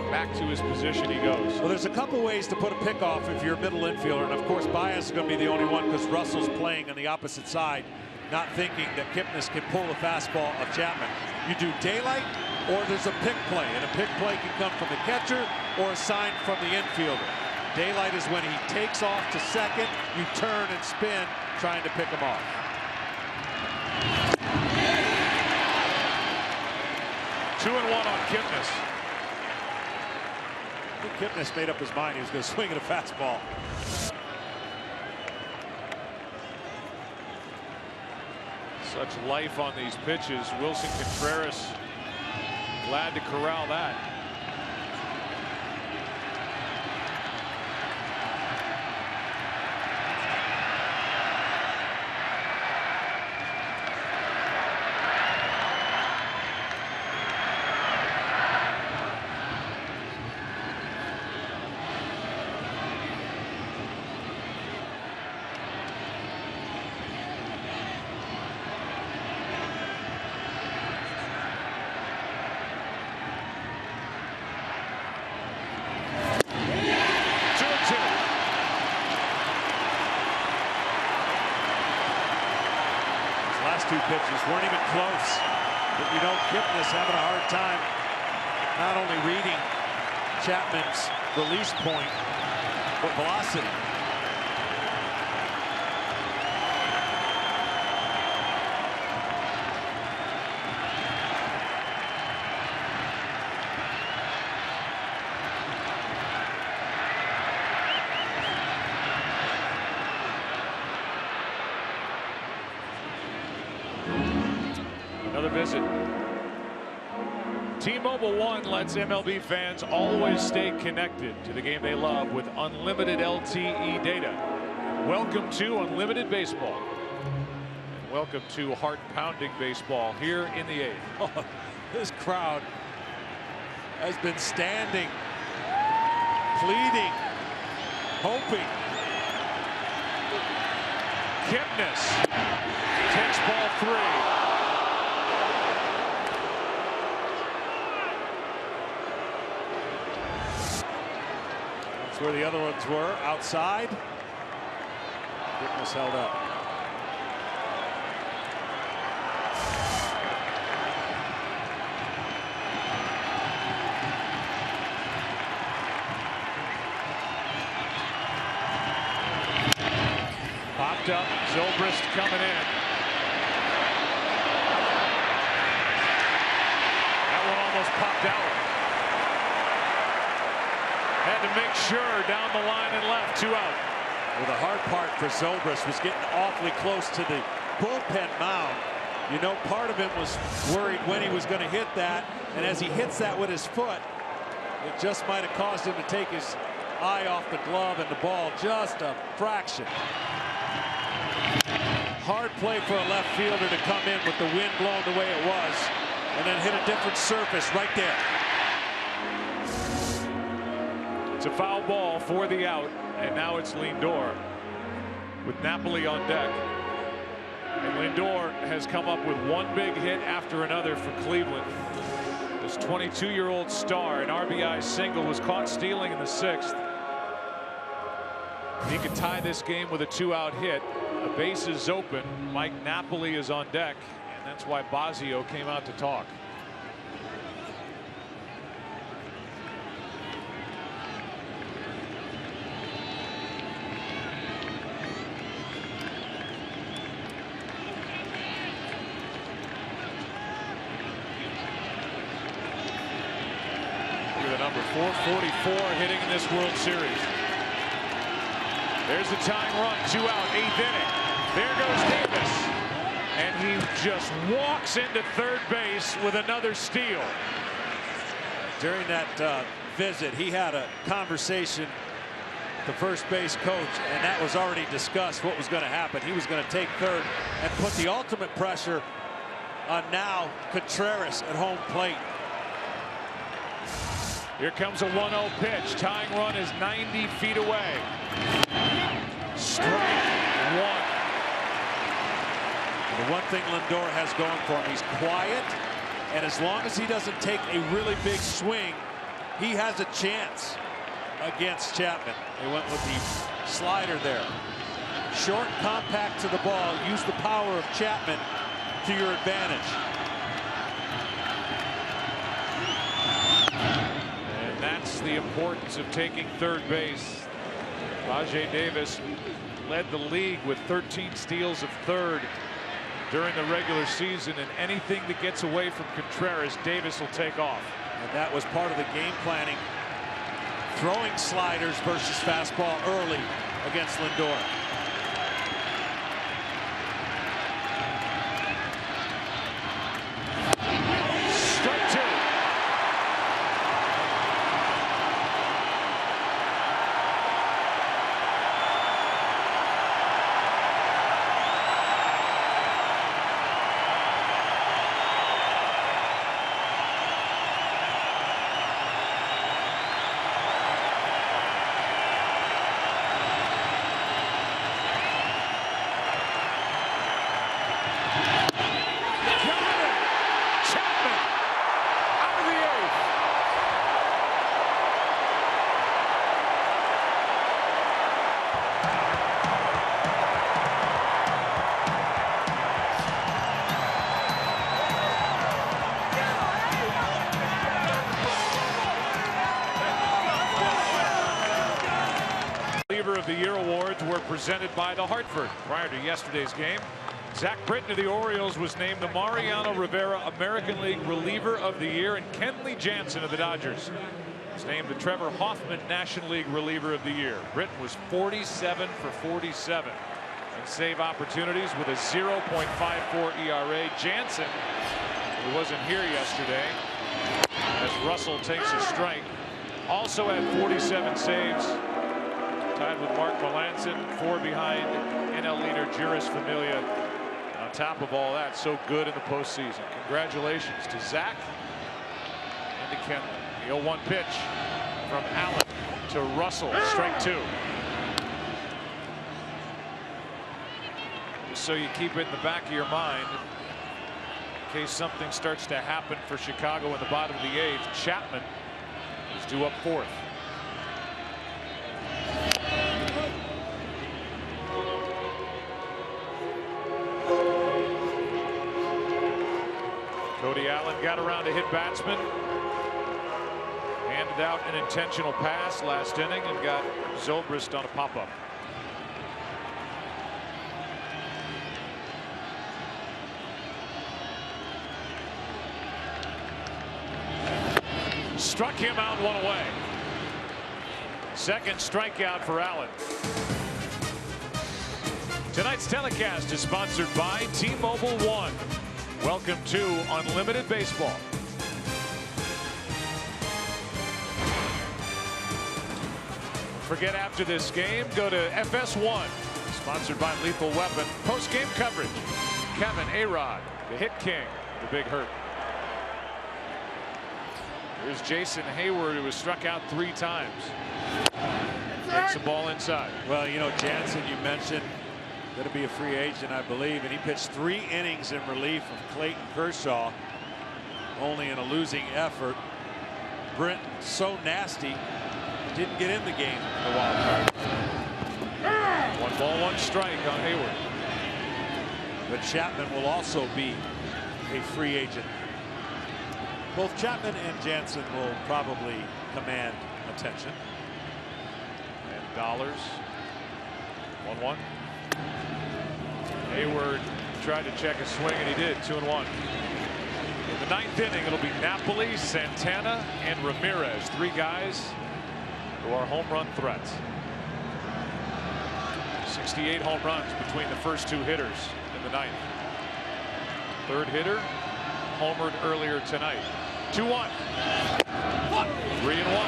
back to his position he goes. Well, there's a couple ways to put a pick off if you're a middle infielder, and of course Baez is going to be the only one because Russell's playing on the opposite side, not thinking that Kipnis can pull the fastball of Chapman. You do daylight, or there's a pick play, and a pick play can come from the catcher or a sign from the infielder. Daylight is when he takes off to second, you turn and spin trying to pick him off. Two and one on Kipnis. I think Kipnis made up his mind he was going to swing at a fastball. Such life on these pitches. Wilson Contreras glad to corral that. Two pitches weren't even close, but you know Kipnis having a hard time not only reading Chapman's release point but velocity. Another visit. T-Mobile One lets MLB fans always stay connected to the game they love with unlimited LTE data. Welcome to Unlimited Baseball. And welcome to heart-pounding baseball here in the 8th. Oh, this crowd has been standing, pleading, hoping. Kipnis takes ball 3. That's where the other ones were, outside. Kipnis held up. Popped up, Zobrist coming in. That one almost popped out. Had to make sure down the line and left, 2 out. Well, the hard part for Zobrist was getting awfully close to the bullpen mound. You know, part of him was worried when he was going to hit that, and as he hits that with his foot, it just might have caused him to take his eye off the glove and the ball just a fraction. Hard play for a left fielder to come in with the wind blowing the way it was and then hit a different surface right there. It's a foul ball for the out, and now it's Lindor with Napoli on deck. And Lindor has come up with one big hit after another for Cleveland. This 22-year-old star, an RBI single, was caught stealing in the 6th. He could tie this game with a 2-out hit. The base is open. Mike Napoli is on deck, and that's why Bosio came out to talk. Look at the number 444 hitting in this World Series. There's the tying run, 2 out, 8th inning. There goes Davis, and he just walks into third base with another steal. During that visit, he had a conversation with the first base coach, and that was already discussed what was going to happen. He was going to take third and put the ultimate pressure on now Contreras at home plate. Here comes a 1-0 pitch. Tying run is 90 feet away. Strike 1. The one thing Lindor has going for him, he's quiet, and as long as he doesn't take a really big swing, he has a chance against Chapman. They went with the slider there. Short, compact to the ball. Use the power of Chapman to your advantage. And that's the importance of taking third base. Rajai Davis led the league with 13 steals of third during the regular season, and anything that gets away from Contreras, Davis will take off. And that was part of the game planning. Throwing sliders versus fastball early against Lindor. Strike 2. Of the Year awards were presented by the Hartford. Prior to yesterday's game, Zach Britton of the Orioles was named the Mariano Rivera American League Reliever of the Year, and Kenley Jansen of the Dodgers was named the Trevor Hoffman National League Reliever of the Year. Britton was 47 for 47 in save opportunities with a 0.54 ERA. Jansen, who wasn't here yesterday, as Russell takes a strike, also had 47 saves. Tied with Mark Melancon, 4 behind NL leader Jeurys Familia. On top of all that, so good in the postseason. Congratulations to Zach and to Kenley. The 0-1 pitch from Allen to Russell. Strike 2. just so you keep it in the back of your mind in case something starts to happen for Chicago in the bottom of the 8th. Chapman is due up 4th. Cody Allen got around to hit batsman. Handed out an intentional pass last inning and got Zobrist on a pop-up. Struck him out, one away. Second strikeout for Allen. Tonight's telecast is sponsored by T-Mobile One. Welcome to Unlimited Baseball. Forget after this game, go to FS1, sponsored by Lethal Weapon. Post-game coverage. Kevin A-Rod, the hit king, the big hurt. Here's Jason Hayward, who was struck out 3 times. Takes the ball inside. Well, you know, Jansen, you mentioned going to be a free agent, I believe, and he pitched 3 innings in relief of Clayton Kershaw, only in a losing effort. Brent, so nasty, didn't get in the game in the wild card. 1 ball, 1 strike on Hayward. But Chapman will also be a free agent. Both Chapman and Jansen will probably command attention. And Dollars. 1-1. Hayward tried to check a swing, and he did. 2-1. In the 9th inning, it'll be Napoli, Santana, and Ramirez. 3 guys who are home run threats. 68 home runs between the first 2 hitters in the 9th. 3rd hitter homered earlier tonight. 2-1. 3-1.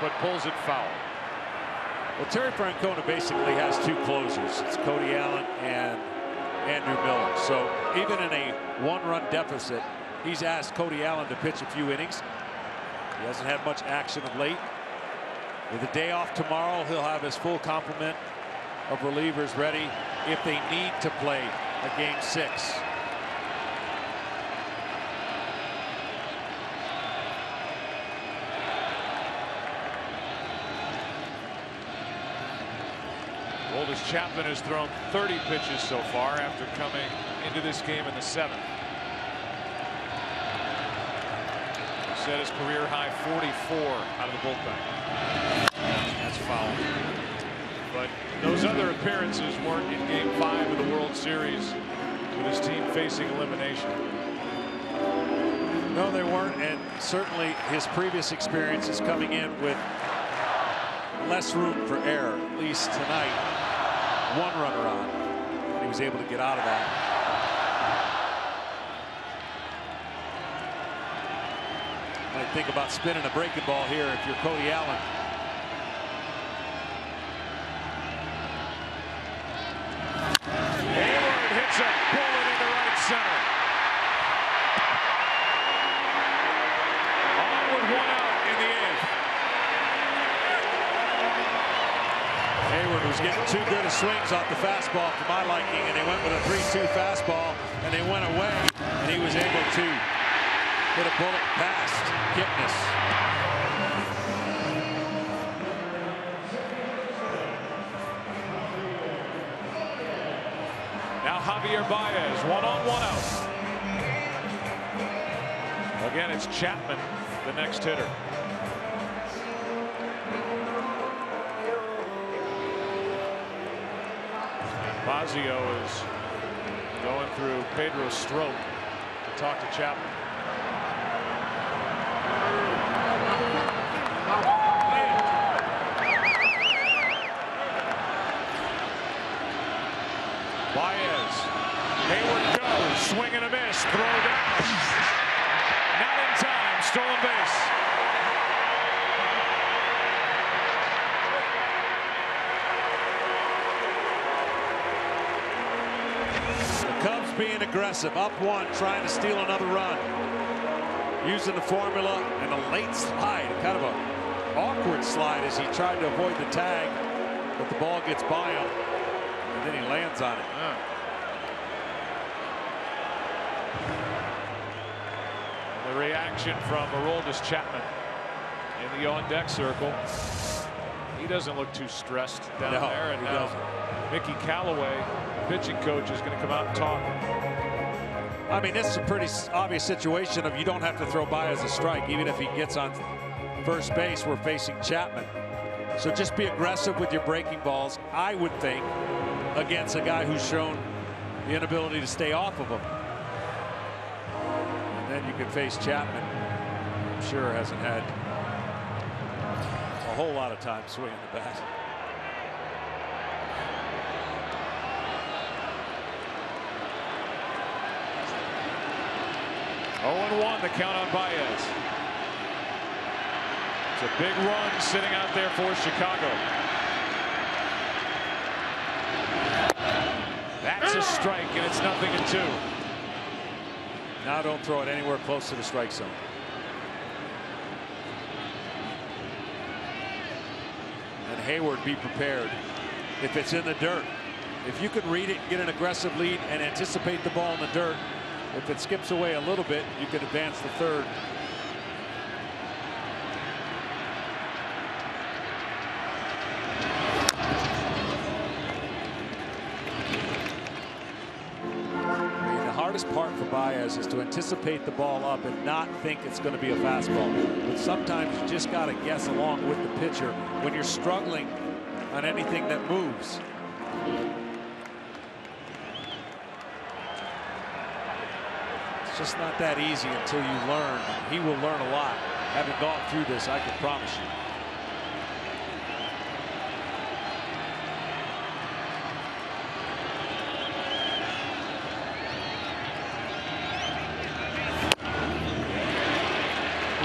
But pulls it foul. Well, Terry Francona basically has 2 closers. It's Cody Allen and Andrew Miller. So even in a 1-run deficit, he's asked Cody Allen to pitch a few innings. He hasn't had much action of late. With a day off tomorrow, he'll have his full complement of relievers ready if they need to play a game 6. Oldest Chapman has thrown 30 pitches so far after coming into this game in the 7th. He set his career high 44 out of the bullpen. That's foul. But those other appearances weren't in game 5 of the World Series with his team facing elimination. No, they weren't, and certainly his previous experiences coming in with less room for error, at least tonight. 1 runner on, and he was able to get out of that. Might think about spinning a breaking ball here if you're Cody Allen. Hayward hits a bullet into right center. On with 1 out in the 8th. Hayward was getting too good of swings off the fastball for my liking, and they went with a 3-2 fastball, and they went away, and he was able to hit a bullet past Kipnis. Now Javier Baez, 1 on, 1 out. Again, it's Chapman, the next hitter. Fazio is going through Pedro Strop to talk to Chapman. Baez. Hayward goes. Swing and a miss. 3-2. stolen base. The Cubs being aggressive, up one, trying to steal another run. Using the formula and a late slide, kind of an awkward slide as he tried to avoid the tag, but the ball gets by him, and then he lands on it. The reaction from Aroldis Chapman in the on-deck circle. He doesn't look too stressed down there, and now Mickey Callaway, pitching coach, is going to come out and talk. I mean, this is a pretty obvious situation of you don't have to throw Baez a strike, even if he gets on first base. We're facing Chapman. So just be aggressive with your breaking balls, I would think, against a guy who's shown the inability to stay off of him. And then you can face Chapman. I'm sure hasn't had a whole lot of time swinging the bat. Oh, 0-1, the count on Baez. It's a big run sitting out there for Chicago. That's a strike, and it's 0-2. Now don't throw it anywhere close to the strike zone. And Hayward, be prepared if it's in the dirt. If you can read it, get an aggressive lead, and anticipate the ball in the dirt, if it skips away a little bit, you can advance the third. The hardest part for Baez is to anticipate the ball up and not think it's going to be a fastball. But sometimes you just got to guess along with the pitcher when you're struggling on anything that moves. Just not that easy until you learn. He will learn a lot. Having gone through this, I can promise you.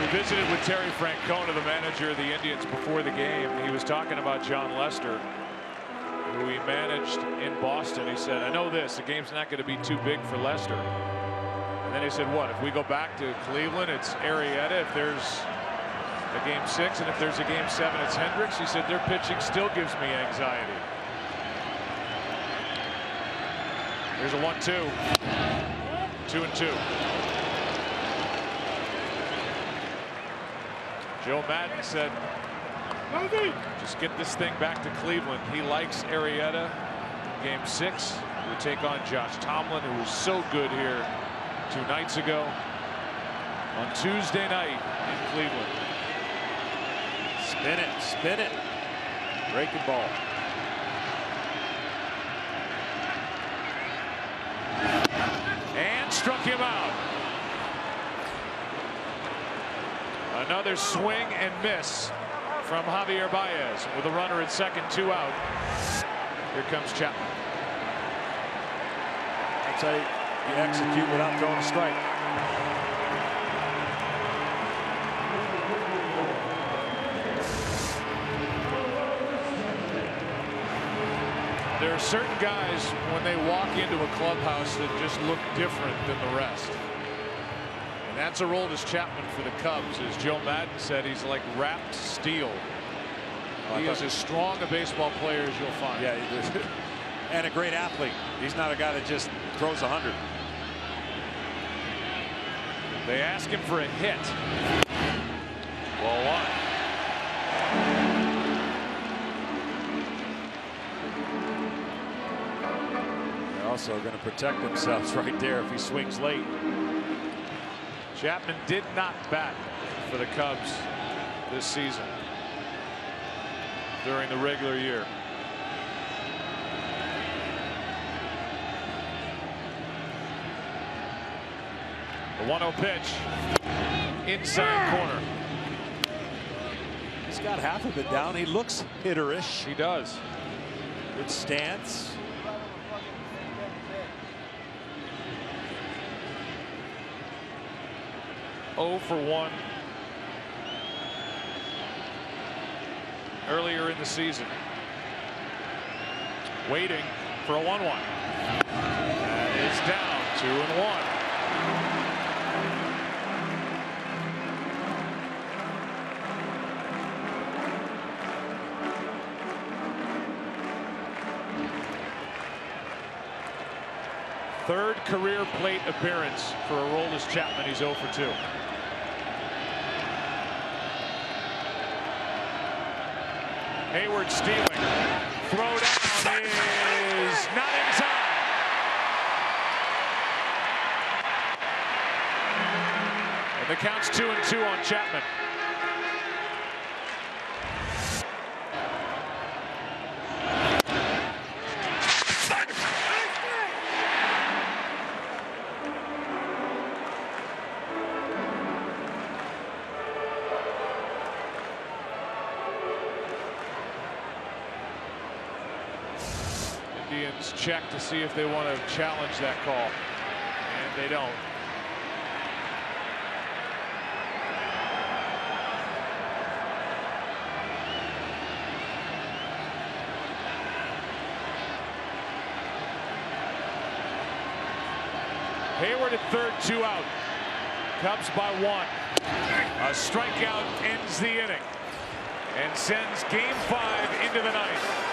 We visited with Terry Francona, the manager of the Indians, before the game. He was talking about John Lester, who he managed in Boston. He said, I know this, the game's not going to be too big for Lester. And then he said, what, if we go back to Cleveland, it's Arrieta. If there's a game 6 and if there's a game 7, it's Hendricks. He said, their pitching still gives me anxiety. Here's a 1-2. 2-2. Joe Madden said, just get this thing back to Cleveland. He likes Arrieta. Game 6, we take on Josh Tomlin, who was so good here 2 nights ago on Tuesday night in Cleveland. Spin it, spin it. Breaking ball. And struck him out. Another swing and miss from Javier Baez with a runner at second, 2 out. Here comes Chapman. That's how you execute without throwing a strike. There are certain guys when they walk into a clubhouse that just look different than the rest. And that's Aroldis Chapman for the Cubs. As Joe Madden said, he's like wrapped steel. He is as strong a baseball player as you'll find. Yeah, and a great athlete. He's not a guy that just throws 100. They ask him for a hit. Ball 1. They're also going to protect themselves right there if he swings late. Chapman did not bat for the Cubs this season during the regular year. The 1-0 pitch inside corner. He's got half of it down. He looks hitterish. He does. Good stance. 0 for 1 earlier in the season. Waiting for a 1-1. That is down 2-1. Third career plate appearance for Aroldis Chapman. He's 0 for 2. Hayward stealing. Throw down is not in time. And the count's 2-2 on Chapman. Indians check to see if they want to challenge that call, and they don't. Hayward at third, 2 out. Cubs by 1. A strikeout ends the inning and sends Game 5 into the ninth.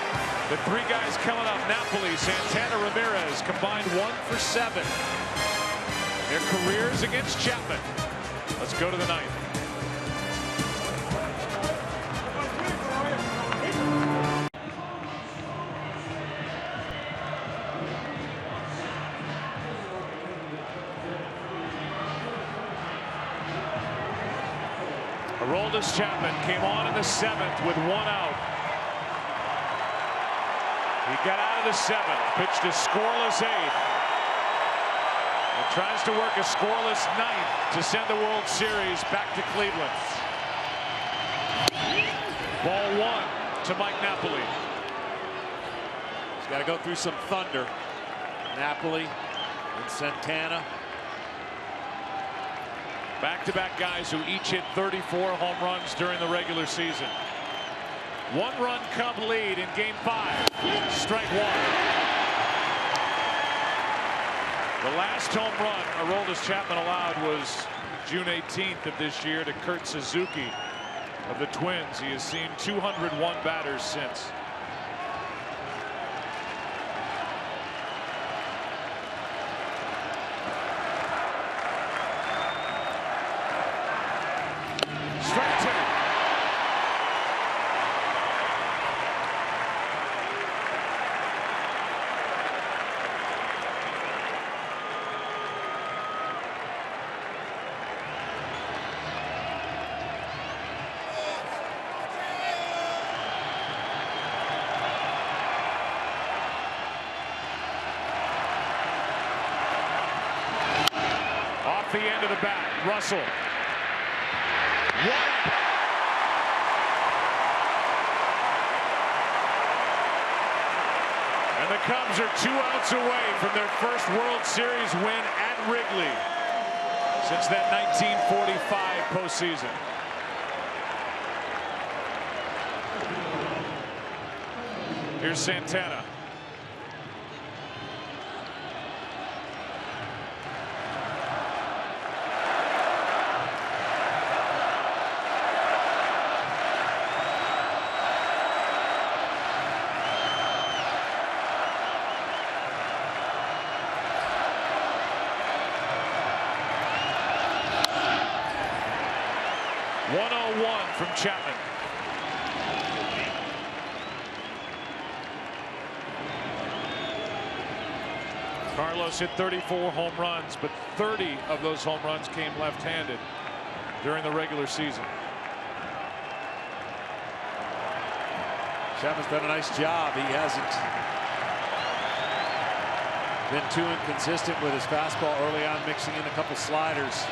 The three guys coming up, Napoli, Santana, Ramirez, combined 1 for 7. Their careers against Chapman. Let's go to the ninth. Aroldis Chapman came on in the 7th with 1 out. He got out of the 7th, pitched a scoreless 8th, and tries to work a scoreless 9th to send the World Series back to Cleveland. Ball 1 to Mike Napoli. He's got to go through some thunder. Napoli and Santana. Back-to-back guys who each hit 34 home runs during the regular season. 1-run Cub lead in Game 5. Strike 1. The last home run Aroldis Chapman allowed was June 18th of this year to Kurt Suzuki of the Twins. He has seen 201 batters since. Strike 2. Off the end of the bat, Russell. 1 out. And the Cubs are 2 outs away from their first World Series win at Wrigley since that 1945 postseason. Here's Santana. From Chapman. Carlos hit 34 home runs, but 30 of those home runs came left-handed during the regular season. Chapman's done a nice job. He hasn't been too inconsistent with his fastball early on, mixing in a couple sliders.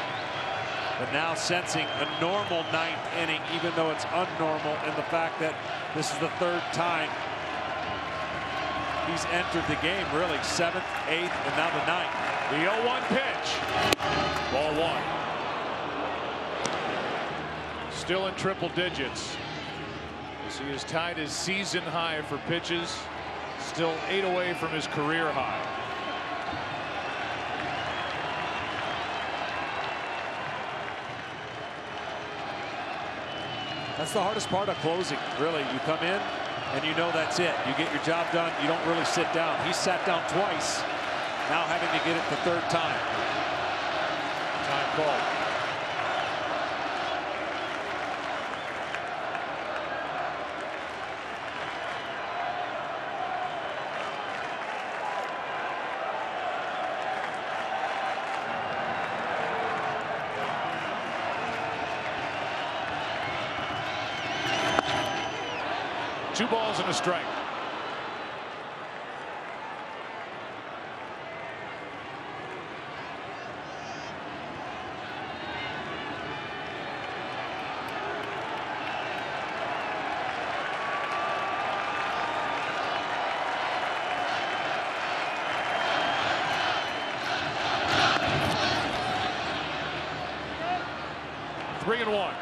But now sensing a normal 9th inning, even though it's unnormal in the fact that this is the 3rd time he's entered the game, really. 7th, 8th, and now the 9th. The 0-1 pitch. Ball 1. still in triple digits. As he has tied his season high for pitches, still 8 away from his career high. That's the hardest part of closing, really. You come in and you know that's it. You get your job done. You don't really sit down. He sat down twice, now having to get it the third time. Time called. Two balls and a strike. Three and one.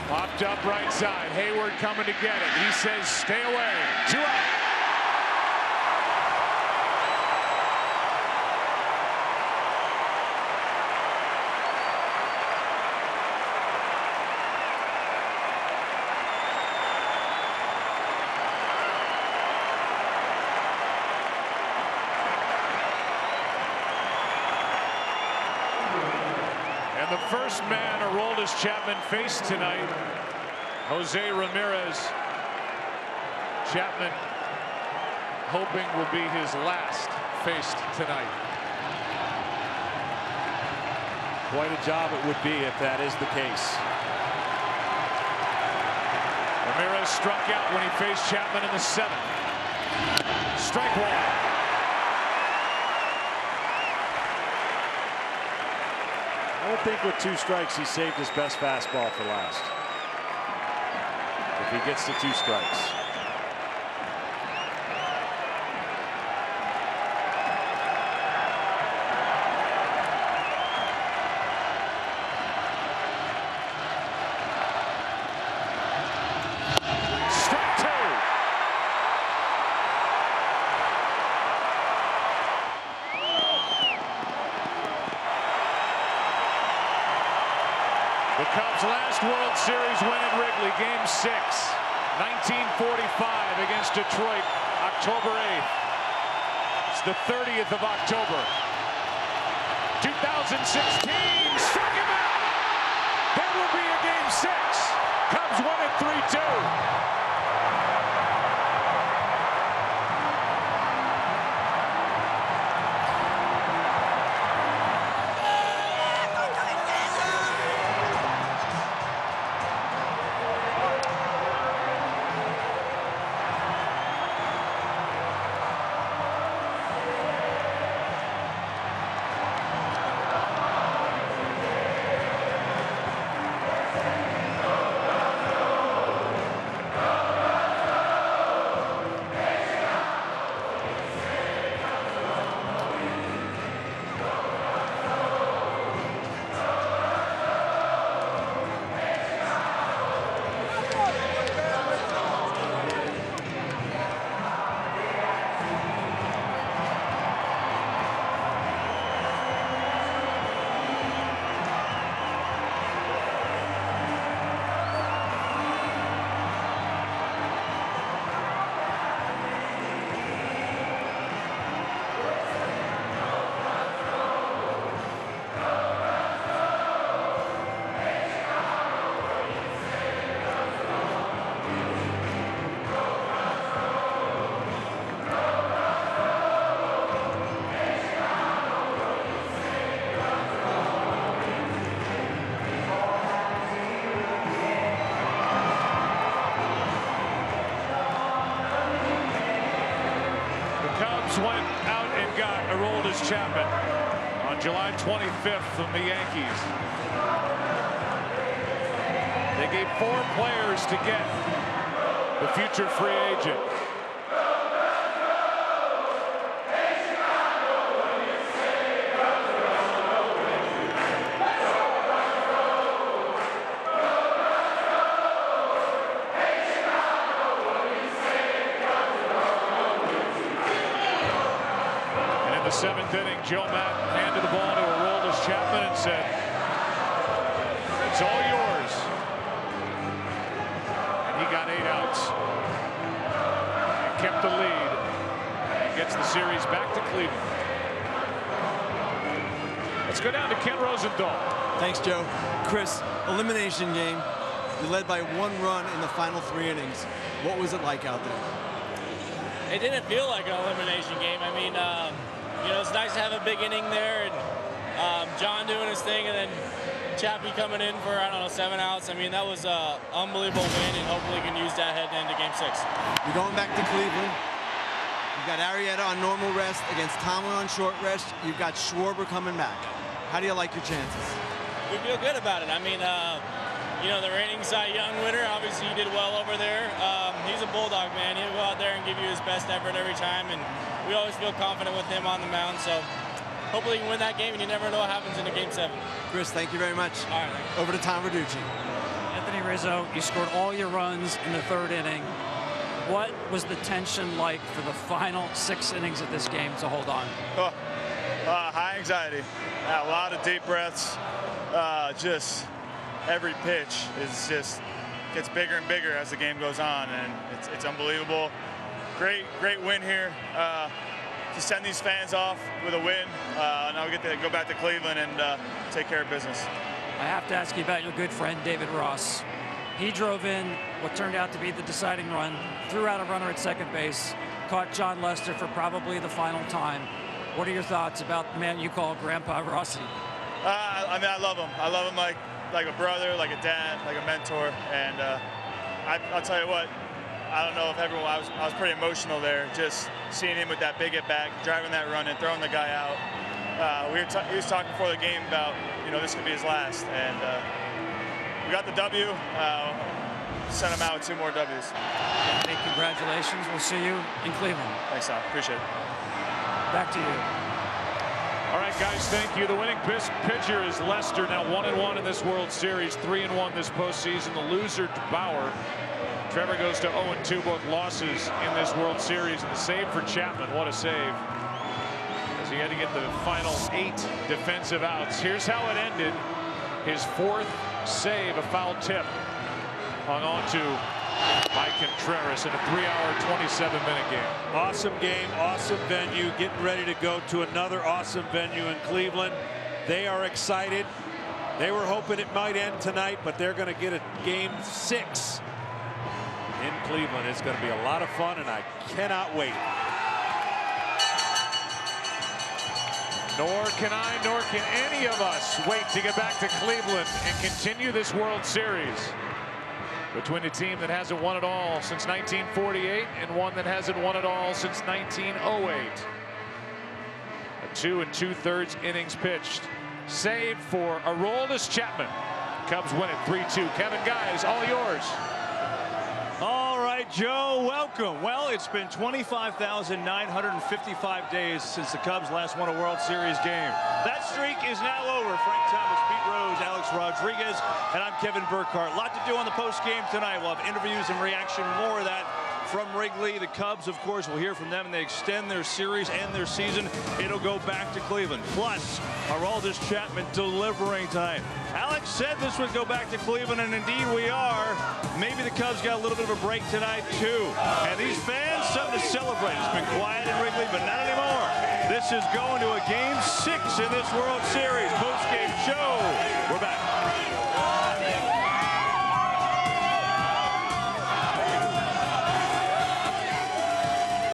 Popped up right side. Hayward coming to get it. He says stay away. 2 out. And the first man Aroldis Chapman faced tonight, Jose Ramirez. Chapman hoping will be his last faced tonight. Quite a job it would be if that is the case. Ramirez struck out when he faced Chapman in the 7th. Strike one. I don't think with 2 strikes he saved his best fastball for last. If he gets to 2 strikes. Strike 2. The Cubs' last World Series win at Wrigley, Game 6, 1945 against Detroit, October 8th. It's the 30th of October, 2016. Struck him out. That will be a Game 6. Cubs won it 3-2. Cubs went out and got Aroldis Chapman on July 25th from the Yankees. They gave 4 players to get the future free agent. In the 7th inning, Joe Maddon handed the ball to Aroldis Chapman and said, "It's all yours." And he got 8 outs and kept the lead and gets the series back to Cleveland. Let's go down to Ken Rosenthal. Thanks, Joe. Chris, elimination game. You led by 1 run in the final 3 innings. What was it like out there? It didn't feel like an elimination game. I mean, you know, it's nice to have a big inning there, and John doing his thing, and then Chappie coming in for, I don't know, 7 outs. I mean, that was an unbelievable win, and hopefully can use that heading into Game 6. You're going back to Cleveland. You've got Arrieta on normal rest against Tomlin on short rest. You've got Schwarber coming back. How do you like your chances? We feel good about it. I mean, you know, the reigning Cy Young winner, obviously he did well over there. He's a bulldog, man. He'll go out there and give you his best effort every time, and we always feel confident with him on the mound. So hopefully he can win that game, and you never know what happens in a Game 7. Chris, thank you very much. All right. Over to Tom Verducci. Anthony Rizzo, you scored all your runs in the 3rd inning. What was the tension like for the final 6 innings of this game to hold on? High anxiety. A lot of deep breaths. Just every pitch is just gets bigger and bigger as the game goes on, and it's unbelievable. Great win here. To send these fans off with a win. Now we get to go back to Cleveland and take care of business. I have to ask you about your good friend David Ross. He drove in what turned out to be the deciding run, threw out a runner at second base, caught John Lester for probably the final time. What are your thoughts about the man you call Grandpa Rossi? I mean, I love him. I love him like a brother, like a dad, like a mentor. And I'll tell you what, I don't know if everyone, I was pretty emotional there, just seeing him with that big at bat, driving that run and throwing the guy out. He was talking before the game about, you know, this could be his last. And we got the W. Sent him out with 2 more W's. Hey, congratulations. We'll see you in Cleveland. Thanks, Tom. Appreciate it. Back to you. All right, guys, thank you. The winning pitcher is Lester, now 1-1 in this World Series, 3-1 this postseason. The loser, Bauer. Trevor goes to 0-2, both losses in this World Series. And the save for Chapman, what a save, as he had to get the final 8 defensive outs. Here's how it ended. His 4th save, a foul tip, hung on to by Contreras in a 3-hour, 27-minute game. Awesome game, awesome venue, getting ready to go to another awesome venue in Cleveland. They are excited. They were hoping it might end tonight, but they're going to get a Game 6 in Cleveland. It's going to be a lot of fun, and I cannot wait. Nor can I, nor can any of us wait to get back to Cleveland and continue this World Series between a team that hasn't won it all since 1948 and one that hasn't won it all since 1908. A 2 2/3 innings pitched. Save for Aroldis Chapman. Cubs win it 3-2. Kevin, guys, all yours. All right, Joe, welcome. Well, it's been 25,955 days since the Cubs last won a World Series game. That streak is now over. Frank Thomas, Pete Rose, Alex Rodriguez, and I'm Kevin Burkhardt. A lot to do on the post-game tonight. We'll have interviews and reaction, more of that from Wrigley. The Cubs, of course, we'll hear from them, and they extend their series and their season. It'll go back to Cleveland. Plus, Aroldis Chapman delivering tonight. Alex said this would go back to Cleveland, and indeed we are. Maybe the Cubs got a little bit of a break tonight, too. And these fans, something to celebrate. It's been quiet in Wrigley, but not anymore. This is going to a Game 6 in this World Series. Post-game show. We're back.